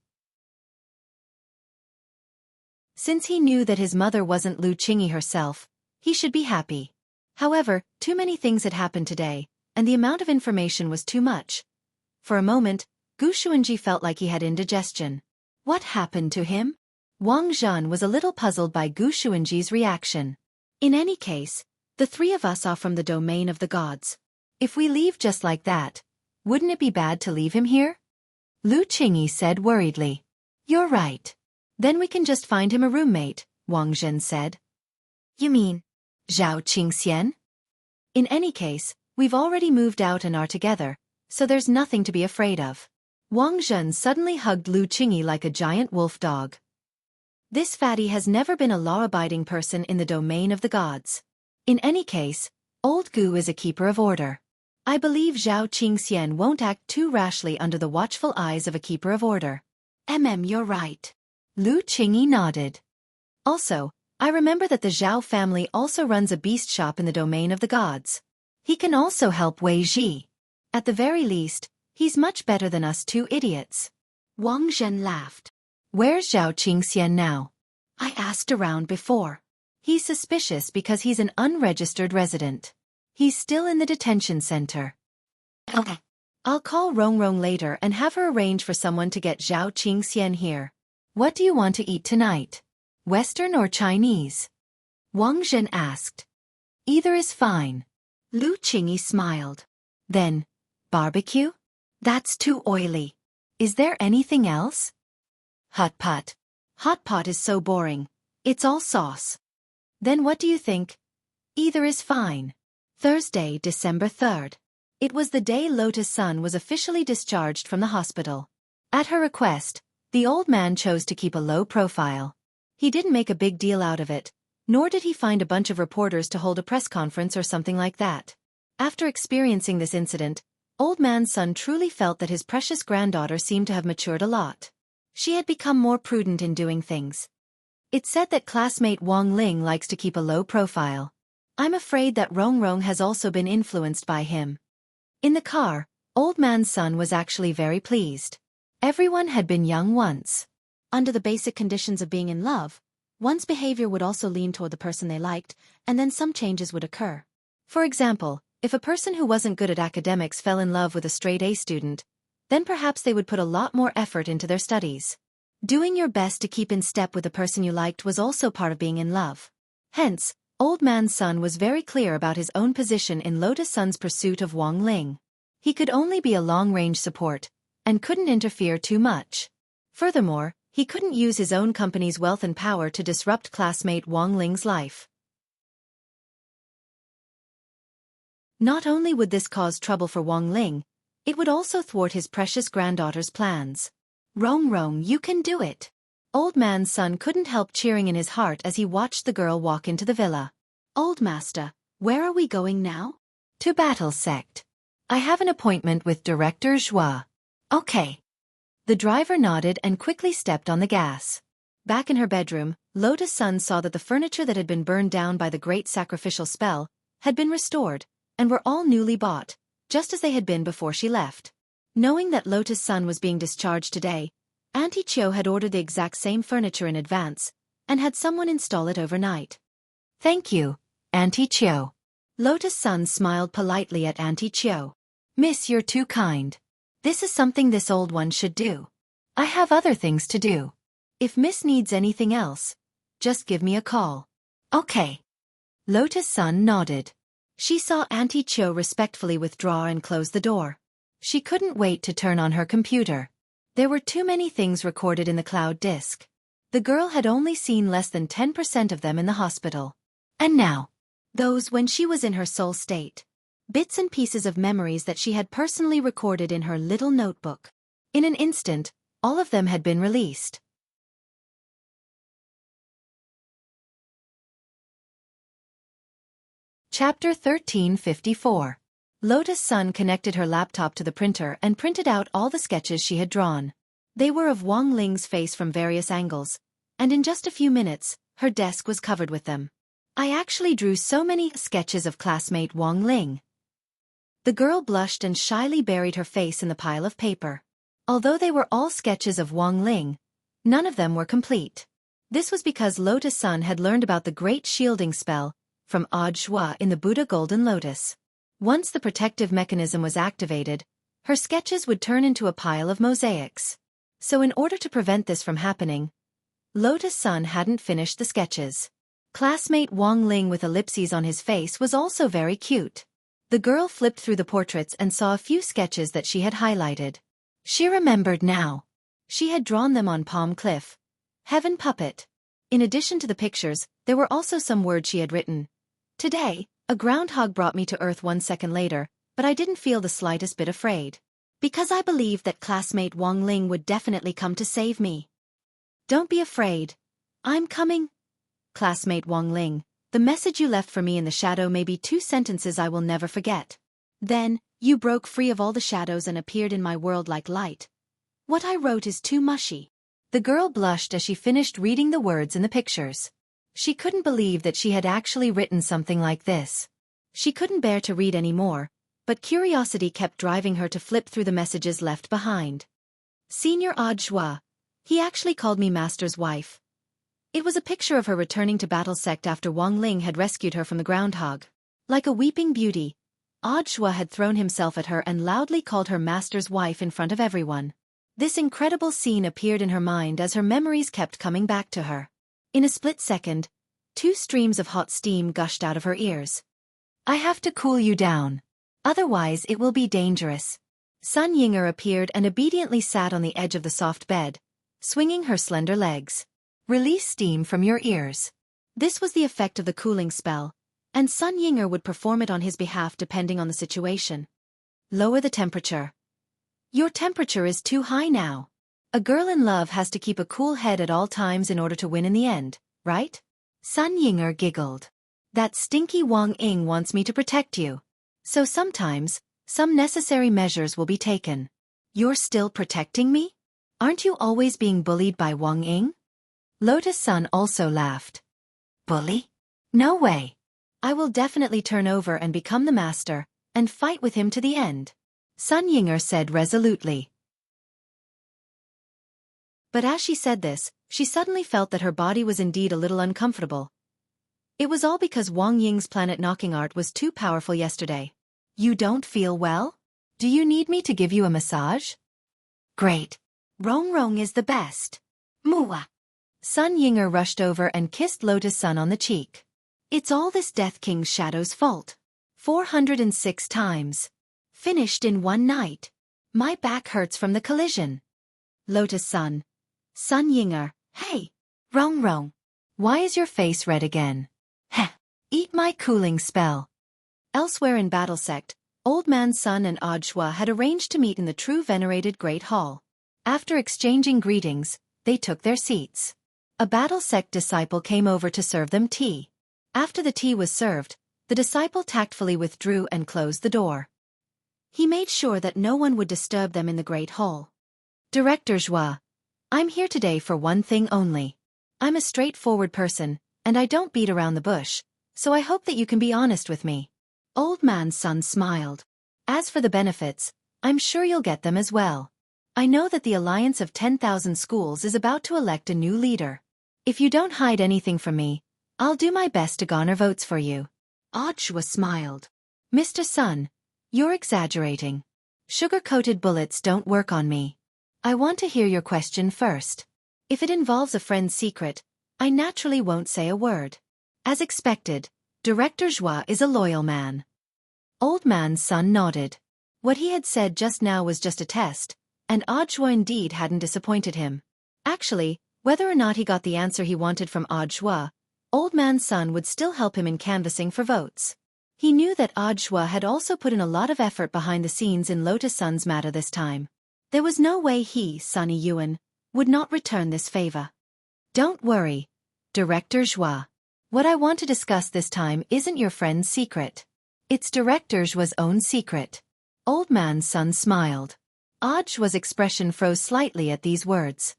Since he knew that his mother wasn't Lu Qingyi herself, he should be happy. However, too many things had happened today, and the amount of information was too much. For a moment, Gu Xuanji felt like he had indigestion. What happened to him? Wang Zhen was a little puzzled by Gu Xuanji's reaction. In any case, the three of us are from the domain of the gods. If we leave just like that, wouldn't it be bad to leave him here? Lu Qingyi said worriedly. You're right. Then we can just find him a roommate, Wang Zhen said. You mean Zhao Qingxian? In any case, we've already moved out and are together, so there's nothing to be afraid of. Wang Zhen suddenly hugged Lu Qingyi like a giant wolf dog. This fatty has never been a law-abiding person in the domain of the gods. In any case, old Gu is a keeper of order. I believe Zhao Qingxian won't act too rashly under the watchful eyes of a keeper of order. You're right. Lu Qingyi nodded. Also,
I remember that the Zhao family also runs a beast shop in the domain of the gods. He can also help Wei Ji. At the very least, he's much better than us two idiots.
Wang Zhen laughed.
Where's Zhao Qingxian now?
I asked around before.
He's suspicious because he's an unregistered resident. He's still in the detention center.
Okay.
I'll call Rongrong later and have her arrange for someone to get Zhao Qingxian here. What do you want to eat tonight? Western or Chinese?
Wang Zhen asked.
Either is fine.
Lu Qingyi smiled.
Then, barbecue?
That's too oily.
Is there anything else?
Hot pot.
Hot pot is so boring. It's all sauce. Then what do you think? Either is fine.
Thursday, December 3rd.
It was the day Lotus Sun was officially discharged from the hospital. At her request, the old man chose to keep a low profile. He didn't make a big deal out of it, nor did he find a bunch of reporters to hold a press conference or something like that. After experiencing this incident, Old Man Sun truly felt that his precious granddaughter seemed to have matured a lot. She had become more prudent in doing things. It's said that classmate Wang Ling likes to keep a low profile. I'm afraid that Rongrong has also been influenced by him. In the car, Old Man Sun was actually very pleased. Everyone had been young once.
Under the basic conditions of being in love, one's behavior would also lean toward the person they liked, and then some changes would occur.
For example, if a person who wasn't good at academics fell in love with a straight A student, then perhaps they would put a lot more effort into their studies. Doing your best to keep in step with the person you liked was also part of being in love. Hence, Old Man Sun was very clear about his own position in Lotus Sun's pursuit of Wang Ling. He could only be a long-range support, and couldn't interfere too much. Furthermore, he couldn't use his own company's wealth and power to disrupt classmate Wang Ling's life. Not only would this cause trouble for Wang Ling, it would also thwart his precious granddaughter's plans.
Rongrong, you can do it.
Old Man Sun couldn't help cheering in his heart as he watched the girl walk into the villa.
Old Master, where are we going now?
To Battle Sect. I have an appointment with Director Zhua.
Okay.
The driver nodded and quickly stepped on the gas. Back in her bedroom, Lotus Sun saw that the furniture that had been burned down by the great sacrificial spell had been restored, and were all newly bought, just as they had been before she left. Knowing that Lotus Sun was being discharged today, Auntie Chiu had ordered the exact same furniture in advance, and had someone install it overnight.
Thank you, Auntie Chiu.
Lotus Sun smiled politely at Auntie Chiu. Miss, you're too kind. This is something this old one should do. I have other things to do. If Miss needs anything else, just give me a call.
Okay.
Lotus Sun nodded. She saw Auntie Chiu respectfully withdraw and close the door. She couldn't wait to turn on her computer. There were too many things recorded in the cloud disk. The girl had only seen less than 10% of them in the hospital.
And now,
those when she was in her soul state. Bits and pieces of memories that she had personally recorded in her little notebook. In an instant, all of them had been released. Chapter 1354. Lotus Sun connected her laptop to the printer and printed out all the sketches she had drawn. They were of Wang Ling's face from various angles, and in just a few minutes, her desk was covered with them. I actually drew so many sketches of classmate Wang Ling. The girl blushed and shyly buried her face in the pile of paper. Although they were all sketches of Wang Ling, none of them were complete. This was because Lotus Sun had learned about the great shielding spell from Zhua in the Buddha Golden Lotus. Once the protective mechanism was activated, her sketches would turn into a pile of mosaics. So in order to prevent this from happening, Lotus Sun hadn't finished the sketches. Classmate Wang Ling with ellipses on his face was also very cute. The girl flipped through the portraits and saw a few sketches that she had highlighted. She remembered now. She had drawn them on Palm Cliff. Heaven Puppet. In addition to the pictures, there were also some words she had written. Today, a groundhog brought me to Earth 1 second later, but I didn't feel the slightest bit afraid. Because I believed that classmate Wang Ling would definitely come to save me. Don't be afraid. I'm coming. Classmate Wang Ling, the message you left for me in the shadow may be 2 sentences I will never forget. Then, you broke free of all the shadows and appeared in my world like light. What I wrote is too mushy. The girl blushed as she finished reading the words in the pictures. She couldn't believe that she had actually written something like this. She couldn't bear to read any more, but curiosity kept driving her to flip through the messages left behind. Senior Audiobook. He actually called me Master's wife. It was a picture of her returning to battle sect after Wang Ling had rescued her from the groundhog. Like a weeping beauty, Audiobook had thrown himself at her and loudly called her Master's wife in front of everyone. This incredible scene appeared in her mind as her memories kept coming back to her. In a split second, 2 streams of hot steam gushed out of her ears. I have to cool you down. Otherwise it will be dangerous. Sun Yinger appeared and obediently sat on the edge of the soft bed, swinging her slender legs. Release steam from your ears. This was the effect of the cooling spell, and Sun Yinger would perform it on his behalf depending on the situation. Lower the temperature. Your temperature is too high now. A girl in love has to keep a cool head at all times in order to win in the end, right? Sun Yinger giggled. That stinky Wang Ying wants me to protect you. So sometimes, some necessary measures will be taken. You're still protecting me? Aren't you always being bullied by Wang Ying? Lotus Sun also laughed. Bully? No way. I will definitely turn over and become the master, and fight with him to the end. Sun Yinger said resolutely. But as she said this, she suddenly felt that her body was indeed a little uncomfortable. It was all because Wang Ying's planet-knocking art was too powerful yesterday. You don't feel well? Do you need me to give you a massage? Great. Rong Rong is the best. Mua. Sun Yinger rushed over and kissed Lotus Sun on the cheek. It's all this Death King's shadow's fault. 406 times. Finished in one night. My back hurts from the collision. Lotus Sun. Sun Yinger, hey. Rong Rong. Why is your face red again? Heh. Eat my cooling spell. Elsewhere in Battle Sect, Old Man Sun and Audiobook had arranged to meet in the true venerated Great Hall. After exchanging greetings, they took their seats. A Battle Sect disciple came over to serve them tea. After the tea was served, the disciple tactfully withdrew and closed the door. He made sure that no one would disturb them in the Great Hall. Director Zhua, I'm here today for one thing only. I'm a straightforward person, and I don't beat around the bush, so I hope that you can be honest with me. Old Man Sun smiled. As for the benefits, I'm sure you'll get them as well. I know that the Alliance of 10,000 Schools is about to elect a new leader. If you don't hide anything from me, I'll do my best to garner votes for you. Audiobook smiled. Mr. Sun, you're exaggerating. Sugar-coated bullets don't work on me. I want to hear your question first. If it involves a friend's secret, I naturally won't say a word. As expected, Director Zhua is a loyal man. Old Man Sun nodded. What he had said just now was just a test, and Audiobook indeed hadn't disappointed him. Actually, whether or not he got the answer he wanted from Audiobook, Old Man Sun would still help him in canvassing for votes. He knew that Audiobook had also put in a lot of effort behind the scenes in Lotus Sun's matter this time. There was no way he, Sunny Yuan, would not return this favor. Don't worry, Director Zhua. What I want to discuss this time isn't your friend's secret. It's Director Zhua's own secret. Old Man Sun smiled. Audiobook's expression froze slightly at these words.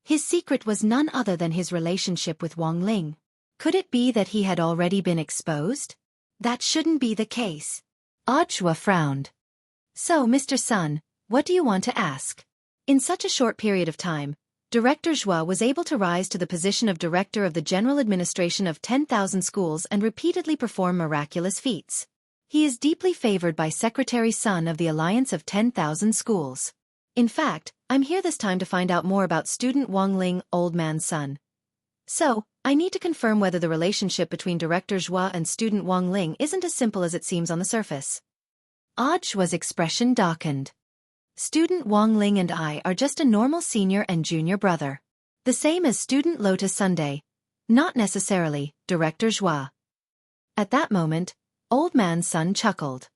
His secret was none other than his relationship with Wang Ling. Could it be that he had already been exposed? That shouldn't be the case. Audiobook frowned. So, Mr. Sun, what do you want to ask? In such a short period of time, Director Zhua was able to rise to the position of Director of the General Administration of 10,000 Schools and repeatedly perform miraculous feats. He is deeply favored by Secretary Sun of the Alliance of 10,000 Schools. In fact, I'm here this time to find out more about student Wang Ling, Old Man Sun. So, I need to confirm whether the relationship between Director Zhua and student Wang Ling isn't as simple as it seems on the surface. Audiobook's expression darkened. Student Wang Ling and I are just a normal senior and junior brother. The same as student Lotus Sunday. Not necessarily, Director Zhua. At that moment, Old Man Sun chuckled.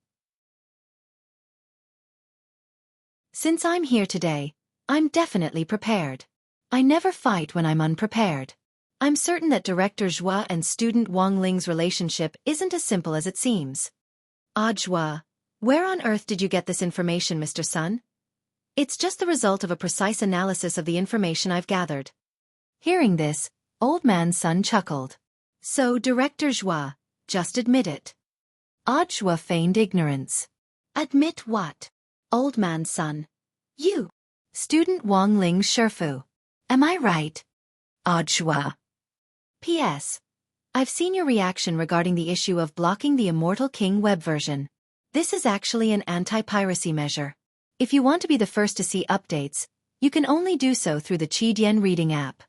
Since I'm here today, I'm definitely prepared. I never fight when I'm unprepared. I'm certain that Director Zhua and student Wang Ling's relationship isn't as simple as it seems. Zhua, where on earth did you get this information, Mr. Sun? It's just the result of a precise analysis of the information I've gathered. Hearing this, Old Man's son chuckled. So Director Zhua, just admit it. Odd Zhua feigned ignorance. Admit what? Old Man's son. You. Student Wang Ling Shifu. Am I right? Odd Zhua. P.S. I've seen your reaction regarding the issue of blocking the Immortal King web version. This is actually an anti-piracy measure. If you want to be the first to see updates, you can only do so through the Qidian reading app.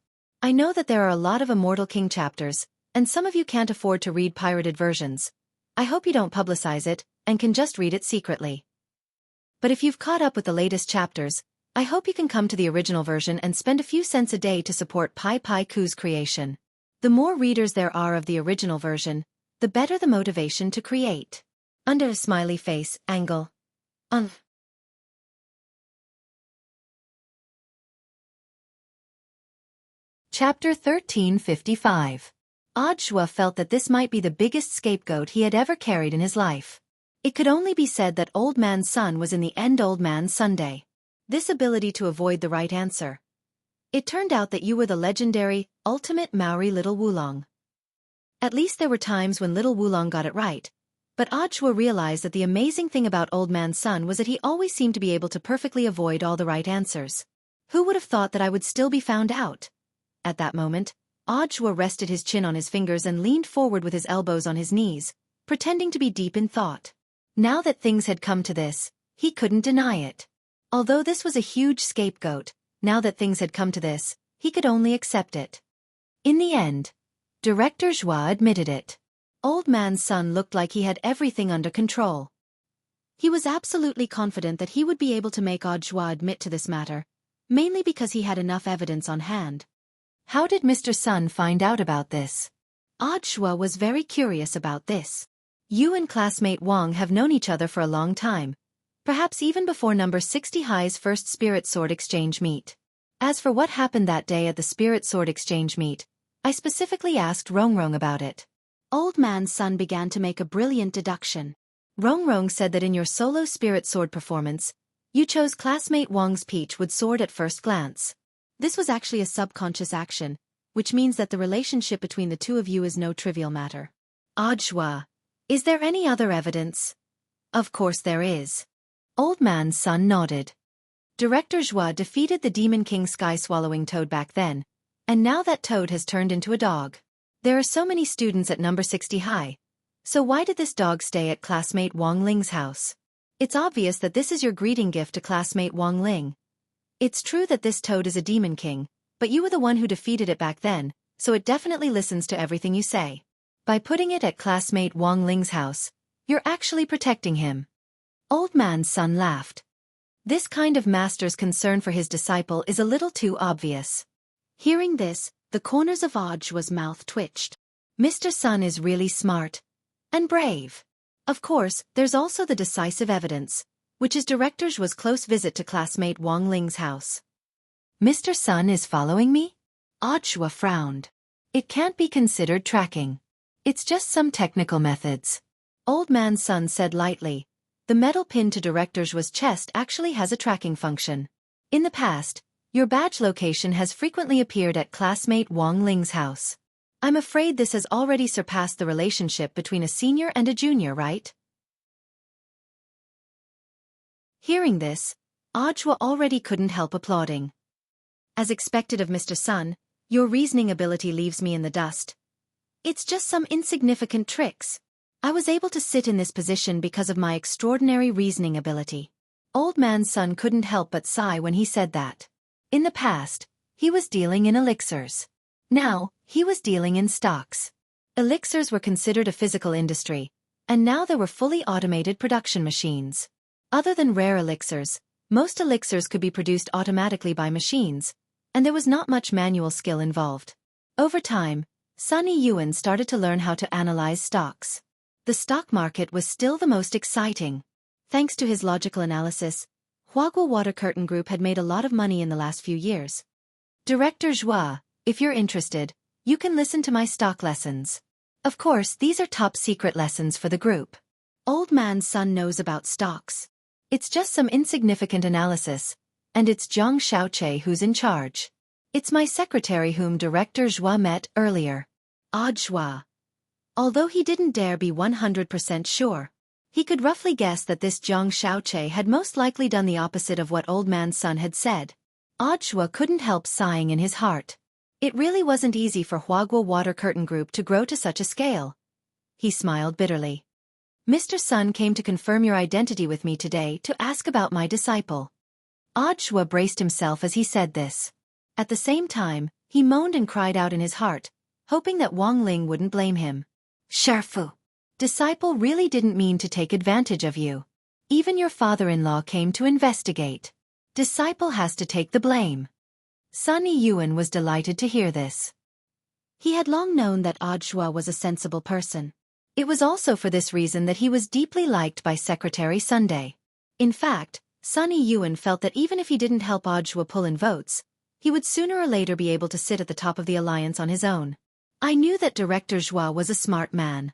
I know that there are a lot of Immortal King chapters, and some of you can't afford to read pirated versions. I hope you don't publicize it, and can just read it secretly. But if you've caught up with the latest chapters, I hope you can come to the original version and spend a few cents a day to support Pai Pai Ku's creation. The more readers there are of the original version, the better the motivation to create. Under a smiley face, angle. Chapter 1355. Odd Zhua felt that this might be the biggest scapegoat he had ever carried in his life. It could only be said that Old Man's son was in the end Old Man's Sunday. This ability to avoid the right answer. It turned out that you were the legendary, ultimate Maori Little Wulong. At least there were times when Little Wulong got it right, but Odd Zhua realized that the amazing thing about Old Man's son was that he always seemed to be able to perfectly avoid all the right answers. Who would have thought that I would still be found out? At that moment, Odd Zhua rested his chin on his fingers and leaned forward with his elbows on his knees, pretending to be deep in thought. Now that things had come to this, he couldn't deny it. Although this was a huge scapegoat, now that things had come to this, he could only accept it. In the end, Director Zhua admitted it. Old Man's son looked like he had everything under control. He was absolutely confident that he would be able to make Odd Zhua admit to this matter, mainly because he had enough evidence on hand. How did Mr. Sun find out about this? Odd Zhua was very curious about this. You and classmate Wang have known each other for a long time, perhaps even before number 60 High's first Spirit Sword Exchange meet. As for what happened that day at the Spirit Sword Exchange meet, I specifically asked Rongrong about it. Old Man's son began to make a brilliant deduction. Rongrong said that in your solo Spirit Sword performance, you chose classmate Wang's peach wood sword at first glance. This was actually a subconscious action, which means that the relationship between the two of you is no trivial matter. Odd Zhua, is there any other evidence? Of course there is. Old Man's son nodded. Director Zhua defeated the Demon King sky-swallowing toad back then, and now that toad has turned into a dog. There are so many students at number 60 High, so why did this dog stay at classmate Wang Ling's house? It's obvious that this is your greeting gift to classmate Wang Ling. It's true that this toad is a Demon King, but you were the one who defeated it back then, so it definitely listens to everything you say. By putting it at classmate Wang Ling's house, you're actually protecting him. Old Man's son laughed. This kind of master's concern for his disciple is a little too obvious. Hearing this, the corners of Odd Zhua's mouth twitched. Mr. Sun is really smart. And brave. Of course, there's also the decisive evidence, which is Director Zhua's close visit to classmate Wang Ling's house. Mr. Sun is following me? Odd Zhua frowned. It can't be considered tracking. It's just some technical methods. Old Man's son said lightly. The metal pin to Director Zhua's chest actually has a tracking function. In the past, your badge location has frequently appeared at classmate Wang Ling's house. I'm afraid this has already surpassed the relationship between a senior and a junior, right? Hearing this, Odd Zhua already couldn't help applauding. As expected of Mr. Sun, your reasoning ability leaves me in the dust. It's just some insignificant tricks. I was able to sit in this position because of my extraordinary reasoning ability. Old Man's son couldn't help but sigh when he said that. In the past, he was dealing in elixirs. Now, he was dealing in stocks. Elixirs were considered a physical industry, and now there were fully automated production machines. Other than rare elixirs, most elixirs could be produced automatically by machines, and there was not much manual skill involved. Over time, Sunny Yuan started to learn how to analyze stocks. The stock market was still the most exciting. Thanks to his logical analysis, Huaguo Water Curtain Group had made a lot of money in the last few years. Director Zhua, if you're interested, you can listen to my stock lessons. Of course, these are top secret lessons for the group. Old Man's son knows about stocks. It's just some insignificant analysis, and it's Zhang Xiaoche who's in charge. It's my secretary whom Director Zhua met earlier.
Zhua. Although he didn't dare be 100% sure, he could roughly guess that this Jiang Xiaoche had most likely done the opposite of what Old Man Sun had said.
Zhua couldn't help sighing in his heart. It really wasn't easy for Huagua Water Curtain Group to grow to such a scale. He smiled bitterly. Mr. Sun came to confirm your identity with me today to ask about my disciple. Zhua braced himself as he said this. At the same time, he moaned and cried out in his heart, hoping that Wang Ling wouldn't blame him.
Sharfu.
Disciple really didn't mean to take advantage of you. Even your father-in-law came to investigate. Disciple has to take the blame. Sunny Yuan was delighted to hear this.
He had long known that Zhua was a sensible person.
It was also for this reason that he was deeply liked by Secretary Sunday. In fact, Sunny Yuan felt that even if he didn't help Zhua pull in votes, he would sooner or later be able to sit at the top of the alliance on his own. I knew that Director Zhua was a smart man.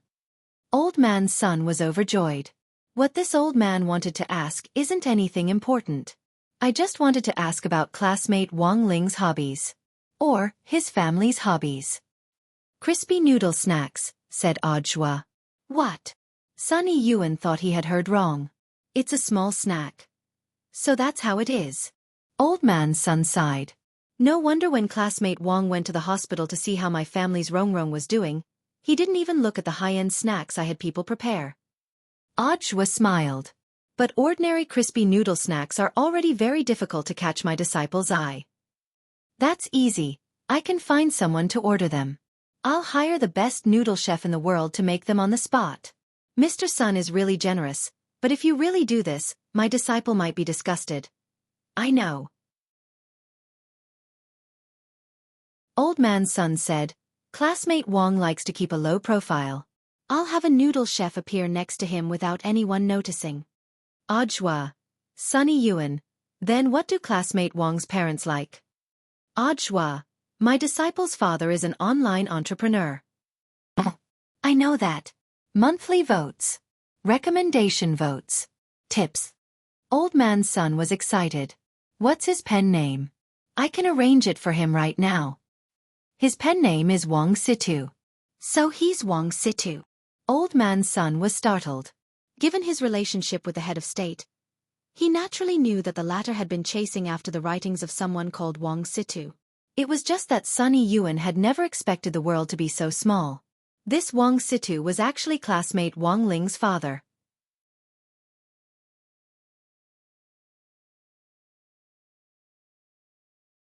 Old Man Sun was overjoyed. What this old man wanted to ask isn't anything important. I just wanted to ask about classmate Wang Ling's hobbies. Or his family's hobbies. Crispy noodle snacks, said Zhua.
What?
Sunny Yuan thought he had heard wrong.
It's a small snack. So that's how it is.
Old Man Sun sighed.
No wonder when classmate Wang went to the hospital to see how my family's Rongrong was doing, he didn't even look at the high-end snacks I had people prepare.
Zhua smiled. But ordinary crispy noodle snacks are already very difficult to catch my disciple's eye. That's easy. I can find someone to order them. I'll hire the best noodle chef in the world to make them on the spot. Mr. Sun is really generous, but if you really do this, my disciple might be disgusted.
I know.
Old Man Sun said, classmate Wang likes to keep a low profile.
I'll have a noodle chef appear next to him without anyone noticing.
Zhua. Sunny Yuan. Then what do classmate Wang's parents like?
Zhua.
My disciple's father is an online entrepreneur.
I know that.
Monthly votes. Recommendation votes. Tips. Old Man Sun was excited. What's his pen name? I can arrange it for him right now. His pen name is Wang Situ.
So he's Wang Situ.
Old Man Sun was startled.
Given his relationship with the head of state, he naturally knew that the latter had been chasing after the writings of someone called Wang Situ.
It was just that Sunny Yuan had never expected the world to be so small. This Wang Situ was actually classmate Wang Ling's father.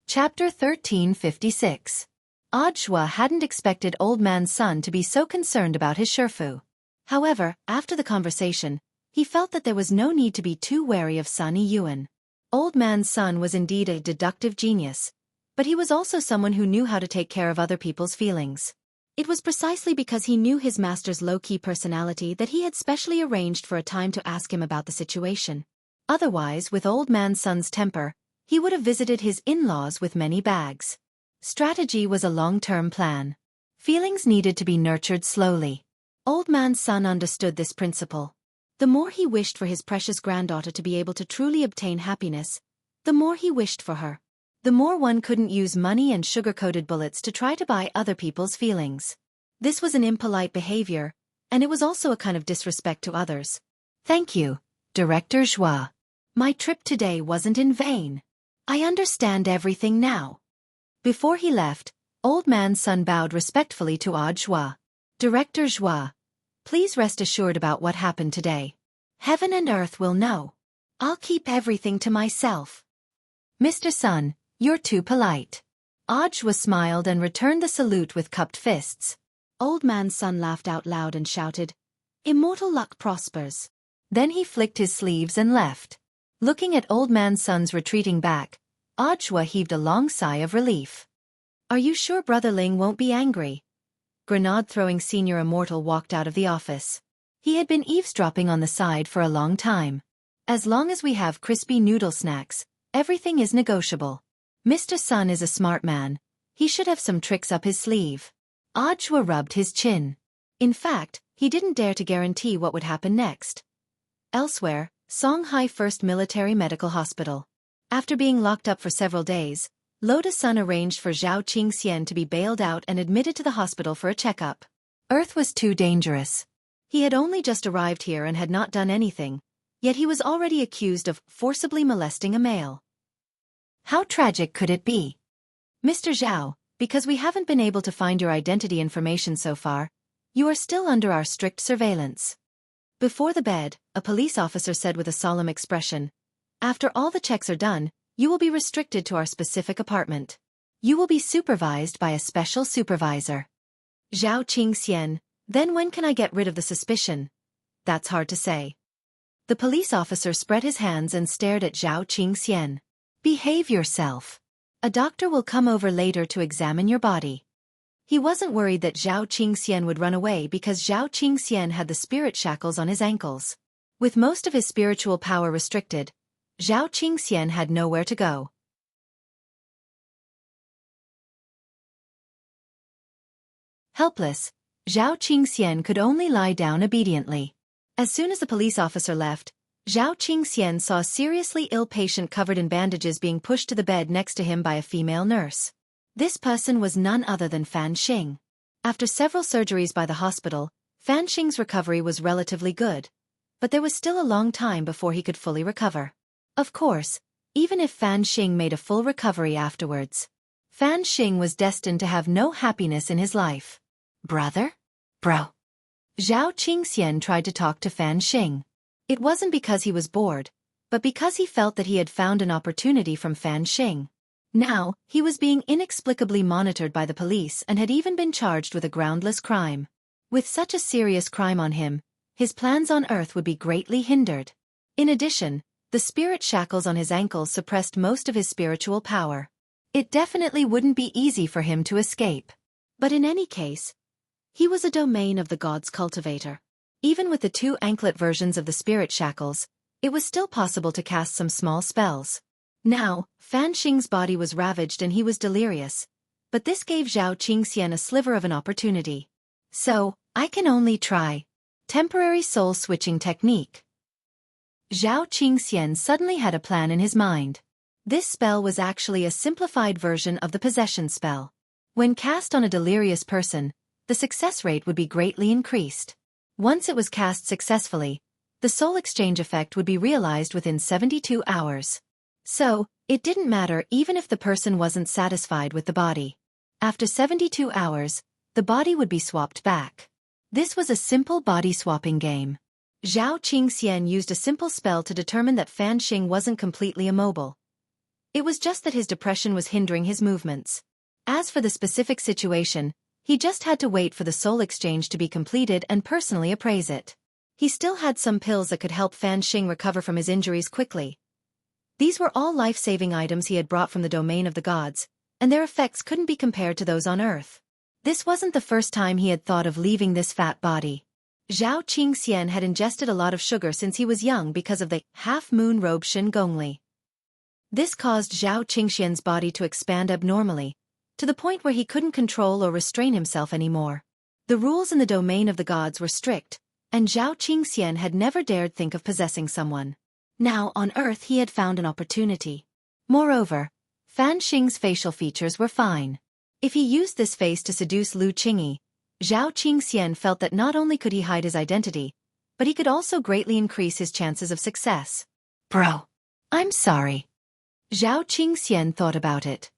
Chapter 1356. Zhua hadn't expected Old Man Sun to be so concerned about his Sherfu. However, after the conversation, he felt that there was no need to be too wary of Sunny Yuan. Old Man Sun was indeed a deductive genius, but he was also someone who knew how to take care of other people's feelings. It was precisely because he knew his master's low-key personality that he had specially arranged for a time to ask him about the situation. Otherwise, with Old Man Sun's temper, he would have visited his in-laws with many bags. Strategy was a long-term plan. Feelings needed to be nurtured slowly. Old Man Sun understood this principle. The more he wished for his precious granddaughter to be able to truly obtain happiness, the more he wished for her. The more one couldn't use money and sugar-coated bullets to try to buy other people's feelings. This was an impolite behavior, and it was also a kind of disrespect to others. Thank you, Director Zhua. My trip today wasn't in vain. I understand everything now. Before he left, Old Man Sun bowed respectfully to Zhua. Director Zhua, please rest assured about what happened today. Heaven and earth will know. I'll keep everything to myself. Mr. Sun, you're too polite. Zhua smiled and returned the salute with cupped fists.
Old Man Sun laughed out loud and shouted, "Immortal luck prospers."
Then he flicked his sleeves and left. Looking at Old Man Sun's retreating back, Zhua heaved a long sigh of relief. Are you sure Brother Ling won't be angry? Grenade-throwing Senior Immortal walked out of the office. He had been eavesdropping on the side for a long time. As long as we have crispy noodle snacks, everything is negotiable. Mr. Sun is a smart man. He should have some tricks up his sleeve. Zhua rubbed his chin. In fact, he didn't dare to guarantee what would happen next. Elsewhere, Songhai First Military Medical Hospital. After being locked up for several days,
Lotus Sun arranged for Zhao Qingxian to be bailed out and admitted to the hospital for a checkup. Earth was too dangerous. He had only just arrived here and had not done anything, yet he was already accused of forcibly molesting a male.
How tragic could it be?
Mr. Zhao, because we haven't been able to find your identity information so far, you are still under our strict surveillance. Before the bed, a police officer said with a solemn expression, "After all the checks are done, you will be restricted to our specific apartment. You will be supervised by a special supervisor." Zhao Qingxian, then when can I get rid of the suspicion? That's hard to say. The police officer spread his hands and stared at Zhao Qingxian.
Behave yourself.
A doctor will come over later to examine your body. He wasn't worried that Zhao Qingxian would run away because Zhao Qingxian had the spirit shackles on his ankles. With most of his spiritual power restricted, Zhao Qingxian had nowhere to go. Helpless, Zhao Qingxian could only lie down obediently. As soon as the police officer left, Zhao Qingxian saw a seriously ill patient covered in bandages being pushed to the bed next to him by a female nurse. This person was none other than Fan Xing. After several surgeries by the hospital, Fan Xing's recovery was relatively good, but there was still a long time before he could fully recover. Of course, even if Fan Xing made a full recovery afterwards, Fan Xing was destined to have no happiness in his life.
Brother? Bro.
Zhao Qingxian tried to talk to Fan Xing. It wasn't because he was bored, but because he felt that he had found an opportunity from Fan Xing. Now, he was being inexplicably monitored by the police and had even been charged with a groundless crime. With such a serious crime on him, his plans on Earth would be greatly hindered. In addition, the spirit shackles on his ankles suppressed most of his spiritual power. It definitely wouldn't be easy for him to escape. But in any case, he was a domain of the gods' cultivator. Even with the 2 anklet versions of the spirit shackles, it was still possible to cast some small spells. Now, Fan Xing's body was ravaged and he was delirious, but this gave Zhao Qingxian a sliver of an opportunity. So, I can only try. Temporary soul-switching technique. Zhao Qingxian suddenly had a plan in his mind. This spell was actually a simplified version of the possession spell. When cast on a delirious person, the success rate would be greatly increased. Once it was cast successfully, the soul exchange effect would be realized within 72 hours. So, it didn't matter even if the person wasn't satisfied with the body. After 72 hours, the body would be swapped back. This was a simple body-swapping game. Zhao Qingxian used a simple spell to determine that Fan Xing wasn't completely immobile. It was just that his depression was hindering his movements. As for the specific situation, he just had to wait for the soul exchange to be completed and personally appraise it. He still had some pills that could help Fan Xing recover from his injuries quickly. These were all life-saving items he had brought from the domain of the gods, and their effects couldn't be compared to those on Earth. This wasn't the first time he had thought of leaving this fat body. Zhao Qingxian had ingested a lot of sugar since he was young because of the half-moon robe Shin Gongli. This caused Zhao Qingxian's body to expand abnormally, to the point where he couldn't control or restrain himself anymore. The rules in the domain of the gods were strict, and Zhao Qingxian had never dared think of possessing someone. Now on Earth he had found an opportunity. Moreover, Fan Xing's facial features were fine. If he used this face to seduce Lu Qingyi, Zhao Qingxian felt that not only could he hide his identity, but he could also greatly increase his chances of success.
Bro. I'm sorry.
Zhao Qingxian thought about it.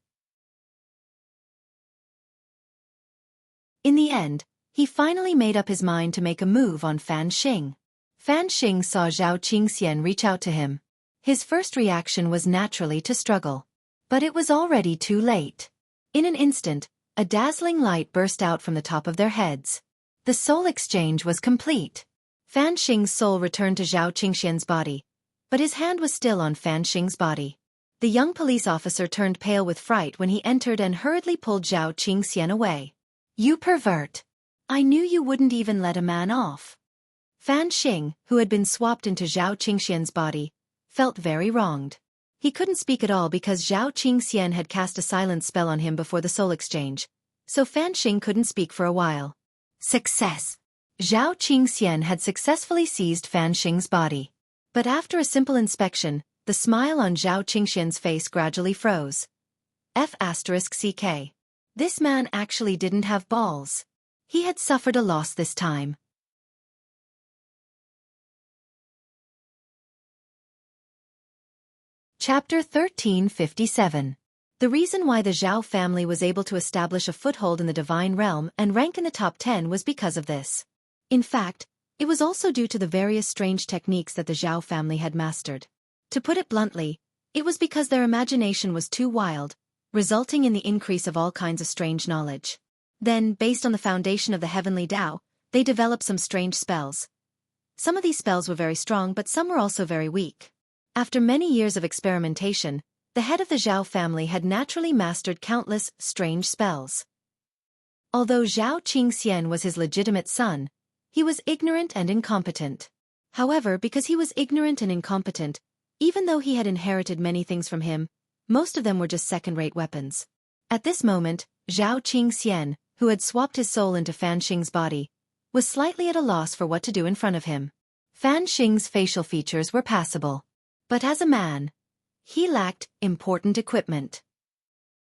In the end, he finally made up his mind to make a move on Fan Xing. Fan Xing saw Zhao Qingxian reach out to him. His first reaction was naturally to struggle. But it was already too late. In an instant, a dazzling light burst out from the top of their heads. The soul exchange was complete. Fan Xing's soul returned to Zhao Qingxian's body, but his hand was still on Fan Xing's body. The young police officer turned pale with fright when he entered and hurriedly pulled Zhao Qingxian away. "You pervert! I knew you wouldn't even let a man off." Fan Xing, who had been swapped into Zhao Qingxian's body, felt very wronged. He couldn't speak at all because Zhao Qingxian had cast a silence spell on him before the soul exchange, so Fan Xing couldn't speak for a while. Success! Zhao Qingxian had successfully seized Fan Xing's body. But after a simple inspection, the smile on Zhao Qingxian's face gradually froze. F***ck. This man actually didn't have balls. He had suffered a loss this time. Chapter 1357. The reason why the Zhao family was able to establish a foothold in the divine realm and rank in the top 10 was because of this. In fact, it was also due to the various strange techniques that the Zhao family had mastered. To put it bluntly, it was because their imagination was too wild, resulting in the increase of all kinds of strange knowledge. Then, based on the foundation of the heavenly Tao, they developed some strange spells. Some of these spells were very strong, but some were also very weak. After many years of experimentation, the head of the Zhao family had naturally mastered countless strange spells. Although Zhao Qingxian was his legitimate son, he was ignorant and incompetent. However, because he was ignorant and incompetent, even though he had inherited many things from him, most of them were just second-rate weapons. At this moment, Zhao Qingxian, who had swapped his soul into Fan Xing's body, was slightly at a loss for what to do in front of him. Fan Xing's facial features were passable. But as a man, he lacked important equipment.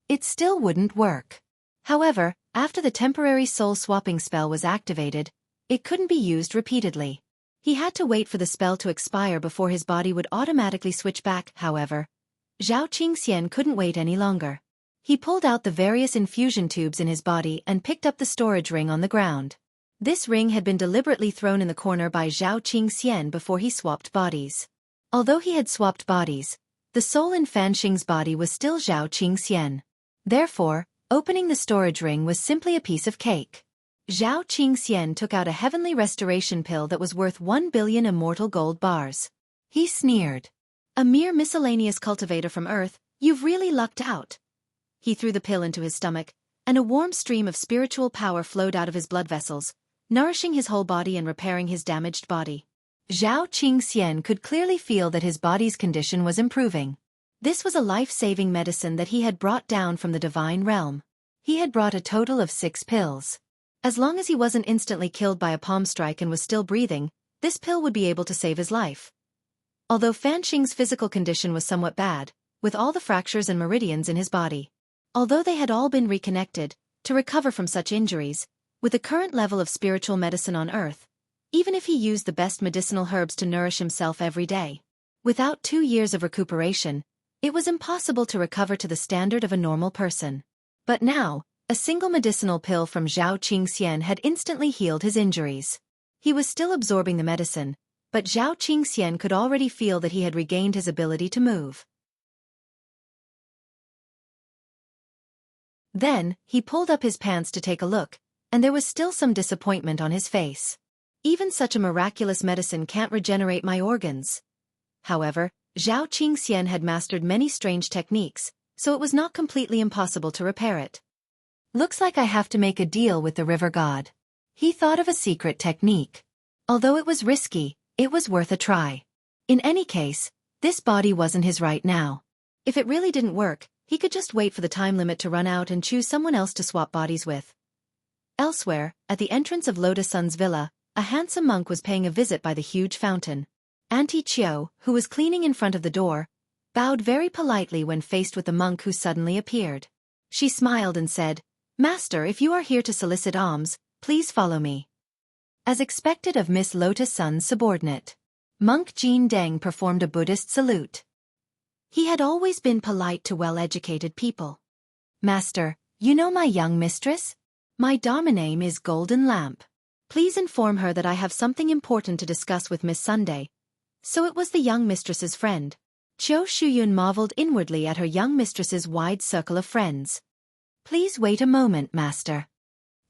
It still wouldn't work. However, after the temporary soul-swapping spell was activated, it couldn't be used repeatedly. He had to wait for the spell to expire before his body would automatically switch back. However, Zhao Qingxian couldn't wait any longer. He pulled out the various infusion tubes in his body and picked up the storage ring on the ground. This ring had been deliberately thrown in the corner by Zhao Qingxian before he swapped bodies. Although he had swapped bodies, the soul in Fan Xing's body was still Zhao Qingxian. Therefore, opening the storage ring was simply a piece of cake. Zhao Qingxian took out a heavenly restoration pill that was worth 1 billion immortal gold bars. He sneered. "A mere miscellaneous cultivator from Earth, you've really lucked out." He threw the pill into his stomach, and a warm stream of spiritual power flowed out of his blood vessels, nourishing his whole body and repairing his damaged body. Zhao Qingxian could clearly feel that his body's condition was improving. This was a life-saving medicine that he had brought down from the divine realm. He had brought a total of 6 pills. As long as he wasn't instantly killed by a palm strike and was still breathing, this pill would be able to save his life. Although Fan Xing's physical condition was somewhat bad, with all the fractures and meridians in his body. Although they had all been reconnected, to recover from such injuries, with the current level of spiritual medicine on Earth, even if he used the best medicinal herbs to nourish himself every day, without 2 years of recuperation, it was impossible to recover to the standard of a normal person. But now, a single medicinal pill from Zhao Qingxian had instantly healed his injuries. He was still absorbing the medicine, but Zhao Qingxian could already feel that he had regained his ability to move. Then, he pulled up his pants to take a look, and there was still some disappointment on his face. Even such a miraculous medicine can't regenerate my organs. However, Zhao Qingxian had mastered many strange techniques, so it was not completely impossible to repair it. Looks like I have to make a deal with the river god. He thought of a secret technique. Although it was risky, it was worth a try. In any case, this body wasn't his right now. If it really didn't work, he could just wait for the time limit to run out and choose someone else to swap bodies with. Elsewhere, at the entrance of Lotus Sun's villa, a handsome monk was paying a visit by the huge fountain. Auntie Qiu, who was cleaning in front of the door, bowed very politely when faced with the monk who suddenly appeared. She smiled and said, "Master, if you are here to solicit alms, please follow me." As expected of Miss Lotus Sun's subordinate, Monk Jin Deng performed a Buddhist salute. He had always been polite to well-educated people. "Master, you know my young mistress? My Dharma name is Golden Lamp. Please inform her that I have something important to discuss with Miss Sunday." So it was the young mistress's friend. Qiu Shuyun marveled inwardly at her young mistress's wide circle of friends. "Please wait a moment, master."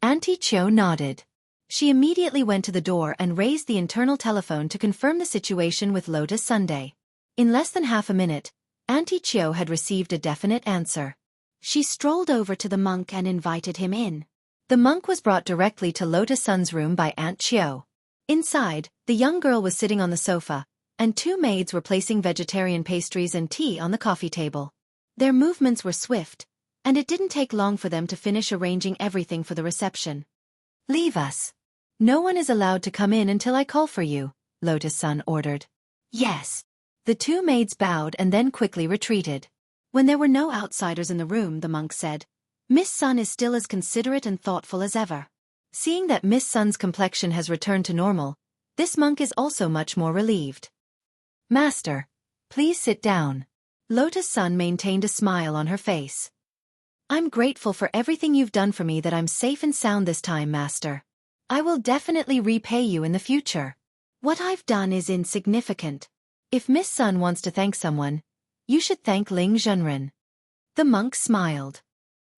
Auntie Qiu nodded. She immediately went to the door and raised the internal telephone to confirm the situation with Lotus Sunday. In less than half a minute, Auntie Qiu had received a definite answer. She strolled over to the monk and invited him in. The monk was brought directly to Lotus Sun's room by Aunt Qiu. Inside, the young girl was sitting on the sofa, and 2 maids were placing vegetarian pastries and tea on the coffee table. Their movements were swift, and it didn't take long for them to finish arranging everything for the reception. "Leave us. No one is allowed to come in until I call for you," Lotus Sun ordered. "Yes." The 2 maids bowed and then quickly retreated. When there were no outsiders in the room, the monk said, "Miss Sun is still as considerate and thoughtful as ever." Seeing that Miss Sun's complexion has returned to normal, this monk is also much more relieved.
"Master, please sit down."
Lotus Sun maintained a smile on her face. "I'm grateful for everything you've done for me, that I'm safe and sound this time, Master. I will definitely repay you in the future. What I've done is insignificant. If Miss Sun wants to thank someone, you should thank Ling Zhenren." The monk smiled.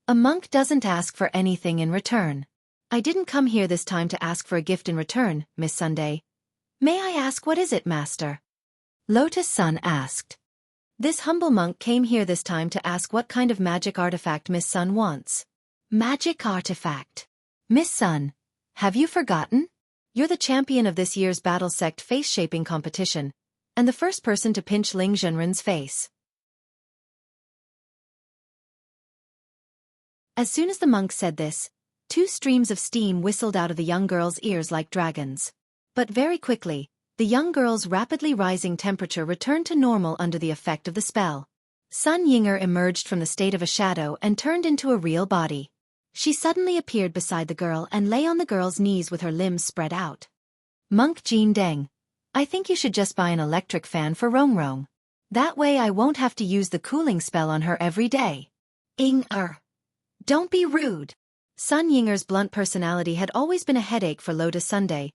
"A monk doesn't ask for anything in return. I didn't come here this time to ask for a gift in return, Miss Sunday. May I ask, what is it, Master?"
Lotus Sun asked.
This humble monk came here this time to ask what kind of magic artifact Miss Sun wants.
"Magic artifact. Miss Sun, have you forgotten?
You're the champion of this year's Battle Sect face-shaping competition, and the first person to pinch Ling Zhenren's face." As soon as the monk said this, 2 streams of steam whistled out of the young girl's ears like dragons. But very quickly, the young girl's rapidly rising temperature returned to normal under the effect of the spell. Sun Yinger emerged from the state of a shadow and turned into a real body. She suddenly appeared beside the girl and lay on the girl's knees with her limbs spread out.
"Monk Jin Deng, I think you should just buy an electric fan for Rong Rong. That way I won't have to use the cooling spell on her every day."
"Inger, don't be rude." Sun Yinger's blunt personality had always been a headache for Lotus Sunday.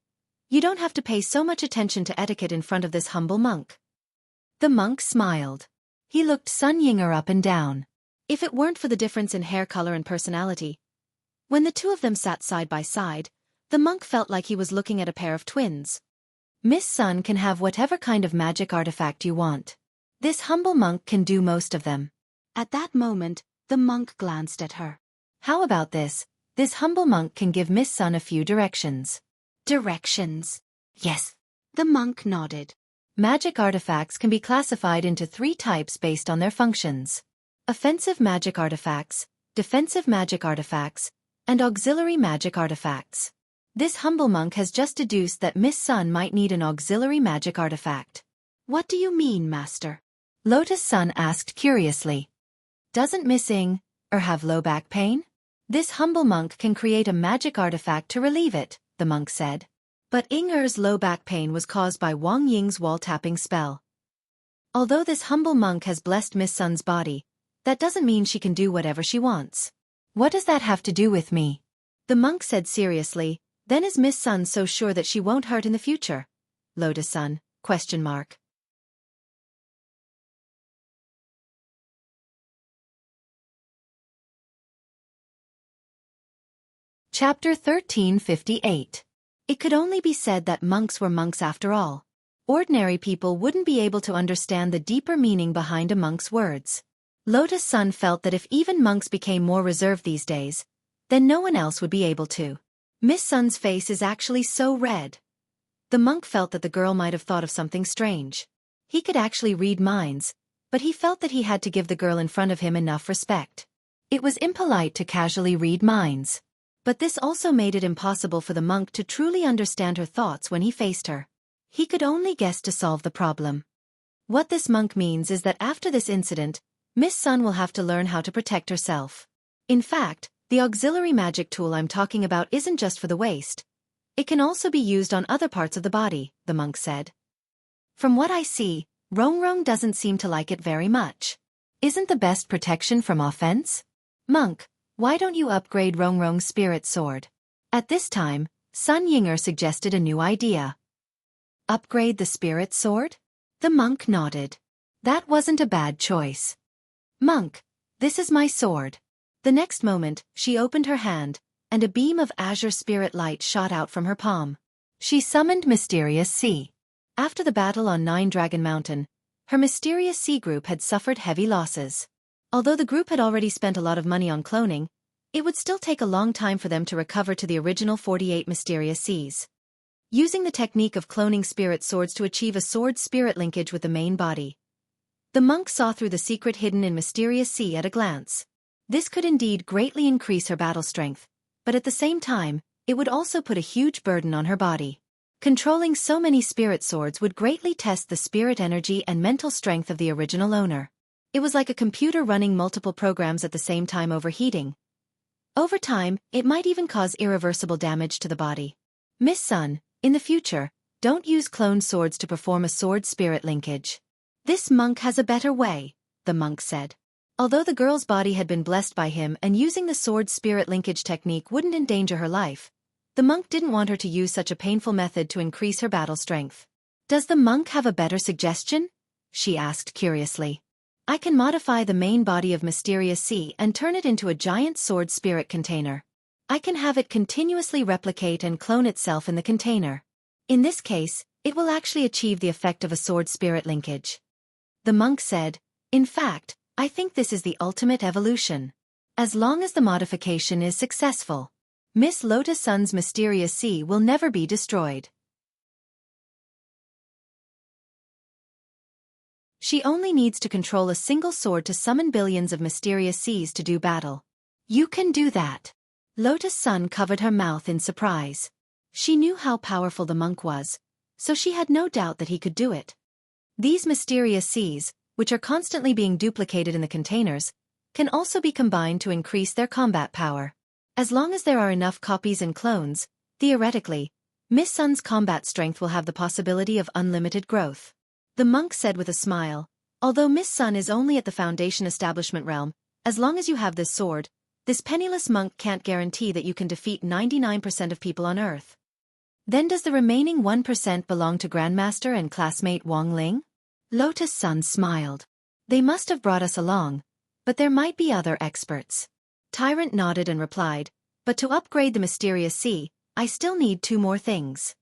"You don't have to pay so much attention to etiquette in front of this humble monk."
The monk smiled. He looked Sun Yinger up and down.
If it weren't for the difference in hair color and personality, when the 2 of them sat side by side, the monk felt like he was looking at a pair of twins.
"Miss Sun can have whatever kind of magic artifact you want. This humble monk can do most of them."
At that moment, the monk glanced at her.
"How about this? This humble monk can give Miss Sun a few directions."
"Directions?"
"Yes."
The monk nodded.
"Magic artifacts can be classified into 3 types based on their functions: offensive magic artifacts, defensive magic artifacts, and auxiliary magic artifacts. This humble monk has just deduced that Miss Sun might need an auxiliary magic artifact."
"What do you mean, Master?"
Lotus Sun asked curiously. "Doesn't Miss Ing have low back pain? This humble monk can create a magic artifact to relieve it," the monk said.
But Inger's low back pain was caused by Wang Ying's wall-tapping spell. Although this humble monk has blessed Miss Sun's body, that doesn't mean she can do whatever she wants.
"What does that have to do with me?"
the monk said seriously. "Then is Miss Sun so sure that she won't hurt in the future? Lotus Sun, ?
Chapter 1358.
It could only be said that monks were monks after all. Ordinary people wouldn't be able to understand the deeper meaning behind a monk's words. Lotus Sun felt that if even monks became more reserved these days, then no one else would be able to. Miss Sun's face is actually so red. The monk felt that the girl might have thought of something strange. He could actually read minds, but he felt that he had to give the girl in front of him enough respect.
It was impolite to casually read minds.
But this also made it impossible for the monk to truly understand her thoughts when he faced her. He could only guess to solve the problem. What this monk means is that after this incident, Miss Sun will have to learn how to protect herself. In fact, the auxiliary magic tool I'm talking about isn't just for the waist. It can also be used on other parts of the body, the monk said. From what I see, Rong Rong doesn't seem to like it very much.
Isn't the best protection from offense?
Monk, why don't you upgrade Rong Rong's spirit sword? At this time, Sun Yinger suggested a new idea.
Upgrade the spirit sword?
The monk nodded.
That wasn't a bad choice.
Monk, this is my sword. The next moment, she opened her hand, and a beam of azure spirit light shot out from her palm.
She summoned Mysterious Sea.
After the battle on Nine Dragon Mountain, her Mysterious Sea group had suffered heavy losses. Although the group had already spent a lot of money on cloning, it would still take a long time for them to recover to the original 48 Mysterious Seas. Using the technique of cloning spirit swords to achieve a sword-spirit linkage with the main body, the monk saw through the secret hidden in Mysterious Sea at a glance. This could indeed greatly increase her battle strength, but at the same time, it would also put a huge burden on her body. Controlling so many spirit swords would greatly test the spirit energy and mental strength of the original owner. It was like a computer running multiple programs at the same time overheating. Over time, it might even cause irreversible damage to the body. Miss Sun, in the future, don't use cloned swords to perform a sword-spirit linkage. This monk has a better way, the monk said. Although the girl's body had been blessed by him and using the sword-spirit linkage technique wouldn't endanger her life, the monk didn't want her to use such a painful method to increase her battle strength. Does the monk have a better suggestion? She asked curiously. I can modify the main body of Mysterious Sea and turn it into a giant sword spirit container. I can have it continuously replicate and clone itself in the container. In this case, it will actually achieve the effect of a sword spirit linkage. The monk said, in fact, I think this is the ultimate evolution. As long as the modification is successful, Miss Lotus Sun's Mysterious Sea will never be destroyed. She only needs to control a single sword to summon billions of Mysterious Seas to do battle. You can do that. Lotus Sun covered her mouth in surprise. She knew how powerful the monk was, so she had no doubt that he could do it. These Mysterious Seas, which are constantly being duplicated in the containers, can also be combined to increase their combat power. As long as there are enough copies and clones, theoretically, Miss Sun's combat strength will have the possibility of unlimited growth. The monk said with a smile, although Miss Sun is only at the Foundation establishment realm, as long as you have this sword, this penniless monk can't guarantee that you can defeat 99% of people on Earth. Then does the remaining 1% belong to Grandmaster and classmate Wang Ling? Lotus Sun smiled. They must have brought us along, but there might be other experts. Tyrant nodded and replied, but to upgrade the Mysterious Sea, I still need 2 more things.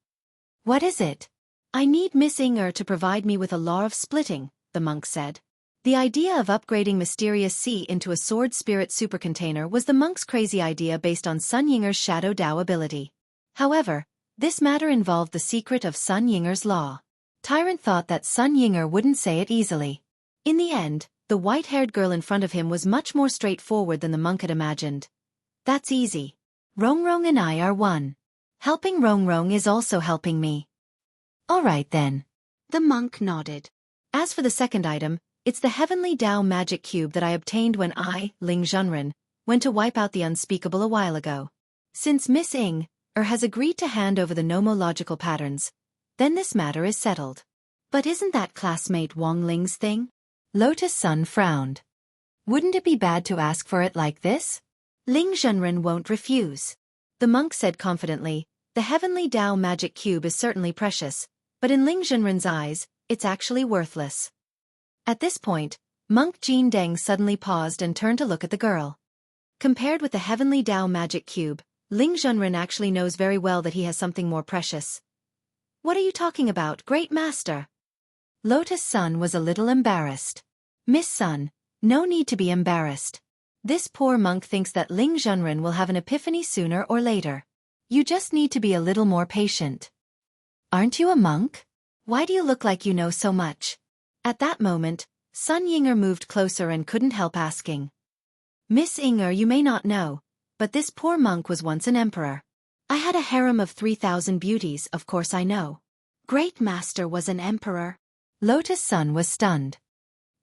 What is it? I need Miss Inger to provide me with a law of splitting, the monk said. The idea of upgrading Mysterious Sea into a sword spirit supercontainer was the monk's crazy idea based on Sun Yinger's Shadow Dao ability. However, this matter involved the secret of Sun Yinger's law. Tyrant thought that Sun Yinger wouldn't say it easily. In the end, the white-haired girl in front of him was much more straightforward than the monk had imagined. That's easy. Rongrong and I are one. Helping Rongrong is also helping me. All right then. The monk nodded. As for the second item, it's the Heavenly Dao Magic Cube that I obtained when I, Ling Zhenren, went to wipe out the unspeakable a while ago. Since Miss Inger has agreed to hand over the nomological patterns, then this matter is settled. But isn't that classmate Wang Ling's thing? Lotus Sun frowned. Wouldn't it be bad to ask for it like this? Ling Zhenren won't refuse. The monk said confidently, the Heavenly Dao Magic Cube is certainly precious, but in Ling Zhenren's eyes, it's actually worthless. At this point, Monk Jin Deng suddenly paused and turned to look at the girl. Compared with the Heavenly Dao Magic Cube, Ling Zhenren actually knows very well that he has something more precious. What are you talking about, Great Master? Lotus Sun was a little embarrassed. Miss Sun, no need to be embarrassed. This poor monk thinks that Ling Zhenren will have an epiphany sooner or later. You just need to be a little more patient. Aren't you a monk? Why do you look like you know so much? At that moment, Sun Yinger moved closer and couldn't help asking. Miss Inger, you may not know, but this poor monk was once an emperor. I had a harem of 3,000 beauties, of course I know. Great Master was an emperor. Lotus Sun was stunned.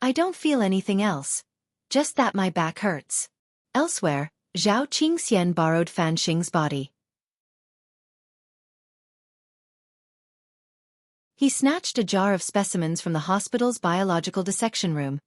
I don't feel anything else. Just that my back hurts. Elsewhere, Zhao Qingxian borrowed Fan Xing's body. He snatched a jar of specimens from the hospital's biological dissection room,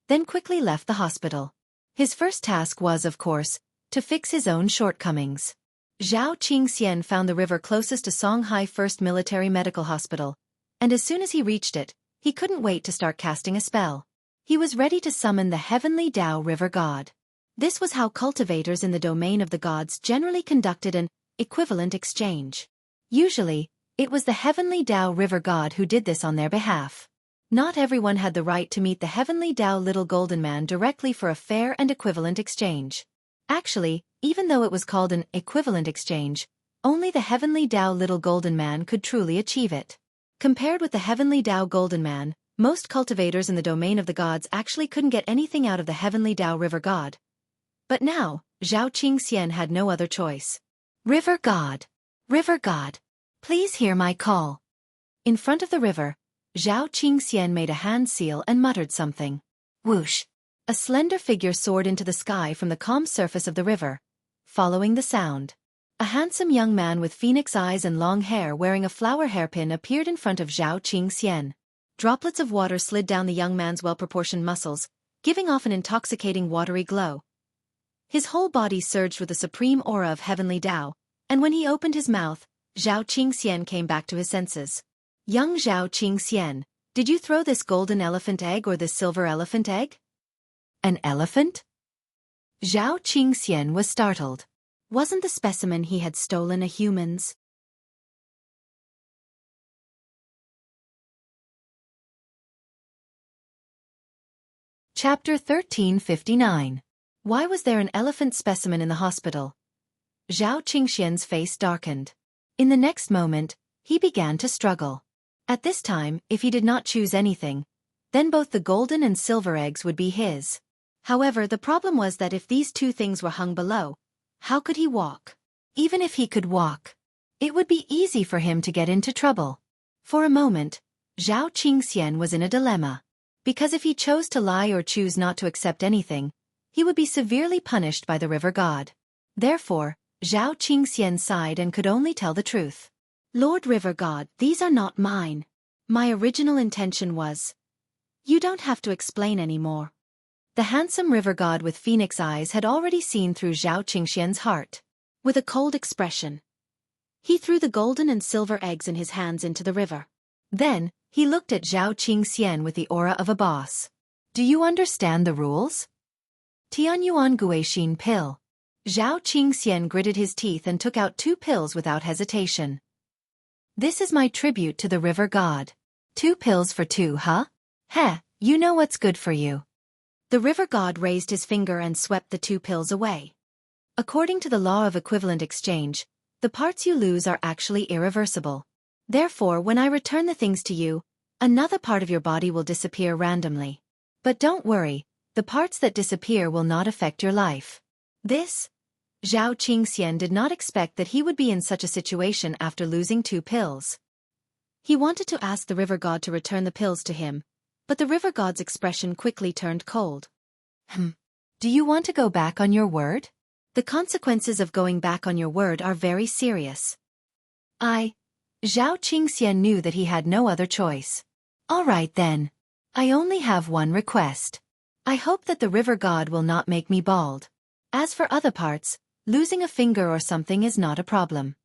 then quickly left the hospital. His first task was, of course, to fix his own shortcomings. Zhao Qingxian found the river closest to Songhai First Military Medical Hospital, and as soon as he reached it, he couldn't wait to start casting a spell. He was ready to summon the Heavenly Dao River God. This was how cultivators in the domain of the gods generally conducted an equivalent exchange. Usually, it was the Heavenly Dao River God who did this on their behalf. Not everyone had the right to meet the Heavenly Dao Little Golden Man directly for a fair and equivalent exchange. Actually, even though it was called an equivalent exchange, only the Heavenly Dao Little Golden Man could truly achieve it. Compared with the Heavenly Dao Golden Man, most cultivators in the domain of the gods actually couldn't get anything out of the Heavenly Dao River God. But now, Zhao Qingxian had no other choice. River God! River God! Please hear my call. In front of the river, Zhao Qingxian made a hand seal and muttered something. Whoosh! A slender figure soared into the sky from the calm surface of the river. Following the sound, a handsome young man with phoenix eyes and long hair wearing a flower hairpin appeared in front of Zhao Qingxian. Droplets of water slid down the young man's well-proportioned muscles, giving off an intoxicating watery glow. His whole body surged with a supreme aura of heavenly Tao, and when he opened his mouth, Zhao Qingxian came back to his senses. Young Zhao Qingxian, did you throw this golden elephant egg or this silver elephant egg?
An elephant?
Zhao Qingxian was startled. Wasn't the specimen he had stolen a human's?
Chapter 1359.
Why was there an elephant specimen in the hospital? Zhao Qingxian's face darkened. In the next moment, he began to struggle. At this time, if he did not choose anything, then both the golden and silver eggs would be his. However, the problem was that if these two things were hung below, how could he walk?
Even if he could walk, it would be easy for him to get into trouble.
For a moment, Zhao Qingxian was in a dilemma. Because if he chose to lie or choose not to accept anything, he would be severely punished by the river god. Therefore, Zhao Qingxian sighed and could only tell the truth. Lord River God, these are not mine. My original intention was. You don't have to explain anymore. The handsome river god with phoenix eyes had already seen through Zhao Qingxian's heart. With a cold expression, he threw the golden and silver eggs in his hands into the river. Then, he looked at Zhao Qingxian with the aura of a boss.
Do you understand the rules?
Tianyuan Guixin pill. Zhao Qingxian gritted his teeth and took out 2 pills without hesitation.
This is my tribute to the river god. 2 pills for 2, huh? Heh, you know what's good for you.
The river god raised his finger and swept the 2 pills away. According to the law of equivalent exchange, the parts you lose are actually irreversible. Therefore, when I return the things to you, another part of your body will disappear randomly. But don't worry, the parts that disappear will not affect your life. This? Zhao Qingxian did not expect that he would be in such a situation after losing 2 pills. He wanted to ask the river god to return the pills to him, but the river god's expression quickly turned cold.
Do you want to go back on your word?
The consequences of going back on your word are very serious.
Zhao Qingxian knew that he had no other choice. All right then. I only have one request. I hope that the river god will not make me bald. As for other parts, losing a finger or something is not a problem.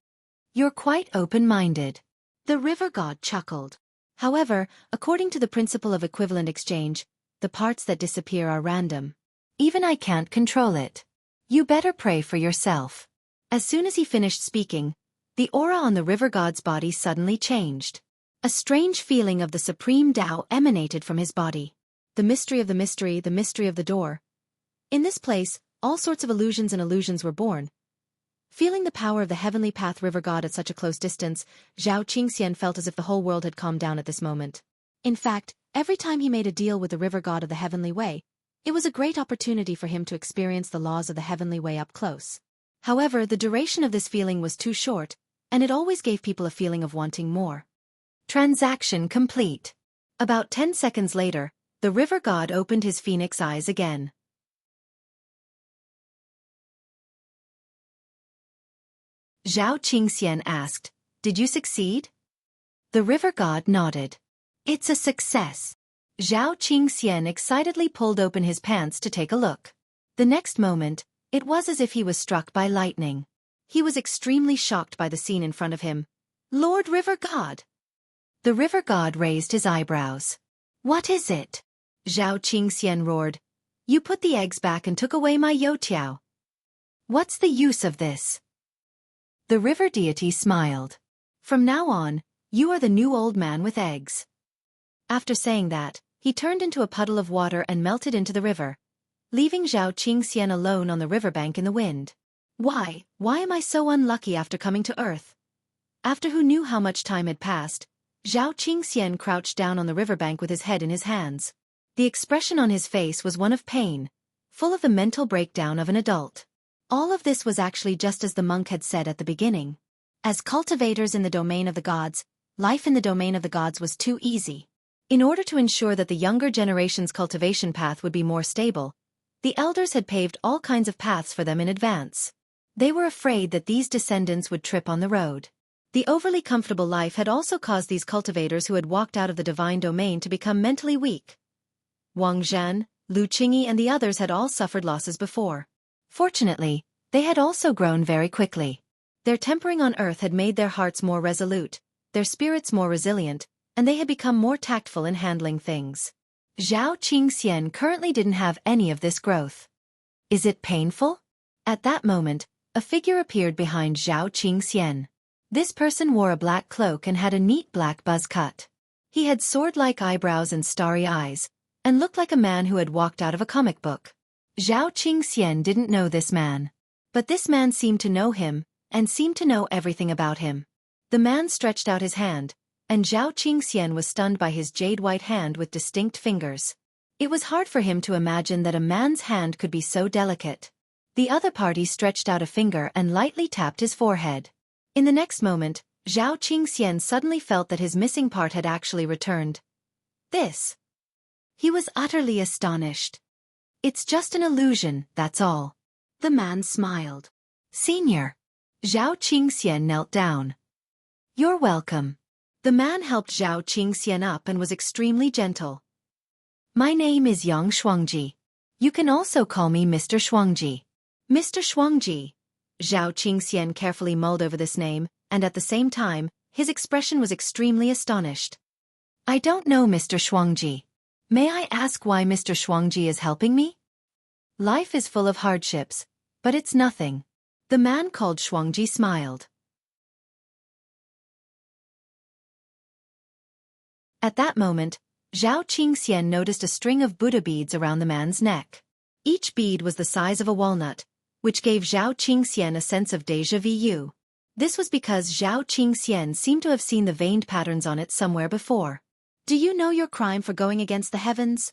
You're quite open-minded.
The river god chuckled. However, according to the principle of equivalent exchange, the parts that disappear are random.
Even I can't control it. You better pray for yourself.
As soon as he finished speaking, the aura on the river god's body suddenly changed. A strange feeling of the supreme Tao emanated from his body. The mystery of the mystery, the mystery of the door. In this place, all sorts of illusions and illusions were born. Feeling the power of the heavenly path river god at such a close distance, Zhao Qingxian felt as if the whole world had calmed down at this moment. In fact, every time he made a deal with the river god of the heavenly way, it was a great opportunity for him to experience the laws of the heavenly way up close. However, the duration of this feeling was too short, and it always gave people a feeling of wanting more.
Transaction complete.
About 10 seconds later, the river god opened his phoenix eyes again. Zhao Qingxian asked, "Did you succeed?" The river god nodded. "It's a success." Zhao Qingxian excitedly pulled open his pants to take a look. The next moment, it was as if he was struck by lightning. He was extremely shocked by the scene in front of him. "Lord River God!" The river god raised his eyebrows. "What is it?" Zhao Qingxian roared. "You put the eggs back and took away my youtiao. What's the use of this?" The river deity smiled. "From now on, you are the new old man with eggs." After saying that, he turned into a puddle of water and melted into the river, leaving Zhao Qingxian alone on the riverbank in the wind. Why am I so unlucky after coming to Earth? After who knew how much time had passed, Zhao Qingxian crouched down on the riverbank with his head in his hands. The expression on his face was one of pain, full of the mental breakdown of an adult. All of this was actually just as the monk had said at the beginning. As cultivators in the domain of the gods, life in the domain of the gods was too easy. In order to ensure that the younger generation's cultivation path would be more stable, the elders had paved all kinds of paths for them in advance. They were afraid that these descendants would trip on the road. The overly comfortable life had also caused these cultivators who had walked out of the divine domain to become mentally weak. Wang Zhan, Lu Qingyi and the others had all suffered losses before. Fortunately, they had also grown very quickly. Their tempering on earth had made their hearts more resolute, their spirits more resilient, and they had become more tactful in handling things. Zhao Qingxian currently didn't have any of this growth. Is it painful? At that moment, a figure appeared behind Zhao Qingxian. This person wore a black cloak and had a neat black buzz cut. He had sword-like eyebrows and starry eyes, and looked like a man who had walked out of a comic book. Zhao Qingxian didn't know this man. But this man seemed to know him, and seemed to know everything about him. The man stretched out his hand, and Zhao Qingxian was stunned by his jade-white hand with distinct fingers. It was hard for him to imagine that a man's hand could be so delicate. The other party stretched out a finger and lightly tapped his forehead. In the next moment, Zhao Qingxian suddenly felt that his missing part had actually returned. This. He was utterly astonished. It's just an illusion, that's all. The man smiled. Senior. Zhao Qingxian knelt down. You're welcome. The man helped Zhao Qingxian up and was extremely gentle. My name is Yang Shuangji. You can also call me Mr. Shuangji. Mr. Shuangji. Zhao Qingxian carefully mulled over this name, and at the same time, his expression was extremely astonished. I don't know Mr. Shuangji. May I ask why Mr. Shuangji is helping me? Life is full of hardships, but it's nothing. The man called Shuangji smiled. At that moment, Zhao Qingxian noticed a string of Buddha beads around the man's neck. Each bead was the size of a walnut, which gave Zhao Qingxian a sense of déjà vu. This was because Zhao Qingxian seemed to have seen the veined patterns on it somewhere before. Do you know your crime for going against the heavens?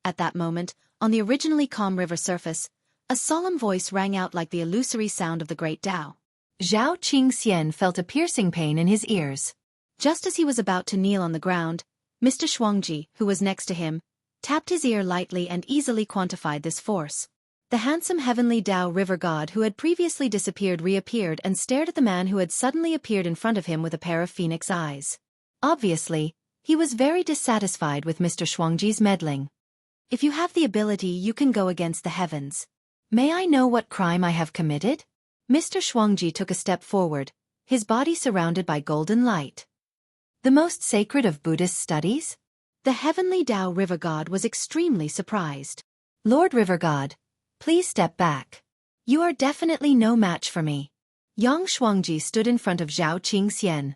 At that moment, on the originally calm river surface, a solemn voice rang out like the illusory sound of the great Tao. Zhao Qingxian felt a piercing pain in his ears. Just as he was about to kneel on the ground, Mr. Shuangji, who was next to him, tapped his ear lightly and easily quantified this force. The handsome heavenly Tao river god who had previously disappeared reappeared and stared at the man who had suddenly appeared in front of him with a pair of phoenix eyes. Obviously, he was very dissatisfied with Mr. Shuangji's meddling. If you have the ability, you can go against the heavens. May I know what crime I have committed? Mr. Shuangji took a step forward, his body surrounded by golden light. The most sacred of Buddhist studies? The heavenly Tao river god was extremely surprised. Lord River God, please step back. You are definitely no match for me. Yang Shuangji stood in front of Zhao Qingxian.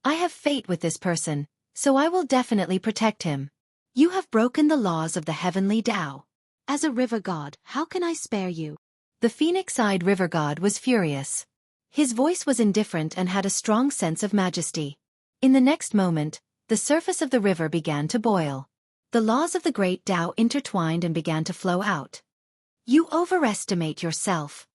I have fate with this person, so I will definitely protect him. You have broken the laws of the heavenly Tao. As a river god, how can I spare you? The phoenix-eyed river god was furious. His voice was indifferent and had a strong sense of majesty. In the next moment, the surface of the river began to boil. The laws of the great Tao intertwined and began to flow out. You overestimate yourself.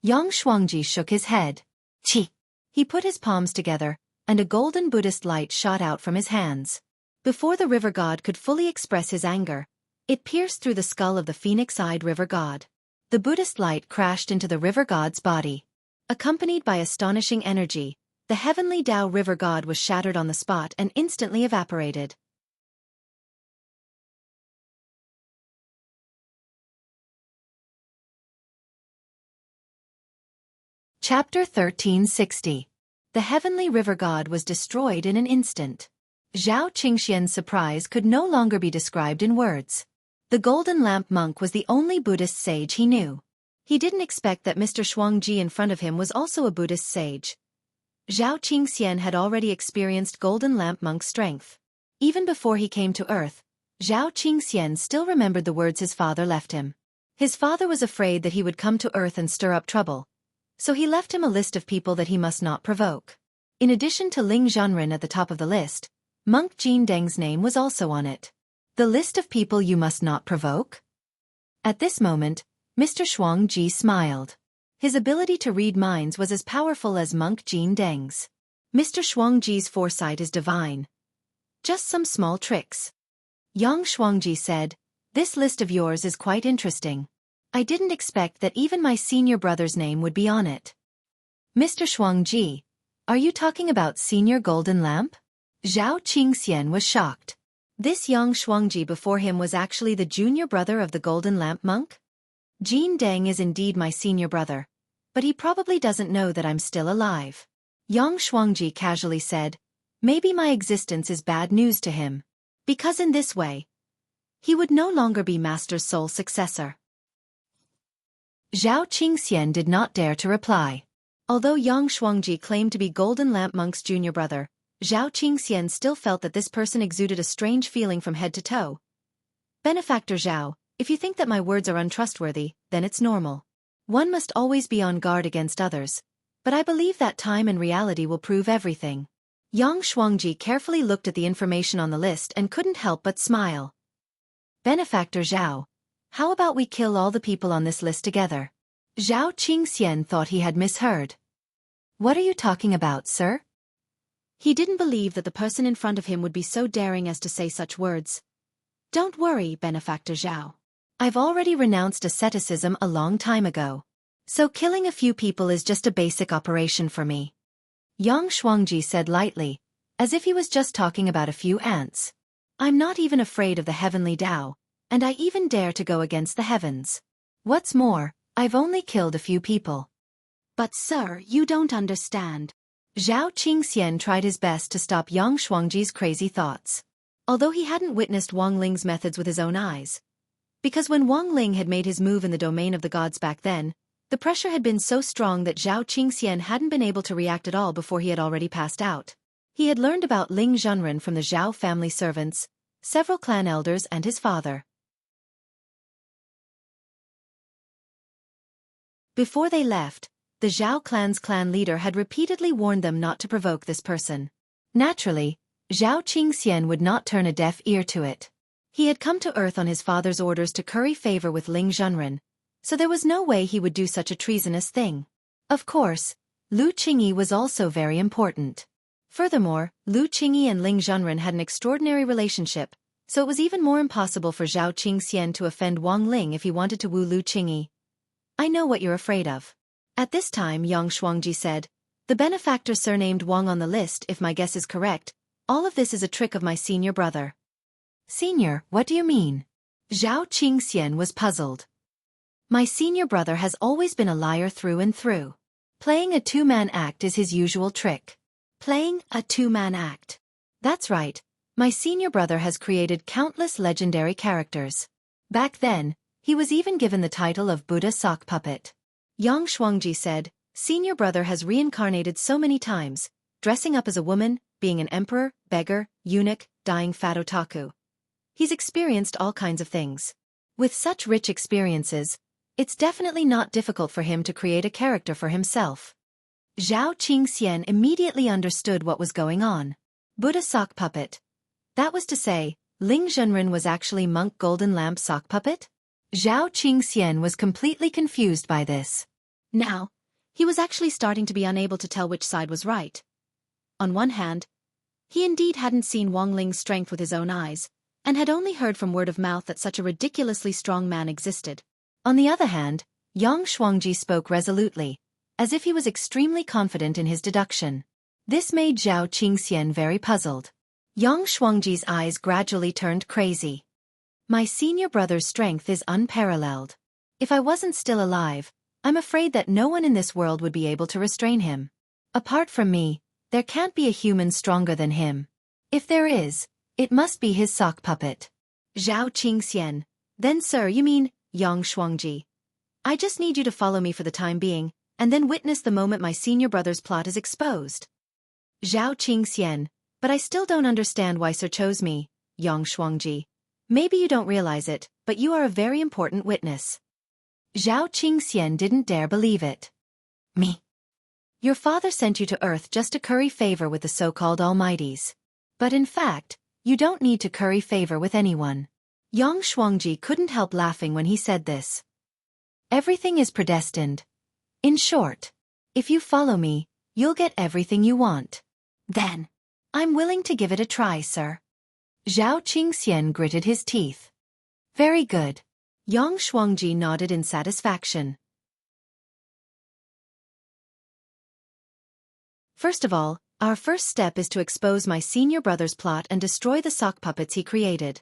Yang Shuangji shook his head. Qi. He put his palms together, and a golden Buddhist light shot out from his hands. Before the river god could fully express his anger, it pierced through the skull of the phoenix-eyed river god. The Buddhist light crashed into the river god's body. Accompanied by astonishing energy, the heavenly Tao river god was shattered on the spot and instantly evaporated. Chapter 1360. The heavenly river god was destroyed in an instant. Zhao Qingxian's surprise could no longer be described in words. The golden lamp monk was the only Buddhist sage he knew. He didn't expect that Mr. Shuangji in front of him was also a Buddhist sage. Zhao Qingxian had already experienced golden lamp monk's strength. Even before he came to earth, Zhao Qingxian still remembered the words his father left him. His father was afraid that he would come to earth and stir up trouble, so he left him a list of people that he must not provoke. In addition to Ling Zhanren at the top of the list, Monk Jin Deng's name was also on it. The list of people you must not provoke? At this moment, Mr. Shuangji smiled. His ability to read minds was as powerful as Monk Jin Deng's. Mr. Shuangji's foresight is divine. Just some small tricks. Yang Shuangji said, "This list of yours is quite interesting. I didn't expect that even my senior brother's name would be on it." "Mr. Shuangji, are you talking about Senior Golden Lamp?" Zhao Qingxian was shocked. This Yang Shuangji before him was actually the junior brother of the Golden Lamp monk? Jin Deng is indeed my senior brother, but he probably doesn't know that I'm still alive. Yang Shuangji casually said, "Maybe my existence is bad news to him. Because in this way, he would no longer be Master's sole successor." Zhao Qingxian did not dare to reply. Although Yang Shuangji claimed to be Golden Lamp Monk's junior brother, Zhao Qingxian still felt that this person exuded a strange feeling from head to toe. "Benefactor Zhao, if you think that my words are untrustworthy, then it's normal. One must always be on guard against others, but I believe that time and reality will prove everything." Yang Shuangji carefully looked at the information on the list and couldn't help but smile. "Benefactor Zhao, how about we kill all the people on this list together?" Zhao Qingxian thought he had misheard. "What are you talking about, sir?" He didn't believe that the person in front of him would be so daring as to say such words. "Don't worry, Benefactor Zhao. I've already renounced asceticism a long time ago. So killing a few people is just a basic operation for me." Yang Shuangji said lightly, as if he was just talking about a few ants. "I'm not even afraid of the heavenly Tao, and I even dare to go against the heavens. What's more, I've only killed a few people." "But sir, you don't understand." Zhao Qingxian tried his best to stop Yang Shuangji's crazy thoughts. Although he hadn't witnessed Wang Ling's methods with his own eyes. Because when Wang Ling had made his move in the domain of the gods back then, the pressure had been so strong that Zhao Qingxian hadn't been able to react at all before he had already passed out. He had learned about Ling Zhenren from the Zhao family servants, several clan elders and his father. Before they left, the Zhao clan's clan leader had repeatedly warned them not to provoke this person. Naturally, Zhao Qingxian would not turn a deaf ear to it. He had come to Earth on his father's orders to curry favor with Ling Zhenren, so there was no way he would do such a treasonous thing. Of course, Lu Qingyi was also very important. Furthermore, Lu Qingyi and Ling Zhenren had an extraordinary relationship, so it was even more impossible for Zhao Qingxian to offend Wang Ling if he wanted to woo Lu Qingyi. "I know what you're afraid of." At this time Yang Shuangji said, "The benefactor surnamed Wang on the list, if my guess is correct, all of this is a trick of my senior brother." "Senior, what do you mean?" Zhao Qingxian was puzzled. "My senior brother has always been a liar through and through. Playing a two-man act is his usual trick." "Playing a two-man act?" "That's right. My senior brother has created countless legendary characters. Back then, he was even given the title of Buddha Sock Puppet." Yang Shuangji said, "Senior brother has reincarnated so many times, dressing up as a woman, being an emperor, beggar, eunuch, dying fat otaku. He's experienced all kinds of things. With such rich experiences, it's definitely not difficult for him to create a character for himself." Zhao Qingxian immediately understood what was going on. Buddha Sock Puppet. That was to say, Ling Zhenren was actually Monk Golden Lamp Sock Puppet? Zhao Qingxian was completely confused by this. Now, he was actually starting to be unable to tell which side was right. On one hand, he indeed hadn't seen Wang Ling's strength with his own eyes, and had only heard from word of mouth that such a ridiculously strong man existed. On the other hand, Yang Shuangji spoke resolutely, as if he was extremely confident in his deduction. This made Zhao Qingxian very puzzled. Yang Shuangji's eyes gradually turned crazy. "My senior brother's strength is unparalleled. If I wasn't still alive, I'm afraid that no one in this world would be able to restrain him. Apart from me, there can't be a human stronger than him. If there is, it must be his sock puppet." Zhao Qingxian. "Then sir, you mean, Yang Shuangji. I just need you to follow me for the time being, and then witness the moment my senior brother's plot is exposed." Zhao Qingxian. "But I still don't understand why sir chose me, Yang Shuangji. Maybe you don't realize it, but you are a very important witness." Zhao Qingxian didn't dare believe it. "Me? Your father sent you to Earth just to curry favor with the so-called Almighties. But in fact, you don't need to curry favor with anyone." Yang Shuangji couldn't help laughing when he said this. "Everything is predestined. In short, if you follow me, you'll get everything you want." "Then, I'm willing to give it a try, sir."
Zhao Qingxian gritted his teeth. Very good. Yang Shuangji nodded in satisfaction. First of all, our first step is to expose my senior brother's plot and destroy the sock puppets he created.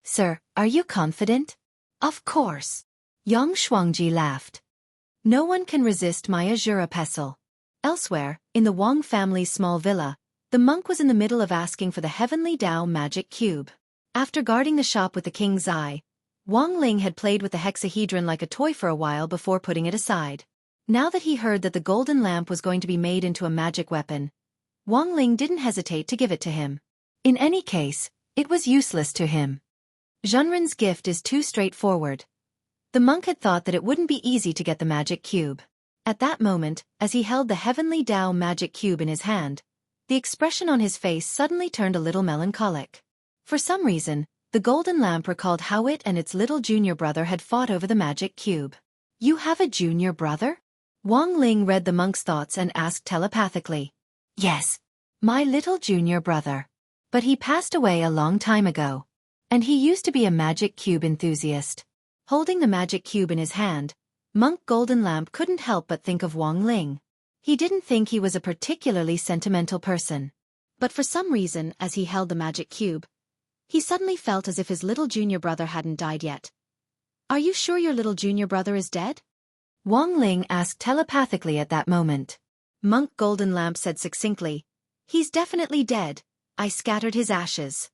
Sir, are you confident? Of course. Yang Shuangji laughed. No one can resist my azure pestle. Elsewhere, in the Wang family's small villa, the monk was in the middle of asking for the heavenly Dao magic cube. After guarding the shop with the king's eye, Wang Ling had played with the hexahedron like a toy for a while before putting it aside. Now that he heard that the golden lamp was going to be made into a magic weapon, Wang Ling didn't hesitate to give it to him. In any case, it was useless to him. Zhenren's gift is too straightforward. The monk had thought that it wouldn't be easy to get the magic cube. At that moment, as he held the heavenly Dao magic cube in his hand, the expression on his face suddenly turned a little melancholic. For some reason, the golden lamp recalled how it and its little junior brother had fought over the magic cube. You have a junior brother? Wang Ling read the monk's thoughts and asked telepathically. Yes, my little junior brother. But he passed away a long time ago. And he used to be a magic cube enthusiast. Holding the magic cube in his hand, Monk Golden Lamp couldn't help but think of Wang Ling. He didn't think he was a particularly sentimental person. But for some reason, as he held the magic cube, he suddenly felt as if his little junior brother hadn't died yet. Are you sure your little junior brother is dead? Wang Ling asked telepathically at that moment. Monk Golden Lamp said succinctly, He's definitely dead. I scattered his ashes.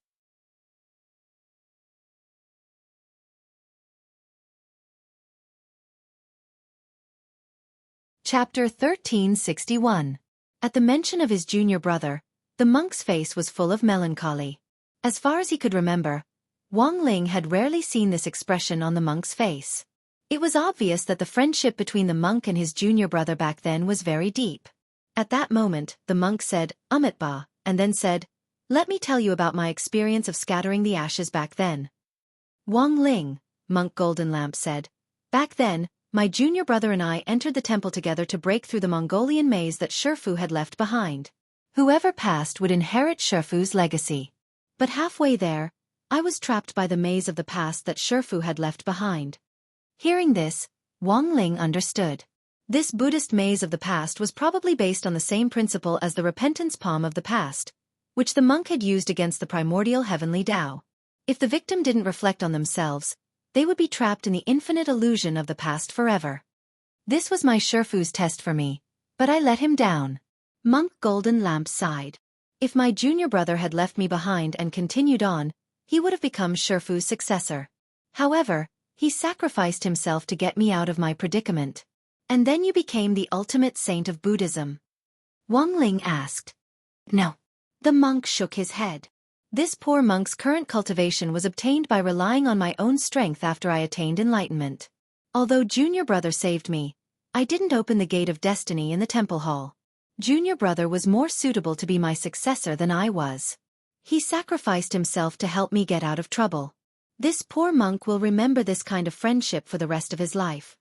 Chapter 1361. At the mention of his junior brother, the monk's face was full of melancholy. As far as he could remember, Wang Ling had rarely seen this expression on the monk's face. It was obvious that the friendship between the monk and his junior brother back then was very deep. At that moment, the monk said, Ba, and then said, Let me tell you about my experience of scattering the ashes back then. Wang Ling, Monk Golden Lamp said, Back then, my junior brother and I entered the temple together to break through the Mongolian maze that Shifu had left behind. Whoever passed would inherit Shifu's legacy. But halfway there, I was trapped by the maze of the past that Shifu had left behind. Hearing this, Wang Ling understood. This Buddhist maze of the past was probably based on the same principle as the repentance palm of the past, which the monk had used against the primordial heavenly Tao. If the victim didn't reflect on themselves, they would be trapped in the infinite illusion of the past forever. This was my Shifu's test for me, but I let him down. Monk Golden Lamp sighed. If my junior brother had left me behind and continued on, he would have become Shifu's successor. However, he sacrificed himself to get me out of my predicament. And then you became the ultimate saint of Buddhism. Wang Ling asked. No. The monk shook his head. This poor monk's current cultivation was obtained by relying on my own strength after I attained enlightenment. Although junior brother saved me, I didn't open the gate of destiny in the temple hall. Junior brother was more suitable to be my successor than I was. He sacrificed himself to help me get out of trouble. This poor monk will remember this kind of friendship for the rest of his life.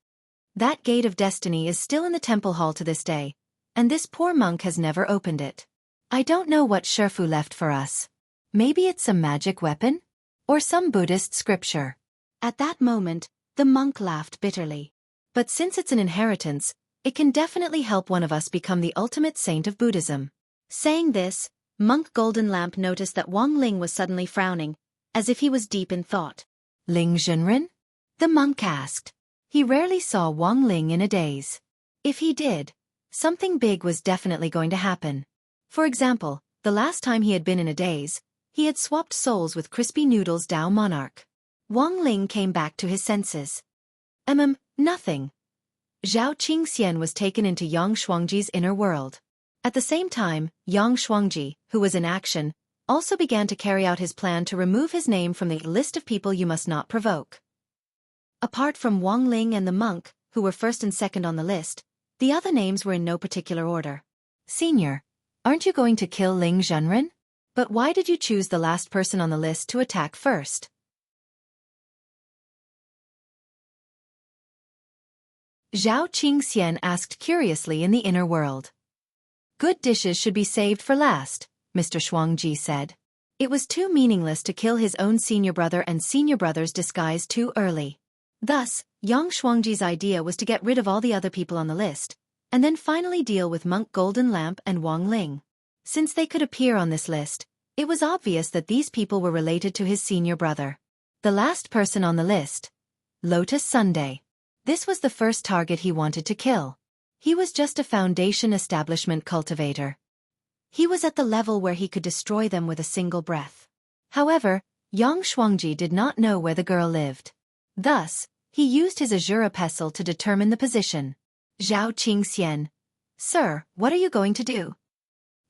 That gate of destiny is still in the temple hall to this day, and this poor monk has never opened it. I don't know what Shifu left for us. Maybe it's some magic weapon? Or some Buddhist scripture. At that moment, the monk laughed bitterly. But since it's an inheritance, it can definitely help one of us become the ultimate saint of Buddhism. Saying this, Monk Golden Lamp noticed that Wang Ling was suddenly frowning, as if he was deep in thought. Ling Zhenren? The monk asked. He rarely saw Wang Ling in a daze. If he did, something big was definitely going to happen. For example, the last time he had been in a daze, he had swapped souls with Crispy Noodle's Dao monarch. Wang Ling came back to his senses. Nothing. Zhao Qingxian was taken into Yang Shuangji's inner world. At the same time, Yang Shuangji, who was in action, also began to carry out his plan to remove his name from the list of people you must not provoke. Apart from Wang Ling and the monk, who were first and second on the list, the other names were in no particular order. Senior, aren't you going to kill Ling Zhenren? But why did you choose the last person on the list to attack first? Zhao Qingxian asked curiously in the inner world. Good dishes should be saved for last, Mr. Shuangji said.
It was too meaningless to kill his own senior brother and senior brother's disguise too early. Thus, Yang Shuangji's idea was to get rid of all the other people on the list, and then finally deal with Monk Golden Lamp and Wang Ling. Since they could appear on this list, it was obvious that these people were related to his senior brother. The last person on the list, Lotus Sunday. This was the first target he wanted to kill. He was just a foundation establishment cultivator. He was at the level where he could destroy them with a single breath. However, Yang Shuangji did not know where the girl lived. Thus, he used his Azure pestle to determine the position. Zhao Qingxian. Sir, what are you going to do?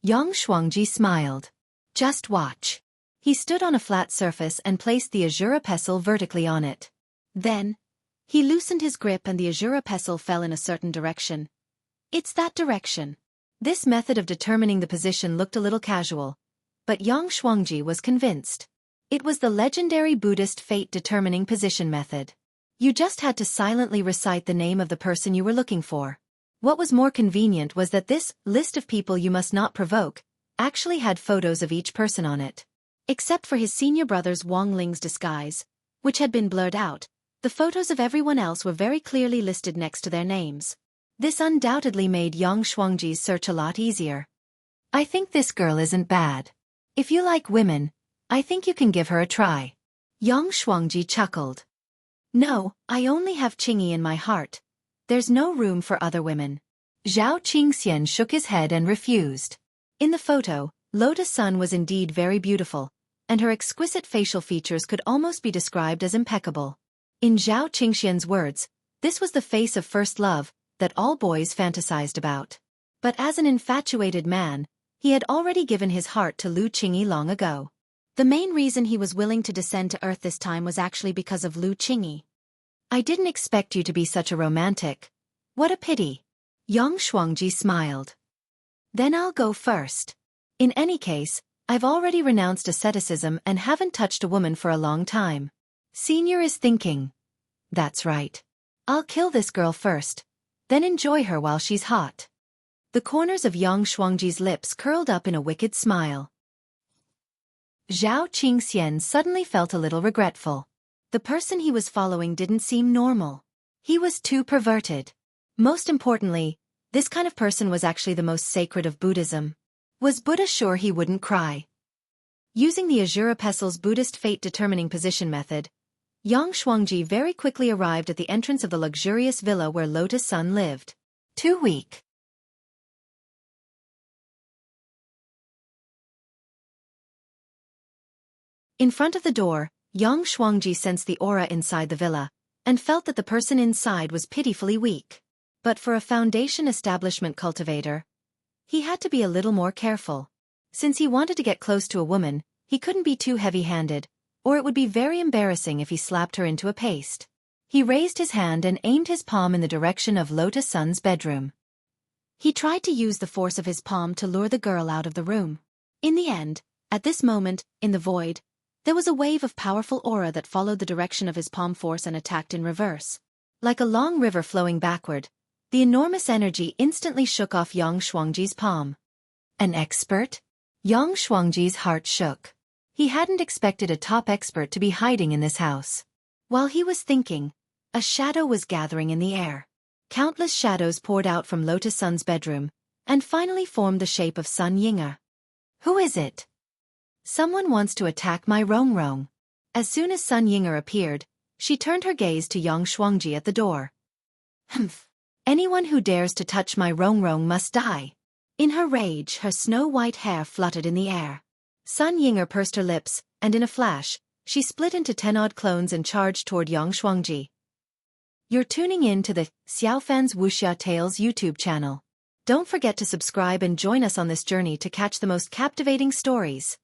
Yang Shuangji smiled. Just watch. He stood on a flat surface and placed the Azure pestle vertically on it. Then, he loosened his grip and the Azure pestle fell in a certain direction. It's that direction. This method of determining the position looked a little casual, but Yang Shuangji was convinced. It was the legendary Buddhist fate-determining position method. You just had to silently recite the name of the person you were looking for. What was more convenient was that this list of people you must not provoke actually had photos of each person on it. Except for his senior brother's Wang Ling's disguise, which had been blurred out, the photos of everyone else were very clearly listed next to their names. This undoubtedly made Yang Shuangji's search a lot easier. I think this girl isn't bad. If you like women, I think you can give her a try. Yang Shuangji chuckled. No, I only have Qingyi in my heart. There's no room for other women. Zhao Qingxian shook his head and refused. In the photo, Lotus Sun was indeed very beautiful, and her exquisite facial features could almost be described as impeccable. In Zhao Qingxian's words, this was the face of first love that all boys fantasized about. But as an infatuated man, he had already given his heart to Lu Qingyi long ago. The main reason he was willing to descend to earth this time was actually because of Lu Qingyi. I didn't expect you to be such a romantic. What a pity. Yang Shuangji smiled. Then I'll go first. In any case, I've already renounced asceticism and haven't touched a woman for a long time. Senior is thinking. That's right. I'll kill this girl first, then enjoy her while she's hot. The corners of Yang Shuangji's lips curled up in a wicked smile. Zhao Qingxian suddenly felt a little regretful. The person he was following didn't seem normal. He was too perverted. Most importantly, this kind of person was actually the most sacred of Buddhism. Was Buddha sure he wouldn't cry? Using the Azure Pestle's Buddhist fate-determining position method, Yang Shuangji very quickly arrived at the entrance of the luxurious villa where Lotus Sun lived. Too weak. In front of the door, Yang Shuangji sensed the aura inside the villa, and felt that the person inside was pitifully weak. But for a foundation establishment cultivator, he had to be a little more careful. Since he wanted to get close to a woman, he couldn't be too heavy-handed, or it would be very embarrassing if he slapped her into a paste. He raised his hand and aimed his palm in the direction of Lotus Sun's bedroom. He tried to use the force of his palm to lure the girl out of the room. In the end, at this moment, in the void, there was a wave of powerful aura that followed the direction of his palm force and attacked in reverse. Like a long river flowing backward, the enormous energy instantly shook off Yang Shuangji's palm. An expert? Yang Shuangji's heart shook. He hadn't expected a top expert to be hiding in this house. While he was thinking, a shadow was gathering in the air. Countless shadows poured out from Lotus Sun's bedroom, and finally formed the shape of Sun Ying'er. Who is it? Someone wants to attack my Rong Rong. As soon as Sun Ying'er appeared, she turned her gaze to Yang Shuangji at the door. Humph. Anyone who dares to touch my Rong Rong must die. In her rage, her snow-white hair fluttered in the air. Sun Ying'er pursed her lips, and in a flash, she split into 10-odd clones and charged toward Yang Shuangji. You're tuning in to the Xiaofan's Wuxia Tales YouTube channel. Don't forget to subscribe and join us on this journey to catch the most captivating stories.